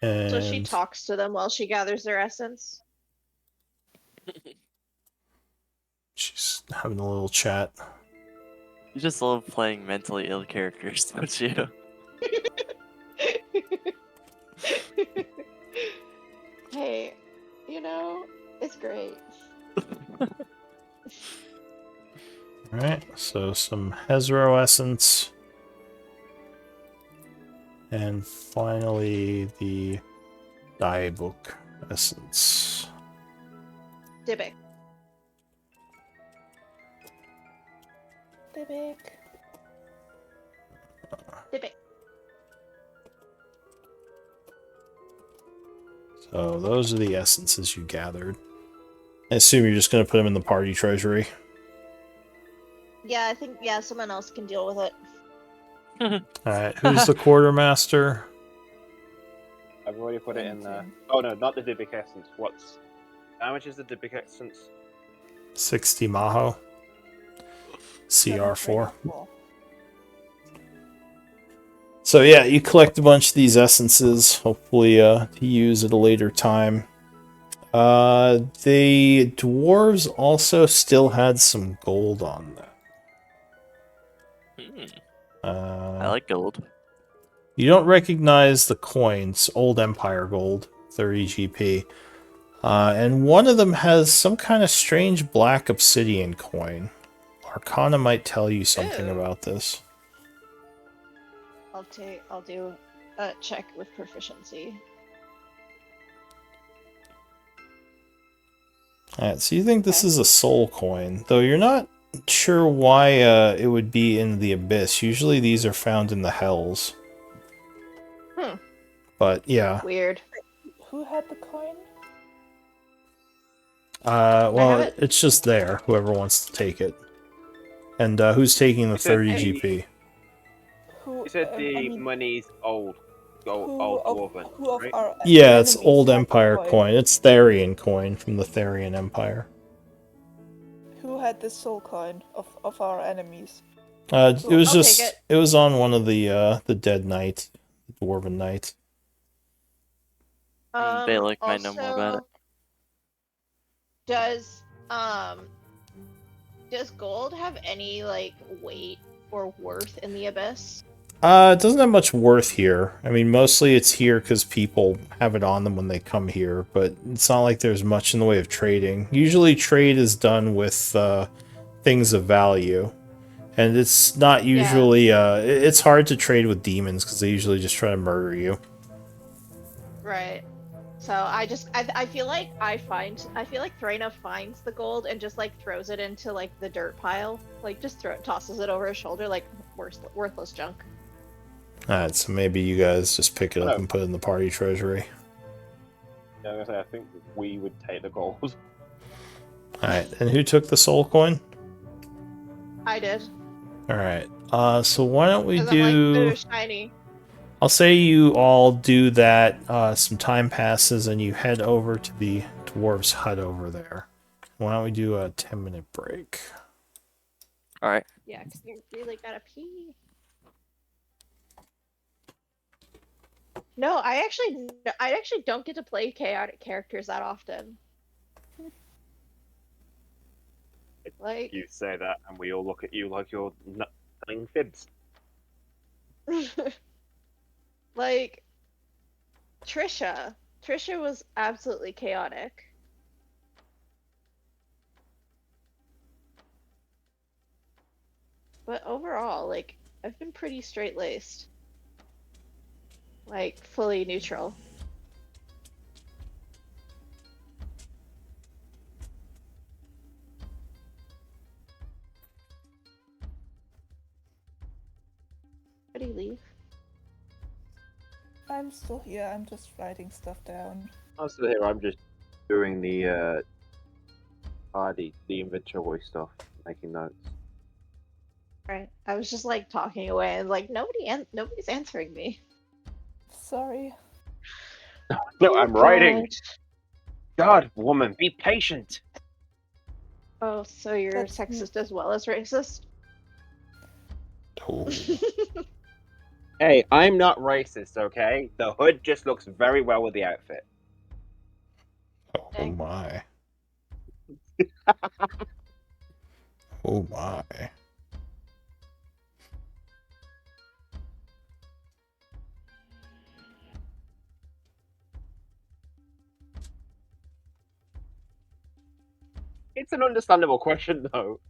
So she And talks to them while she gathers their essence. she's having a little chat. You just love playing mentally ill characters, don't you? Hey, you know, it's great. Alright, so some Hezro essence. And finally the Diebook essence. Dybbuk. Dybbuk. Dybbuk. So those are the essences you gathered. I assume you're just going to put them in the party treasury. Yeah, I think, yeah, someone else can deal with it. Alright, who's the quartermaster? I've already put it in there. Anything. Oh no, not the Dybbuk essence. How much is the Dybbuk essence? 60 Maho. CR4. Well, So yeah, you collect a bunch of these essences, hopefully to use at a later time. The dwarves also still had some gold on them. I like gold. You don't recognize the coins, Old Empire gold, 30 GP. And one of them has some kind of strange black obsidian coin. Arcana might tell you something Ew. about this. I'll do a check with proficiency. Alright, so you think this is a soul coin, though you're not sure why it would be in the abyss. Usually these are found in the hells. But yeah. Weird. who had the coin? Well, it. it's just there. Whoever wants to take it. And who's taking the You said 30 the- GP? Who? You said I the mean, money's old who dwarven, who of right? our Yeah, it's enemies Old had the Empire coin. It's Therian coin from the Therian Empire. Who had the soul coin of our enemies? It was I'll just take it. it was on one of the dead knights, the dwarven knights. Balak might know more about it. Does gold have any like weight or worth in the abyss? It doesn't have much worth here. I mean, mostly it's here because people have it on them when they come here, but it's not like there's much in the way of trading. Usually trade is done with things of value. And it's not usually, it's hard to trade with demons because they usually just try to murder you. Right. So I feel like I feel like Thraina finds the gold and just like throws it into like the dirt pile. Like just tosses it over his shoulder like worthless junk. Alright, so maybe you guys just pick it up Hello. and put it in the party treasury. Yeah, I was gonna say, I think we would take the gold. Alright, and who took the soul coin? I did. Alright, so why don't we 'Cause I'm like, do... ooh, shiny. I'll say you all do that, some time passes, and you head over to the dwarves' hut over there. Why don't we do a 10-minute break? Alright. Yeah, 'cause you really gotta pee. No, I actually don't get to play chaotic characters that often. Like, You say that, and we all look at you like you're telling fibs. like Trisha was absolutely chaotic. But overall, like, I've been pretty straight-laced. Like, fully neutral. Did he leave? I'm still here. I'm just writing stuff down. I'm still here. I'm just doing the the inventory stuff, making notes. Right. I was just like talking away and like nobody's answering me. Sorry. No, Dear I'm writing. God. God, woman, be patient. Oh, so you're That's sexist as well as racist? Oh, Hey, I'm not racist, okay? The hood just looks very well with the outfit. oh Dang. my. Oh my. It's an understandable question, though.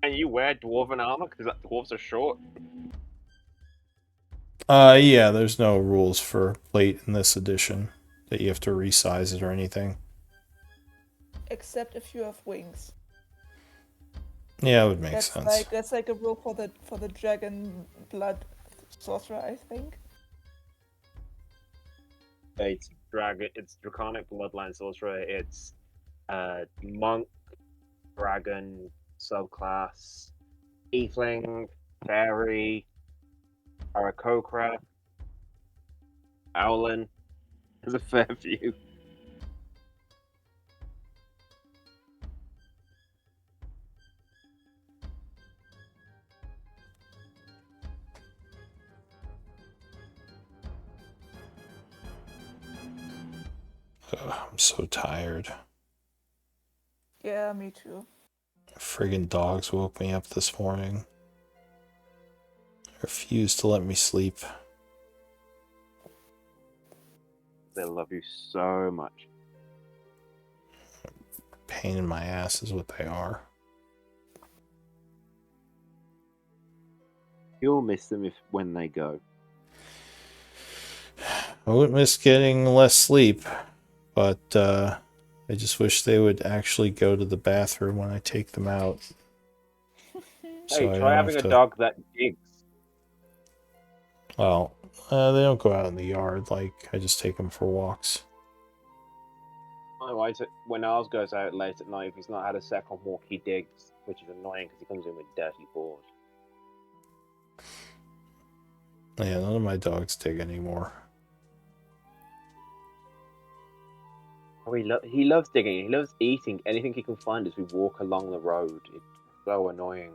Can you wear dwarven armor because dwarves are short? Yeah, there's no rules for plate in this edition that you have to resize it or anything. except if you have wings. Yeah, it would make sense. That's like a rule for the dragon blood sorcerer, I think. It's draconic bloodline sorcerer. It's monk, dragon, subclass, tiefling, fairy, Aarakocra, Owlin. There's a fair few. Ugh, I'm so tired. Yeah, me too. Friggin' dogs woke me up this morning. Refused to let me sleep. They love you so much. Pain in my ass is what they are. You'll miss them when they go. I wouldn't miss getting less sleep, but I just wish they would actually go to the bathroom when I take them out. So Hey, I try don't having have a to. dog that digs. Well, they don't go out in the yard. Like, I just take them for walks. Otherwise, when ours goes out late at night, if he's not had a second walk, he digs, which is annoying because he comes in with dirty paws. Yeah, none of my dogs dig anymore. Oh, he loves digging. He loves eating anything he can find as we walk along the road. It's so annoying.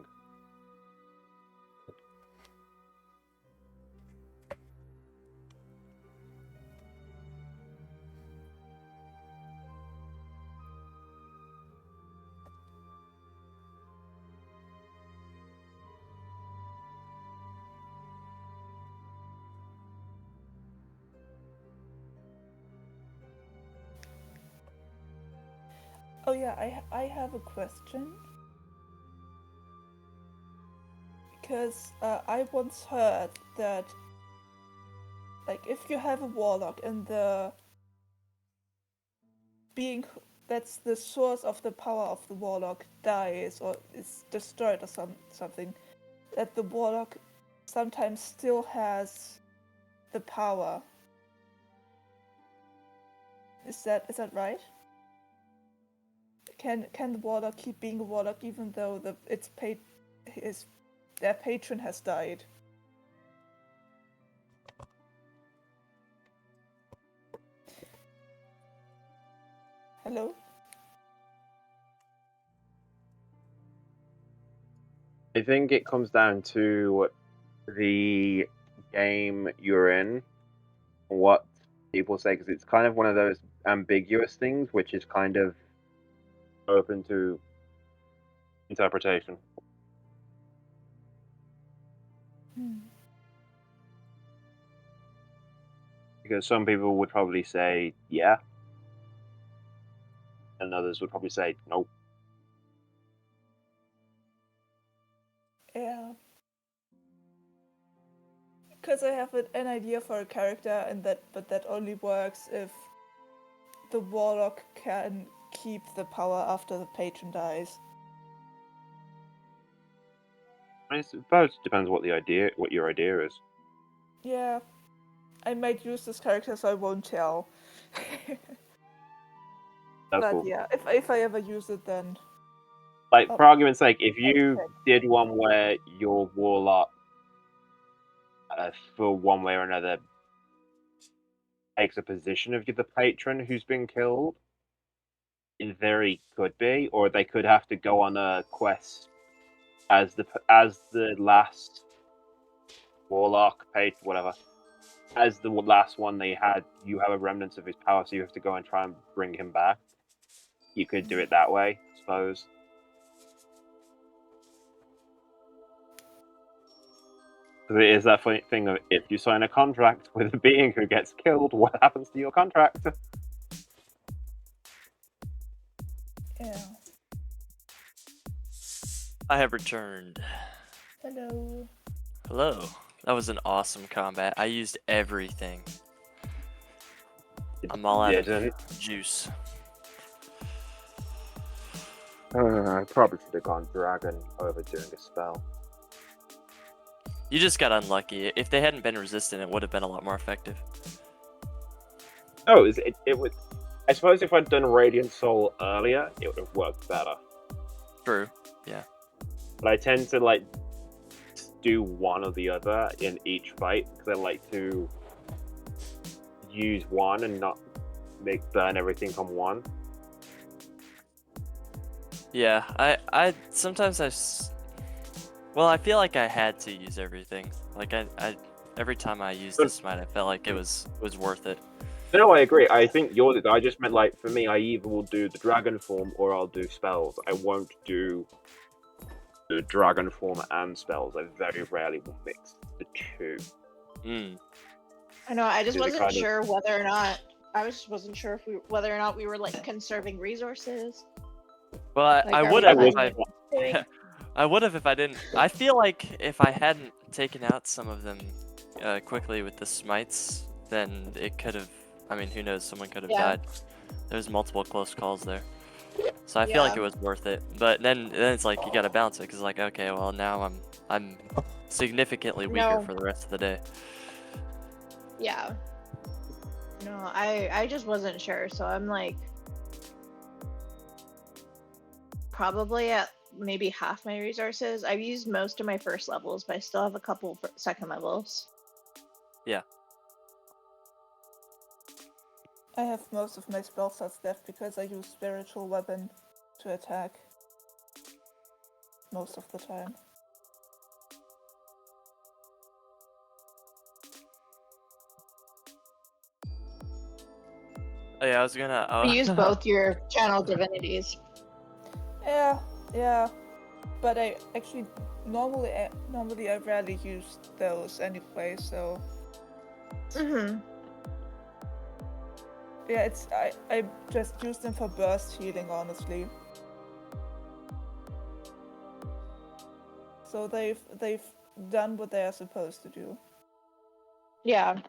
Oh yeah, I have a question. Because I once heard that, like, if you have a warlock and the being that's the source of the power of the warlock dies or is destroyed or something, that the warlock sometimes still has the power. Is that right? Can the warlock keep being a warlock even though their patron has died? Hello? I think it comes down to the game you're in, what people say, because it's kind of one of those ambiguous things, which is kind of open to interpretation. Because some people would probably say yeah, and others would probably say nope. Yeah. Because I have an idea for a character, but that only works if the warlock can keep the power after the patron dies. I suppose it depends what your idea is. Yeah, I might use this character, so I won't tell. That's But cool. yeah, if I ever use it, then Like, Oh. for argument's sake, if you Okay. did one where your warlock, for one way or another, takes a position of the patron who's been killed, in theory could be, or they could have to go on a quest as the last warlock, whatever. As the last one they had, you have a remnant of his power, so you have to go and try and bring him back. You could do it that way, I suppose. Because it is that funny thing of, if you sign a contract with a being who gets killed, what happens to your contract? Yeah. I have returned. Hello. Hello. That was an awesome combat. I used everything. I'm all out of juice. I probably should have gone dragon over doing a spell. You just got unlucky. If they hadn't been resistant, it would have been a lot more effective. Oh, it would. I suppose if I'd done Radiant Soul earlier, it would have worked better. True. Yeah. But I tend to like do one or the other in each fight because I like to use one and not burn everything on one. Yeah. I sometimes well, I feel like I had to use everything. Like I every time I used the smite, I felt like it was worth it. No, I agree. I think yours is. I just meant like for me, I either will do the dragon form or I'll do spells. I won't do the dragon form and spells. I very rarely will mix the two. I know. I just Is it wasn't kind of- sure whether or not. Wasn't sure if whether or not we were like conserving resources. Well, Like, I are would we have if planning I. on doing- I would have if I didn't. I feel like if I hadn't taken out some of them quickly with the smites, then it could have. I mean, who knows? Someone could have Yeah. died. There's multiple close calls there, so I feel like Yeah. it was worth it. But then it's like you gotta balance it because like, okay, well now I'm significantly weaker No. for the rest of the day. Yeah. No, I just wasn't sure, so I'm like probably at maybe half my resources. I've used most of my first levels, but I still have a couple for second levels. Yeah. I have most of my spell slots left because I use spiritual weapon to attack most of the time. Oh yeah, I was gonna. You use both your channel divinities. Yeah, but I actually normally I rarely use those anyway. So Mm-hmm. yeah, I just use them for burst healing, honestly. So they've done what they are supposed to do. Yeah.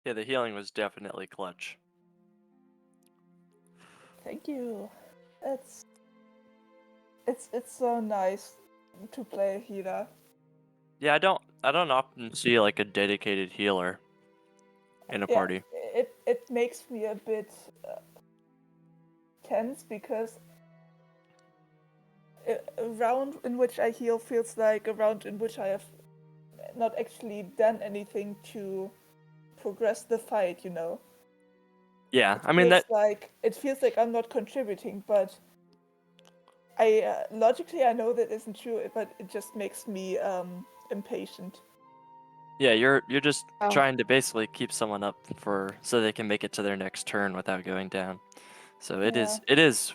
Yeah, the healing was definitely clutch. Thank you. It's so nice to play a healer. Yeah, I don't often see like a dedicated healer in a party. It makes me a bit tense because a round in which I heal feels like a round in which I have not actually done anything to progress the fight, you know. Yeah, I mean that. It feels like I'm not contributing, but I logically I know that isn't true, but it just makes me impatient. Yeah, you're just Oh. trying to basically keep someone up so they can make it to their next turn without going down. So it is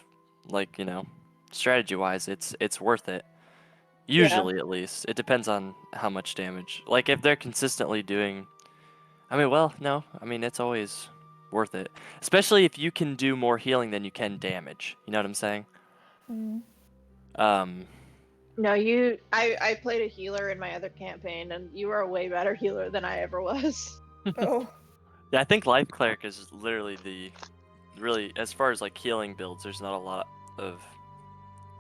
like, you know, strategy wise it's worth it. Usually at least. It depends on how much damage. Like if they're consistently doing it's always worth it. Especially if you can do more healing than you can damage. You know what I'm saying? No, I played a healer in my other campaign, and you were a way better healer than I ever was. Oh. Yeah, I think Life Cleric is literally really, as far as like healing builds, there's not a lot of.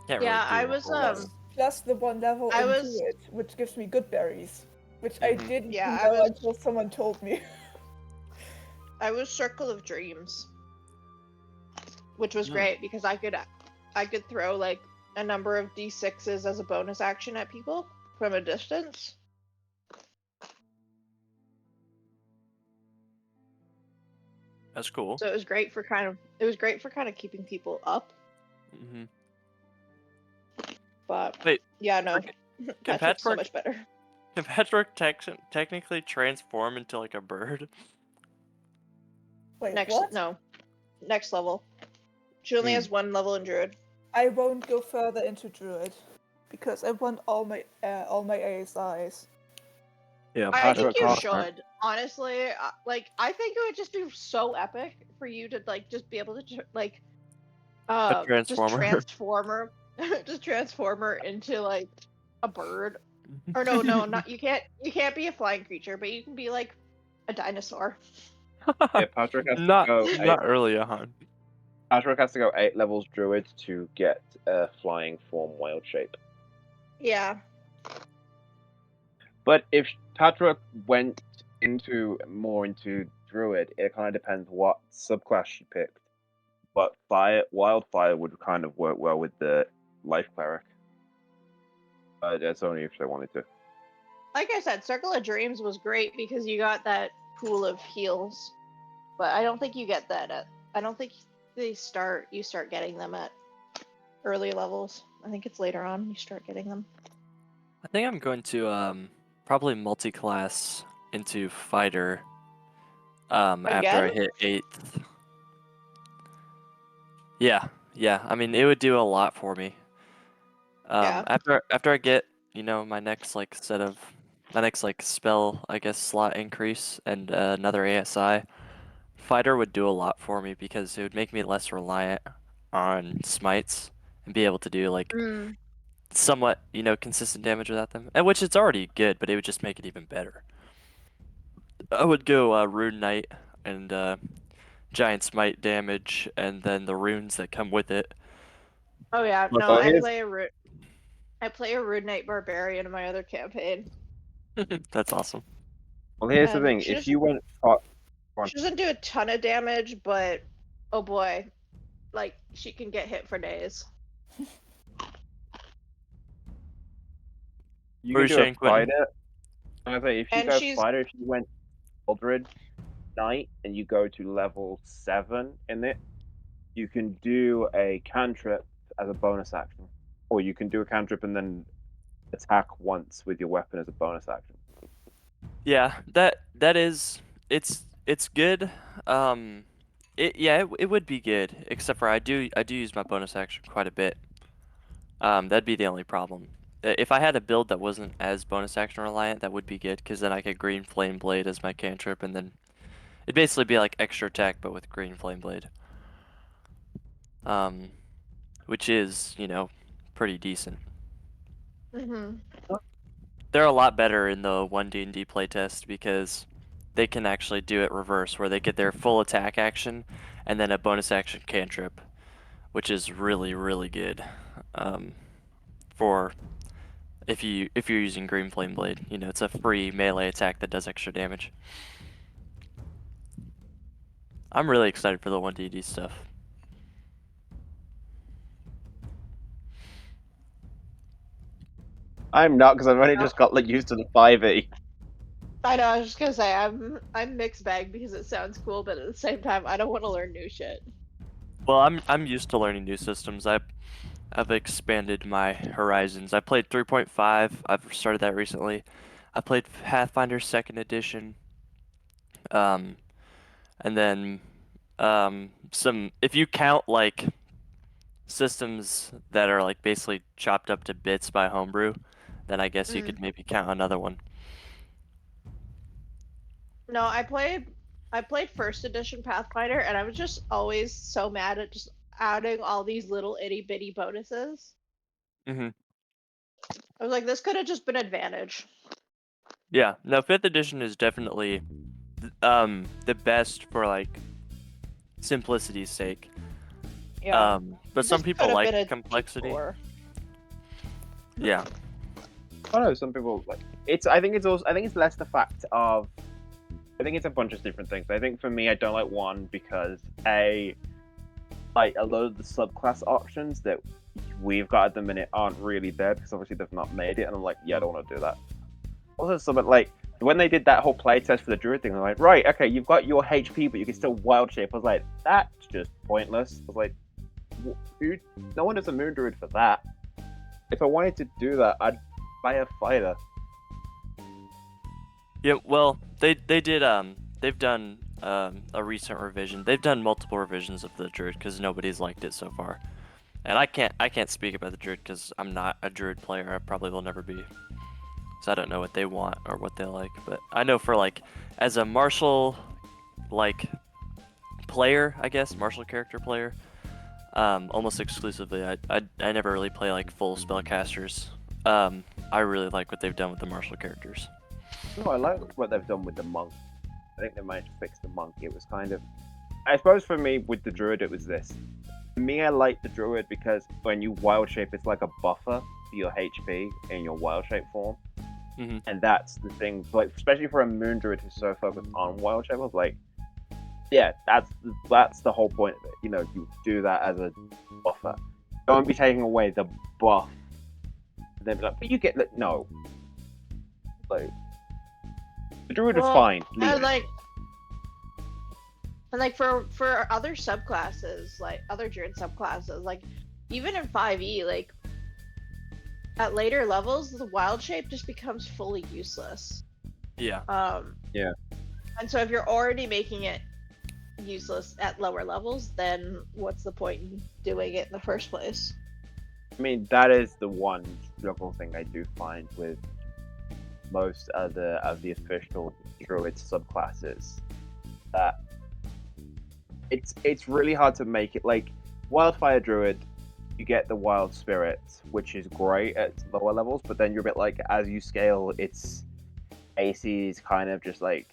Can't Yeah, really do I a was whole lot. Plus the one level I into was- it, which gives me good berries, which I Mhm. didn't Yeah, know I was- until someone told me. I was Circle of Dreams. which was Mm. great because I could throw like a number of d6s as a bonus action at people from a distance. That's cool. So it was great for kind of keeping people up. Hmm. But Wait, yeah, no, can Patrick's so Patchwork much better. can Patchwork technically transform into like a bird? Wait, Next what? no, next level. She only Hmm. has one level in Druid. I won't go further into Druid because I want all my ASIs. Yeah, I think you Patrick, should honestly. Like I think it would just be so epic for you to like just be able to like a transformer. just transformer into like a bird. Or no, not you can't be a flying creature, but you can be like a dinosaur. Yeah, Patrick has not to go. not early on. Patrick has to go 8 levels druid to get a flying form wild shape. Yeah. But if Patrick went more into druid, it kind of depends what subclass she picked. But wildfire would kind of work well with the life cleric. That's only if they wanted to. Like I said, Circle of Dreams was great because you got that pool of heals. But I don't think you get that I don't think you start getting them at early levels. I think it's later on you start getting them. I think I'm going to probably multi-class into fighter after I Again? hit 8th. Yeah. I mean, it would do a lot for me. Yeah. After I get, my next spell, I guess, slot increase and another ASI, fighter would do a lot for me because it would make me less reliant on smites and be able to do like Mm. somewhat, consistent damage without them. And which it's already good, but it would just make it even better. I would go Rune Knight and Giant Smite damage, and then the runes that come with it. Oh yeah, Plus- no, Oh, I here's- play a Rude Knight Barbarian in my other campaign. That's awesome. Well, here's the And thing: she if you went, on. She doesn't do a ton of damage, but oh boy, like she can get hit for days. you What were can you do a saying, Quentin? fighter. I was like, if you And go she's fighter, if you went Eldred Knight and you go to level 7 in it, you can do a cantrip as a bonus action, or you can do a cantrip and then attack once with your weapon as a bonus action. Yeah, that is it's good. It would be good, except for I do use my bonus action quite a bit. That'd be the only problem. If I had a build that wasn't as bonus action reliant, that would be good, because then I could Green Flame Blade as my cantrip, and then it'd basically be like extra attack, but with Green Flame Blade. Which is, pretty decent. mm-hmm. They're a lot better in the 1D&D playtest because they can actually do it reverse, where they get their full attack action and then a bonus action cantrip, which is really, really good. For if you're using Green Flame Blade, it's a free melee attack that does extra damage. I'm really excited for the 1D&D stuff. I'm not, because I've only just got used to the 5e. I know. I was just gonna say I'm mixed bag because it sounds cool, but at the same time, I don't want to learn new shit. Well, I'm used to learning new systems. I've expanded my horizons. I played 3.5. I've started that recently. I played Pathfinder 2nd Edition. And then some, if you count like systems that are like basically chopped up to bits by homebrew, then I guess you could maybe count another one. No, I played first edition Pathfinder, and I was just always so mad at just adding all these little itty bitty bonuses. Mm-hmm. I was like, this could have just been advantage. Yeah, no, 5th edition is definitely the best for like simplicity's sake. Yeah. But some people like complexity. Yeah. I don't know. Some people like it's. I think it's less the fact of. I think it's a bunch of different things. I think for me, I don't like 1 because like a lot of the subclass options that we've got at the minute aren't really there because obviously they've not made it, and I'm like, yeah, I don't want to do that. Also, something like when they did that whole playtest for the druid thing, they're like, right, okay, you've got your HP, but you can still wild shape. I was like, that's just pointless. I was like, dude, no one is a moon druid for that. If I wanted to do that, I'd buy a fighter. Yeah, well, they've done a recent revision. They've done multiple revisions of the druid because nobody's liked it so far. And I can't speak about the druid because I'm not a druid player. I probably will never be. So I don't know what they want or what they like. But I know for like as a martial like player, I guess, martial character player, almost exclusively, I never really play like full spellcasters. I really like what they've done with the martial characters. No, I like what they've done with the monk. I think they managed to fix the monk. It was kind of, I suppose for me with the druid, it was this. For me, I like the druid because when you wild shape, it's like a buffer for your HP in your wild shape form. Mm-hmm. And that's the thing, like especially for a moon druid who's so focused on wild shape, I was like, yeah, that's the whole point of it. You know, you do that as a buffer. Don't be taking away the buff. Then be like, but you get no. Like the druid is fine. Leave And it. like for other subclasses, like other druid subclasses, like even in 5e, like at later levels, the wild shape just becomes fully useless. Yeah. Yeah. And so if you're already making it useless at lower levels, then what's the point in doing it in the first place? I mean, that is the one struggle thing I do find with most of the official druid subclasses. That it's really hard to make it like wildfire druid. You get the wild spirit, which is great at lower levels, but then you're a bit like as you scale, its AC is kind of just like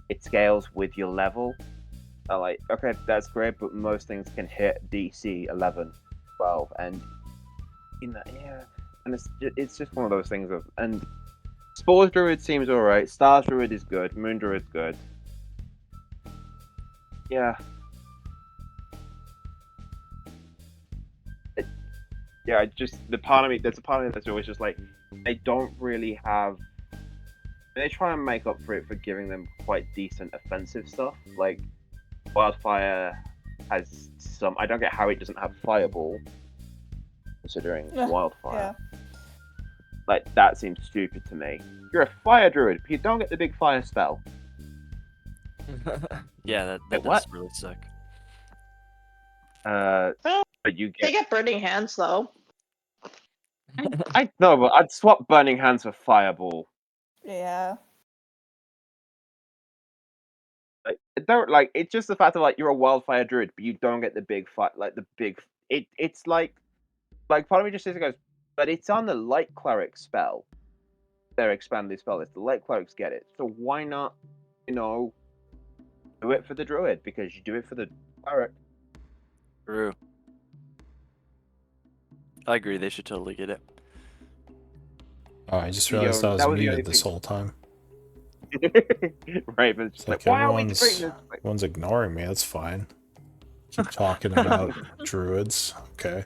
it scales with your level. Like, okay, that's great, but most things can hit DC 11, 12, and you know, yeah, and it's just one of those things of and Spores Druid seems alright, Stars Druid is good, Moon Druid's good. Yeah. Yeah, I just there's a part of me that's always just like they don't really have. They try and make up for it for giving them quite decent offensive stuff. Like Wildfire has some. I don't get how it doesn't have Fireball, considering Wildfire. Yeah. Like that seems stupid to me. You're a Fire Druid, but you don't get the big Fire spell. Yeah, that Wait, does what? really suck. But you They get. get burning hands though. I know, but I'd swap Burning Hands for Fireball. Yeah. Like, don't like it's just the fact of like you're a wildfire druid, but you don't get the big fight like the big. It's like part of me just says it goes, but it's on the light cleric spell. Their expanded spell is the light clerics get it, so why not, do it for the druid because you do it for the cleric. True. I agree. They should totally get it. Oh, I just realized I was that was the only muted this thing. whole time. Right, but it's It's just like why are we doing this? everyone's ignoring me. That's fine. Keep talking about druids. Okay.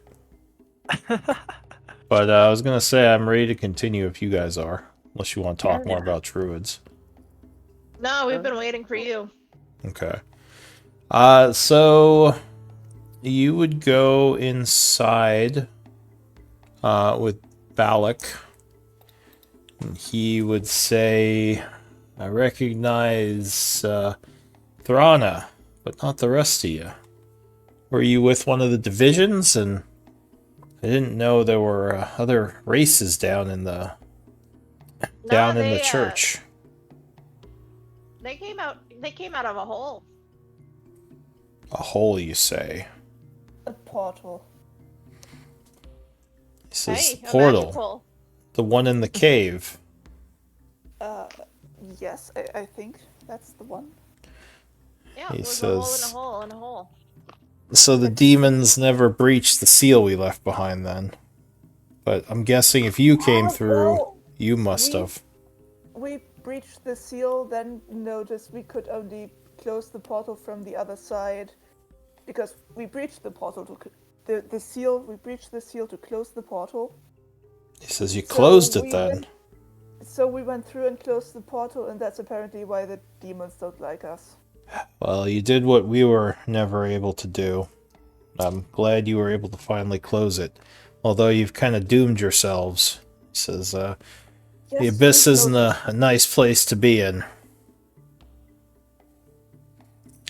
But I was gonna say I'm ready to continue if you guys are, unless you want to talk more about druids. No, we've been waiting for you. Okay. So you would go inside with Balak. And he would say, I recognize Thrana, but not the rest of you. Were you with one of the divisions? And I didn't know there were other races down in the church. They came out of a hole. A hole, you say? A portal. He says Hey, a portal. magic hole. The one in the cave. Yes, I think that's the one. Yeah, He it was a hole says- in a hole in a hole. So the demons never breached the seal we left behind then. But I'm guessing if you came through, well, you must we- have. We breached the seal, then noticed we could only close the portal from the other side. because we breached the portal the seal. We breached the seal to close the portal. He says you So closed it we then. So we went through and closed the portal, and that's apparently why the demons don't like us. Well, you did what we were never able to do. I'm glad you were able to finally close it. Although you've kind of doomed yourselves. He says, the Yes, Abyss we've isn't noticed. a nice place to be in.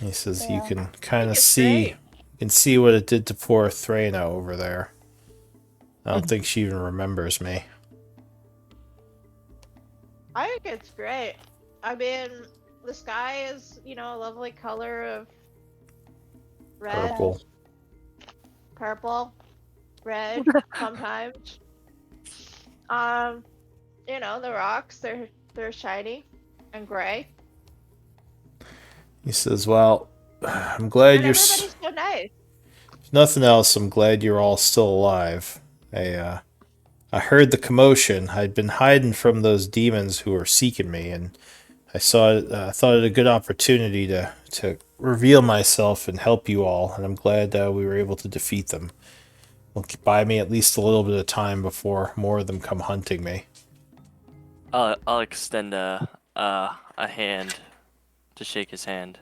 He says you Yeah. can kind of it's see, great. you can see what it did to poor Threna over there. I don't think she even remembers me. I think it's great. I mean, the sky is, you know, a lovely color of red, Purple. purple, red sometimes. You know, the rocks they're shiny and gray. He says, well, I'm glad And you're... everybody's so nice. If nothing else, I'm glad you're all still alive. I heard the commotion. I'd been hiding from those demons who were seeking me, and I thought it a good opportunity to reveal myself and help you all, and I'm glad we were able to defeat them. Will buy me at least a little bit of time before more of them come hunting me. I'll extend a hand to shake his hand.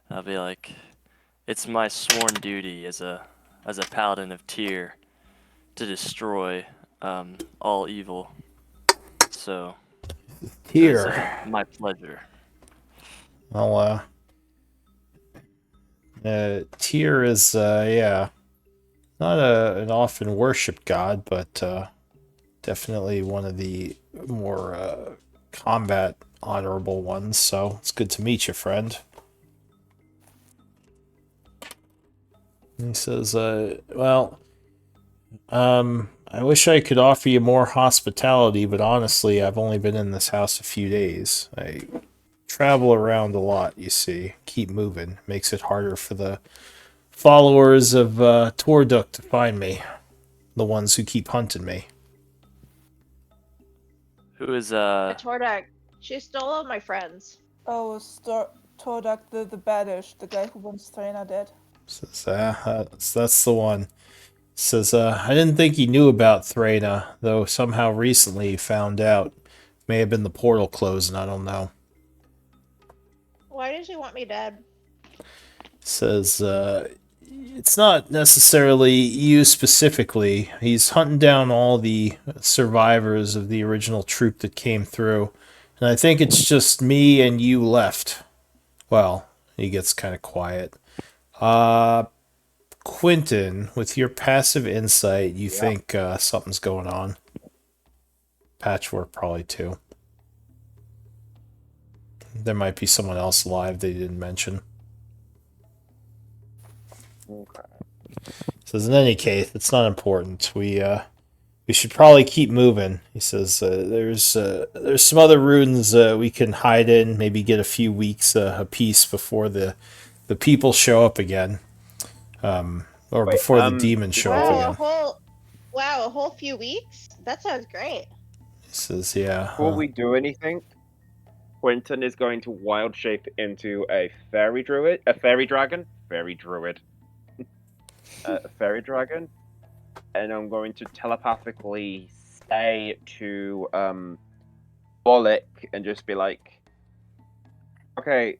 I'll be like, it's my sworn duty as a paladin of Tyr to destroy all evil. So it is Here, my pleasure. well, Tyr is, yeah, not an often worshipped god, but definitely one of the more combat honorable ones. So it's good to meet you, friend. And he says, well, I wish I could offer you more hospitality, but honestly, I've only been in this house a few days. I travel around a lot, you see. Keep moving. Makes it harder for the followers of Torduk to find me. The ones who keep hunting me. Who is Tordak, she stole all my friends. Oh, Tordak the baddish, the guy who wants Trainer dead. Says, that's the one. Says, I didn't think he knew about Threna, though somehow recently he found out. May have been the portal closing, I don't know. Why does he want me dead? Says, it's not necessarily you specifically. He's hunting down all the survivors of the original troop that came through. And I think it's just me and you left. Well, he gets kind of quiet. Quentin, with your passive insight, you think something's going on. Patchwork probably too. There might be someone else alive they didn't mention. Okay. Says, in any case, it's not important. We should probably keep moving. He says, there's some other ruins we can hide in, maybe get a few weeks a piece before the people show up again. Or Wait, before the demons show up Wow, again. a whole few weeks? That sounds great. He says, yeah. Before we do anything, Quentin is going to wild shape into a fairy druid, a fairy dragon, a fairy dragon, and I'm going to telepathically say to Bollock and just be like, okay,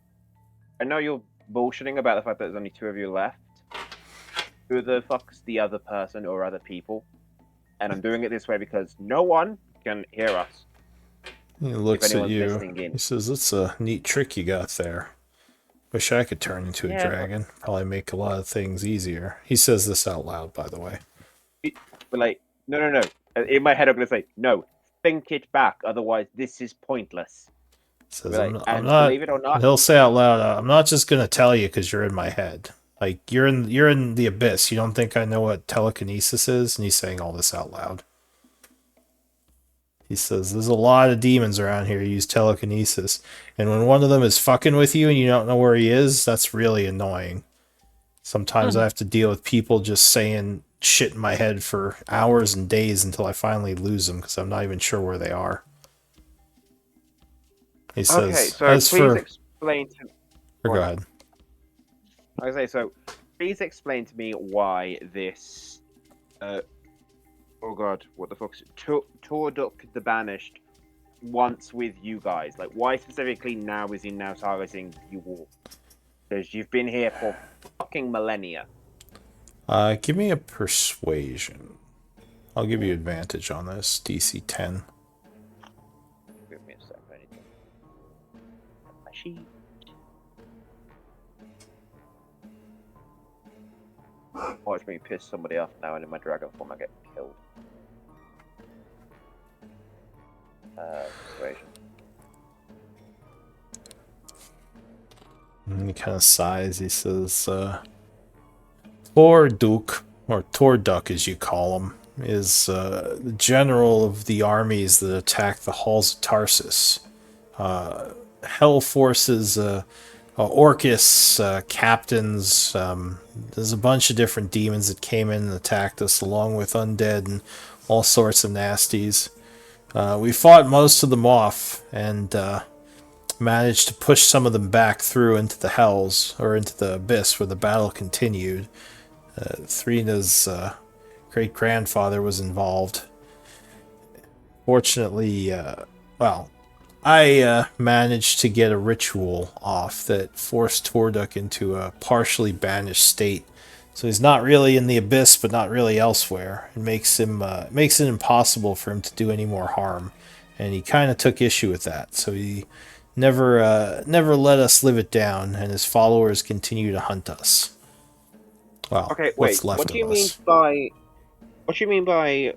I know you're bullshitting about the fact that there's only two of you left. Who the fuck's the other person or other people? And I'm doing it this way because no one can hear us. He looks at anyone's you. listening in. He says, that's a neat trick you got there. Wish I could turn into a dragon. Probably make a lot of things easier. He says this out loud, by the way. But like, no. In my head, I'm gonna say, no, think it back. Otherwise, this is pointless. Says, Like, I'm not. believe it or not, He'll say out loud, I'm not just gonna tell you because you're in my head. Like you're in the abyss. You don't think I know what telekinesis is? And he's saying all this out loud. He says, there's a lot of demons around here who use telekinesis. And when one of them is fucking with you and you don't know where he is, that's really annoying. Sometimes I have to deal with people just saying shit in my head for hours and days until I finally lose them because I'm not even sure where they are. He says, okay, so as please for... explain to. Go ahead. I say so. please explain to me why this. Oh god, what the fuck's Torduk the Banished wants with you guys? Like, why specifically now is he now targeting you all? Because you've been here for fucking millennia. Give me a persuasion. I'll give you advantage on this, DC 10. Give me a sec, I need to- my sheet. Watch me piss somebody off now, and in my dragon form I get killed. Persuasion. And he kind of sighs. He says, Torduk, or Torduk as you call him, is the general of the armies that attacked the halls of Tarsus. Hell forces, Orcus, captains, there's a bunch of different demons that came in and attacked us, along with undead and all sorts of nasties. We fought most of them off, and managed to push some of them back through into the hells, or into the abyss where the battle continued. Thrina's great-grandfather was involved. Fortunately, well, I managed to get a ritual off that forced Torduk into a partially banished state. So he's not really in the abyss, but not really elsewhere. It makes it impossible for him to do any more harm, and he kind of took issue with that. So he never let us live it down, and his followers continue to hunt us. Well, Okay, what's wait. left What do you of mean us. by? What do you mean by?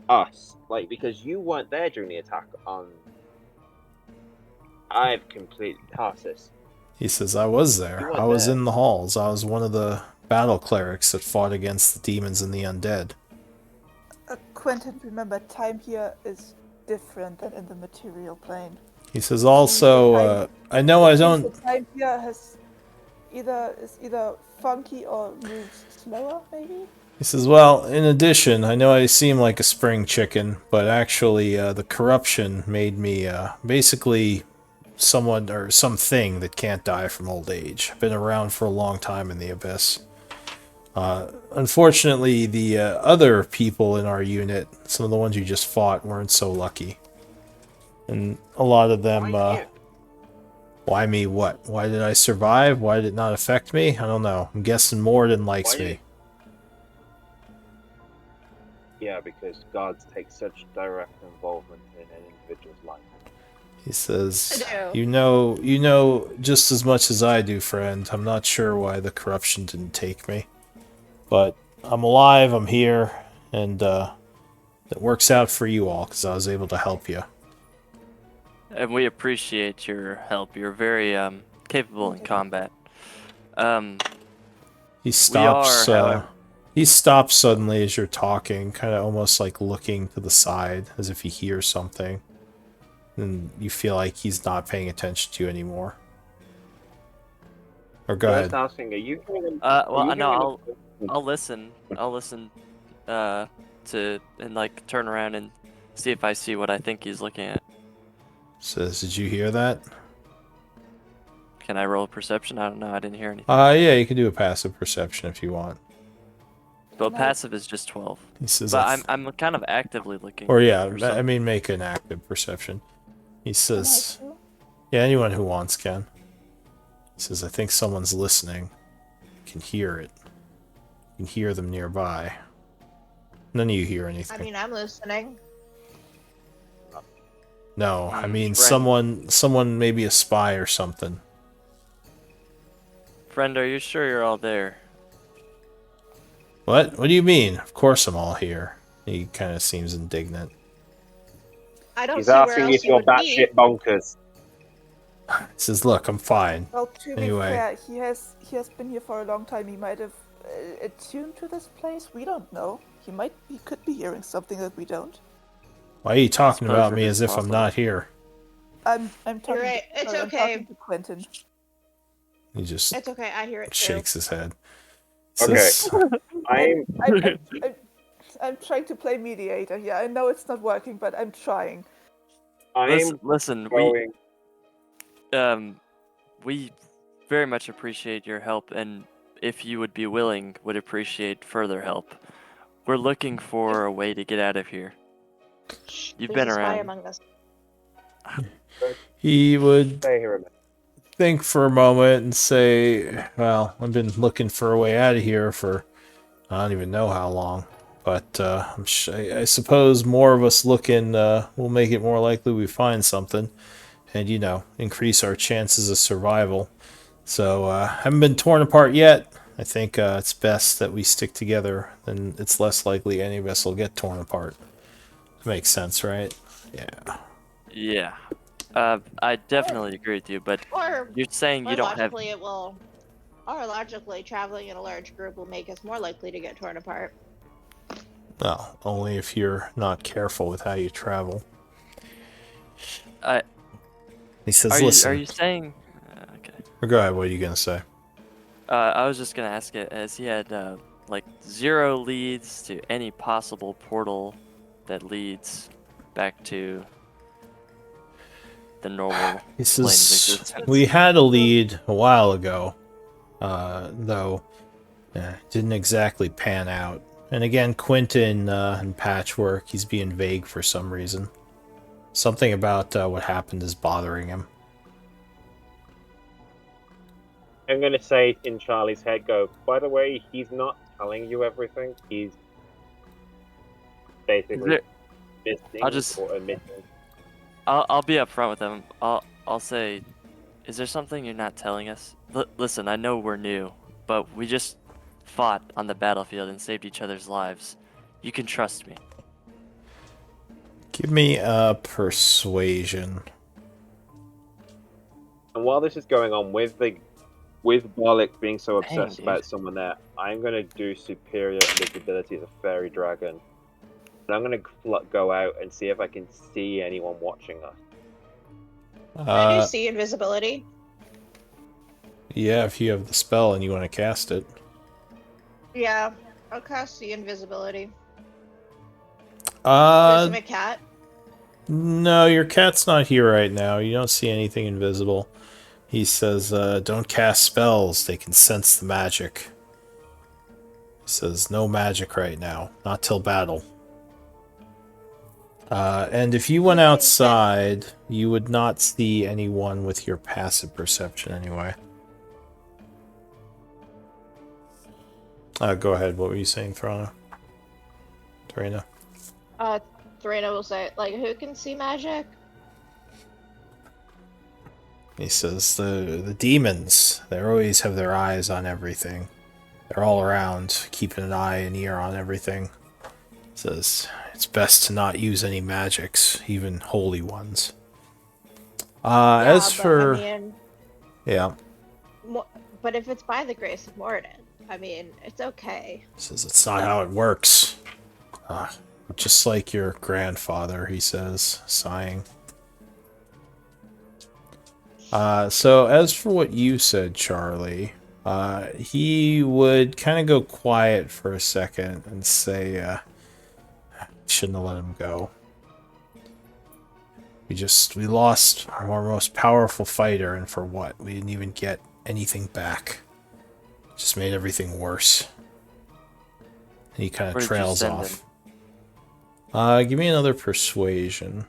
Us? Like, because you weren't there during the attack on. I've completed Tarsus. He says, I was You there. weren't I was there. in the halls. I was one of the battle clerics that fought against the demons and the undead. Quentin, remember, time here is different than in the material plane. He says also, I know I don't... The time here is either funky or moves slower, maybe? He says, well, in addition, I know I seem like a spring chicken, but actually the corruption made me basically someone or something that can't die from old age. I've been around for a long time in the Abyss. Unfortunately, the other people in our unit, some of the ones you just fought, weren't so lucky. And a lot of them, why me what? Why did I survive? Why did it not affect me? I don't know. I'm guessing Morden likes me. Yeah, because gods take such direct involvement in an individual's life. He says, I do. you know just as much as I do, friend. I'm not sure why the corruption didn't take me. But I'm alive, I'm here, and it works out for you all, because I was able to help you. And we appreciate your help. You're very capable in combat. He stops. however- He stops suddenly as you're talking, kind of almost like looking to the side, as if he hears something. And you feel like he's not paying attention to you anymore. Or go ahead. Asking, are you giving well, no, I'll listen. I'll listen to and like turn around and see if I see what I think he's looking at. Says, did you hear that? Can I roll a perception? I don't know. I didn't hear anything. Yeah, you can do a passive perception if you want. But Nice. passive is just 12. He says, But I'm kind of actively looking. or yeah, for I something. mean, make an active perception. He says, Can I too? yeah, anyone who wants can. He says, I think someone's listening. You can hear it. You can hear them nearby. None of you hear anything. I mean, I'm listening. No, I mean Friend. someone maybe a spy or something. Friend, are you sure you're all there? What? What do you mean? Of course I'm all here. He kind of seems indignant. I don't He's see where asking else if you you're would be. batshit bonkers. He says, look, I'm fine. Well, to Anyway. be fair, he has been here for a long time. He might have attuned to this place. We don't know. He could be hearing something that we don't. Why are you talking Suppose about it me is as if I'm possible. not here? I'm talking. right, it's I'm okay. talking to Quentin. He just It's okay. I hear it too. shakes his head. Okay. Says, I'm I'm trying to play mediator here. I know it's not working, but I'm trying. Listen, going. we very much appreciate your help, and if you would be willing, would appreciate further help. We're looking for a way to get out of here. You've There's been a spy around. among us. He would Stay here a minute. think for a moment and say, well, I've been looking for a way out of here for I don't even know how long. But I suppose more of us looking will make it more likely we find something and, increase our chances of survival. So, haven't been torn apart yet. I think it's best that we stick together, then it's less likely any of us will get torn apart. Makes sense, right? Yeah. Yeah. I definitely agree with you, but Or, you're saying you or don't have. logically, it will. Or logically, traveling in a large group will make us more likely to get torn apart. Well, only if you're not careful with how you travel. I He says, are listen. you saying? Okay. Or go ahead, what are you going to say? I was just gonna ask it as he had like 0 leads to any possible portal that leads back to the normal He plane of says, existence. we had a lead a while ago, though didn't exactly pan out. And again, Quentin and Patchwork, he's being vague for some reason. Something about what happened is bothering him. I'm gonna say in Charlie's head, go, by the way, he's not telling you everything. He's basically missing I'll just- or omitting. I'll be upfront with him. I'll say, is there something you're not telling us? Listen, I know we're new, but we just fought on the battlefield and saved each other's lives. You can trust me. Give me a persuasion. And while this is going on with Barlick being so Dang, obsessed dude. about someone there, I'm gonna do superior invisibility as a fairy dragon. And I'm gonna go out and see if I can see anyone watching us. I do see invisibility. Yeah, if you have the spell and you want to cast it. Yeah, I'll cast the invisibility. There's a cat. No, your cat's not here right now. You don't see anything invisible. He says, don't cast spells. They can sense the magic. He says, no magic right now. Not till battle. And if you went outside, you would not see anyone with your passive perception anyway. Go ahead. What were you saying, Thrana? Tarina? Thorena will say, like, who can see magic? He says, the demons, they always have their eyes on everything. They're all around, keeping an eye and ear on everything. He says, it's best to not use any magics, even holy ones. As for... I mean, yeah. But if it's by the grace of Morden, I mean, it's okay. He says, it's not how it works. Just like your grandfather, he says, sighing. So as for what you said, Charlie, he would kind of go quiet for a second and say, shouldn't have let him go. We lost our most powerful fighter, and for what? We didn't even get anything back. Just made everything worse. And he kind of Where did you trails send off. Give me another persuasion.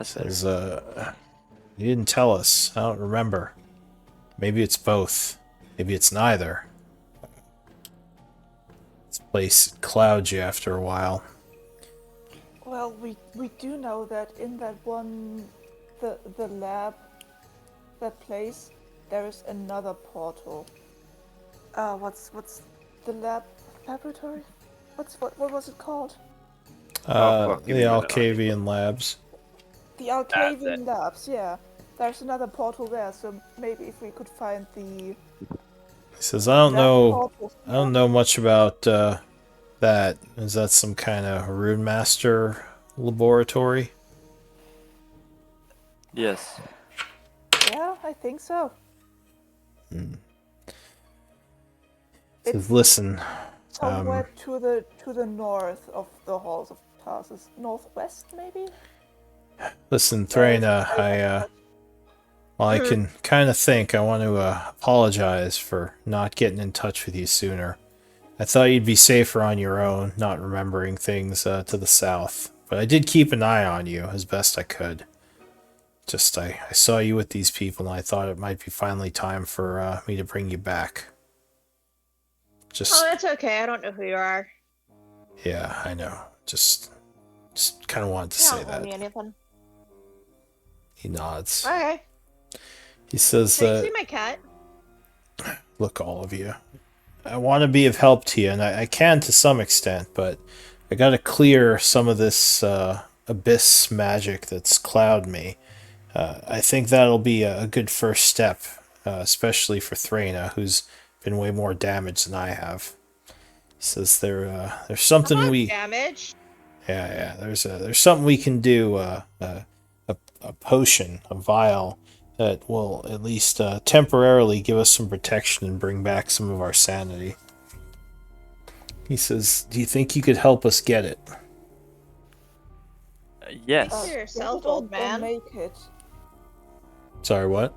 Says, you didn't tell us. I don't remember. Maybe it's both. Maybe it's neither. This place clouds you after a while. Well, we do know that in that one, the lab, that place, there is another portal. What's the laboratory? What was it called? Give me The a minute, Alcavian Labs. The Alcavian Labs, yeah. There's another portal there, so maybe if we could find the... He says, I don't know much about that. Is that some kind of rune master laboratory? Yes. Yeah, I think so. Says, listen. Somewhere to the north of the halls of passes. Northwest, maybe? Listen, Sorry, Thraina, sorry well, I can kind of think I want to apologize for not getting in touch with you sooner. I thought you'd be safer on your own, not remembering things to the south. But I did keep an eye on you as best I could. Just, I saw you with these people, and I thought it might be finally time for me to bring you back. Oh, Just, that's okay. I don't know who you are. yeah, I know. Just kind of wanted to You say don't owe that. me anything. He nods. Okay. He says, Can you see my cat? look, all of you. I want to be of help to you, and I can to some extent, but I gotta clear some of this abyss magic that's clouded me. I think that'll be a good first step, especially for Thraina, who's been way more damaged than I have. He says there's I'm something not we damaged. yeah there's something we can do a potion, a vial that will at least temporarily give us some protection and bring back some of our sanity. He says, "Do you think you could help us get it?" Yes. Speak for yourself, get it or old man. Make it. Sorry, what?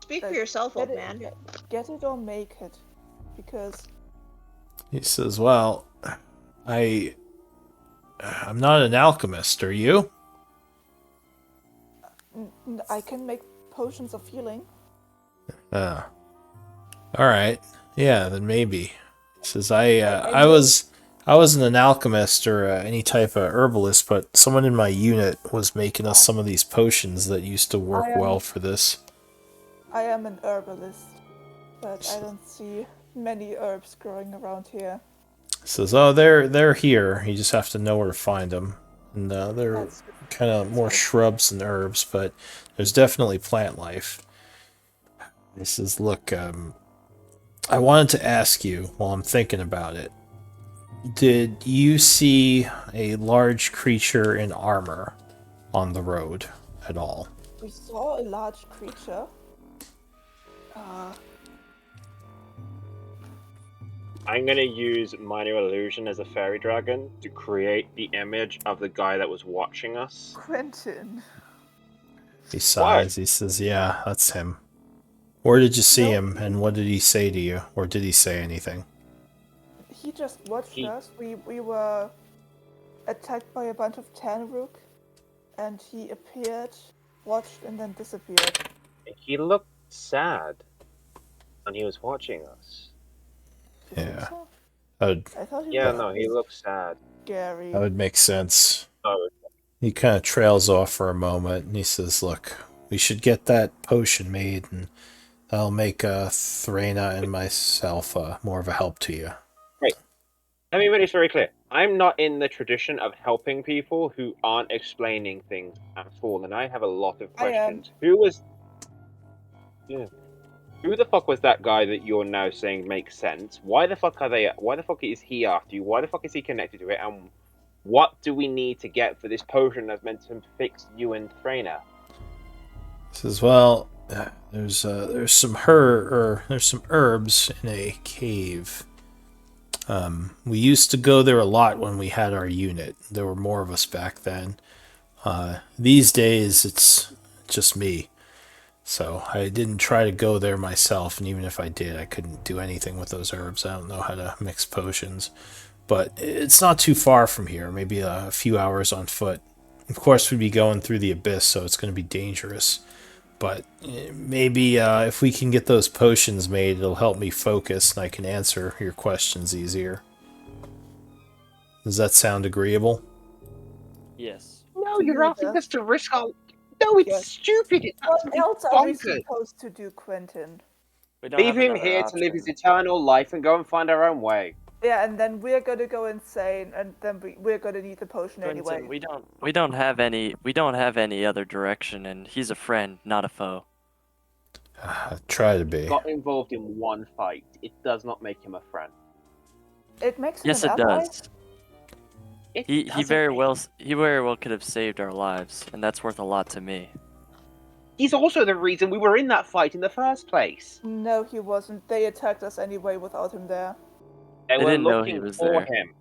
Speak for Like, yourself, Get old it, man. get it or make it, because He says, "Well, I'm not an alchemist. Are you?" I can make potions of healing. Uh, all right. Yeah, then maybe. He says, I I wasn't an alchemist or any type of herbalist, but someone in my unit was making us some of these potions that used to work I am- well for this." I am an herbalist, but I don't see many herbs growing around here. He says, "Oh, they're here. You just have to know where to find them, and they're That's kind of more fine. shrubs than herbs, but there's definitely plant life." He says, "Look, I wanted to ask you while I'm thinking about it. Did you see a large creature in armor on the road at all?" We saw a large creature. I'm gonna use minor illusion as a fairy dragon to create the image of the guy that was watching us. Quentin. He sighs. He says, "Yeah, that's him. Where did you see No. him, and what did he say to you? Or did he say anything?" He just watched He- us. We were attacked by a bunch of Tanrook, and he appeared, watched, and then disappeared. He looked sad, and he was watching us. You think Yeah. so? That I thought he Yeah, was no, he looked sad. scary. would make sense. Oh, He kind of trails off for a moment, and he says, "Look, we should get that potion made, and that'll make Thraina and myself more of a help to you." let me make this very clear. I'm not in the tradition of helping people who aren't explaining things at all, and I have a lot of I am. questions. Who was? Yeah. Who the fuck was that guy that you're now saying makes sense? Why the fuck are they? Why the fuck is he after you? Why the fuck is he connected to it? And what do we need to get for this potion that's meant to fix you and Thraina? He says, "Well, there's some there's some herbs in a cave. We used to go there a lot when we had our unit. There were more of us back then. These days, it's just me. So I didn't try to go there myself, and even if I did, I couldn't do anything with those herbs. I don't know how to mix potions. But it's not too far from here, maybe a few hours on foot. Of course, we'd be going through the abyss, so it's going to be dangerous. But maybe if we can get those potions made, it'll help me focus and I can answer your questions easier." Does that sound agreeable? Yes. No, you're asking us to risk our. No, Yes. stupid. It's What else are we supposed to do, Quentin? We don't Leave have him another here to option. live his eternal life and go and find our own way. Yeah, and then we're gonna go insane, and then we're gonna need the potion Quentin, anyway. we don't have any other direction, and he's a friend, not a foe. Try to be. Got involved in one fight. It does not make him a friend. It makes him Yes, an it ally. does. He very well could have saved our lives, and that's worth a lot to me. He's also the reason we were in that fight in the first place. No, he wasn't. They attacked us anyway without him there. They were didn't know looking he was for there. him.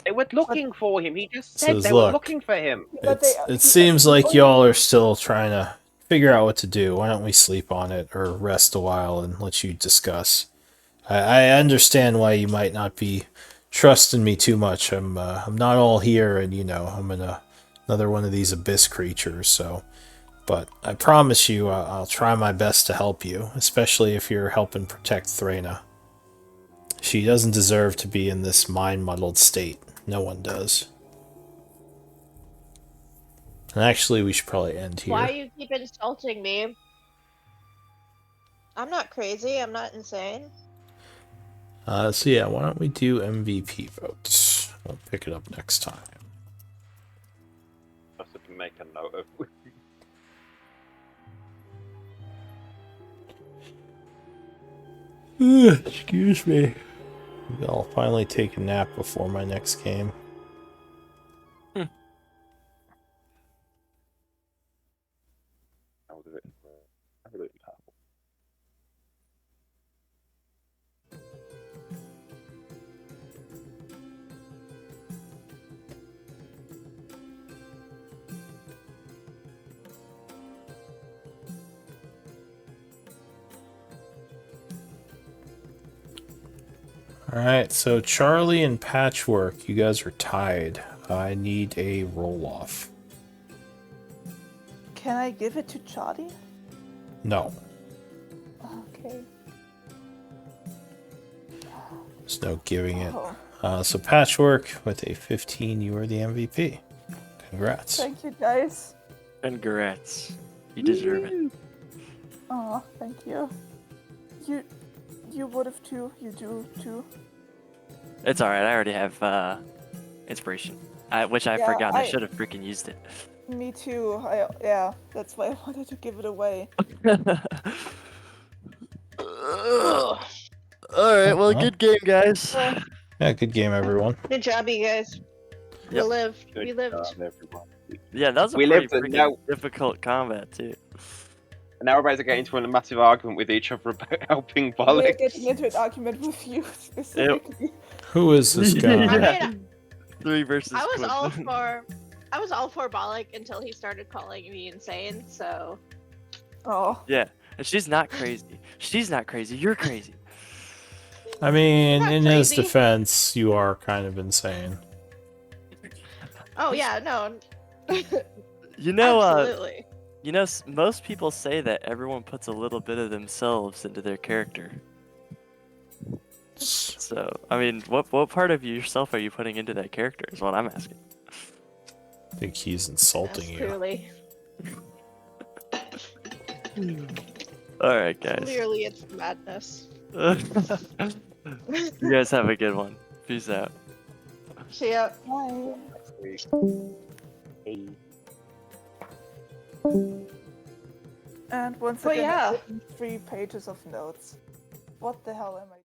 They were looking for him. He just said Says, they were "Look, looking for him. But it seems like y'all are still trying to figure out what to do. Why don't we sleep on it or rest a while and let you discuss? I understand why you might not be trusting me too much. I'm not all here, and I'm in another one of these abyss creatures. So, but I promise you, I'll try my best to help you, especially if you're helping protect Threna. She doesn't deserve to be in this mind-muddled state. No one does. And actually, we should probably end here. Why you keep insulting me? I'm not crazy. I'm not insane. So yeah, why don't we do MVP votes? We'll pick it up next time. I have to make a note of. Excuse me. I'll finally take a nap before my next game. I'll do it. I'll do it. Alright, so Charlie and Patchwork, you guys are tied. I need a roll-off. Can I give it to Charlie? No, Okay. there's no giving it. Oh, So Patchwork, with a 15, you are the MVP. Congrats. thank you, guys. Congrats. You deserve it. Oh, thank you. You would have too. You do too. It's alright, I already have inspiration. Which I Yeah, forgot, I I- should have freaking used it. Me too. Yeah, that's why I wanted to give it away. Alright, well, Well. good game, guys. Yeah, good game, everyone. Good job, you guys. We Yep. lived. Good We lived. job, everyone. Yeah, that was a We pretty lived and freaking now- difficult combat, too. And now everybody's getting into a massive argument with each other about helping We're Bollock. getting into an argument with you specifically. Who is this guy? Yeah. I mean, 3 versus I was Quinn. all for Bollock until he started calling me insane. So Oh, Yeah, and she's not crazy. She's not crazy. You're crazy. I mean, Not in his crazy. defense, you are kind of insane. oh yeah, no, You know, absolutely. most people say that everyone puts a little bit of themselves into their character. So, I mean, what part of yourself are you putting into that character? Is what I'm asking. I think he's insulting Yes, you. clearly, All right, guys. clearly, it's madness. You guys have a good one. Peace out. See ya. bye. Hey. And once But again, yeah. I've written 3 pages of notes. What the hell am I?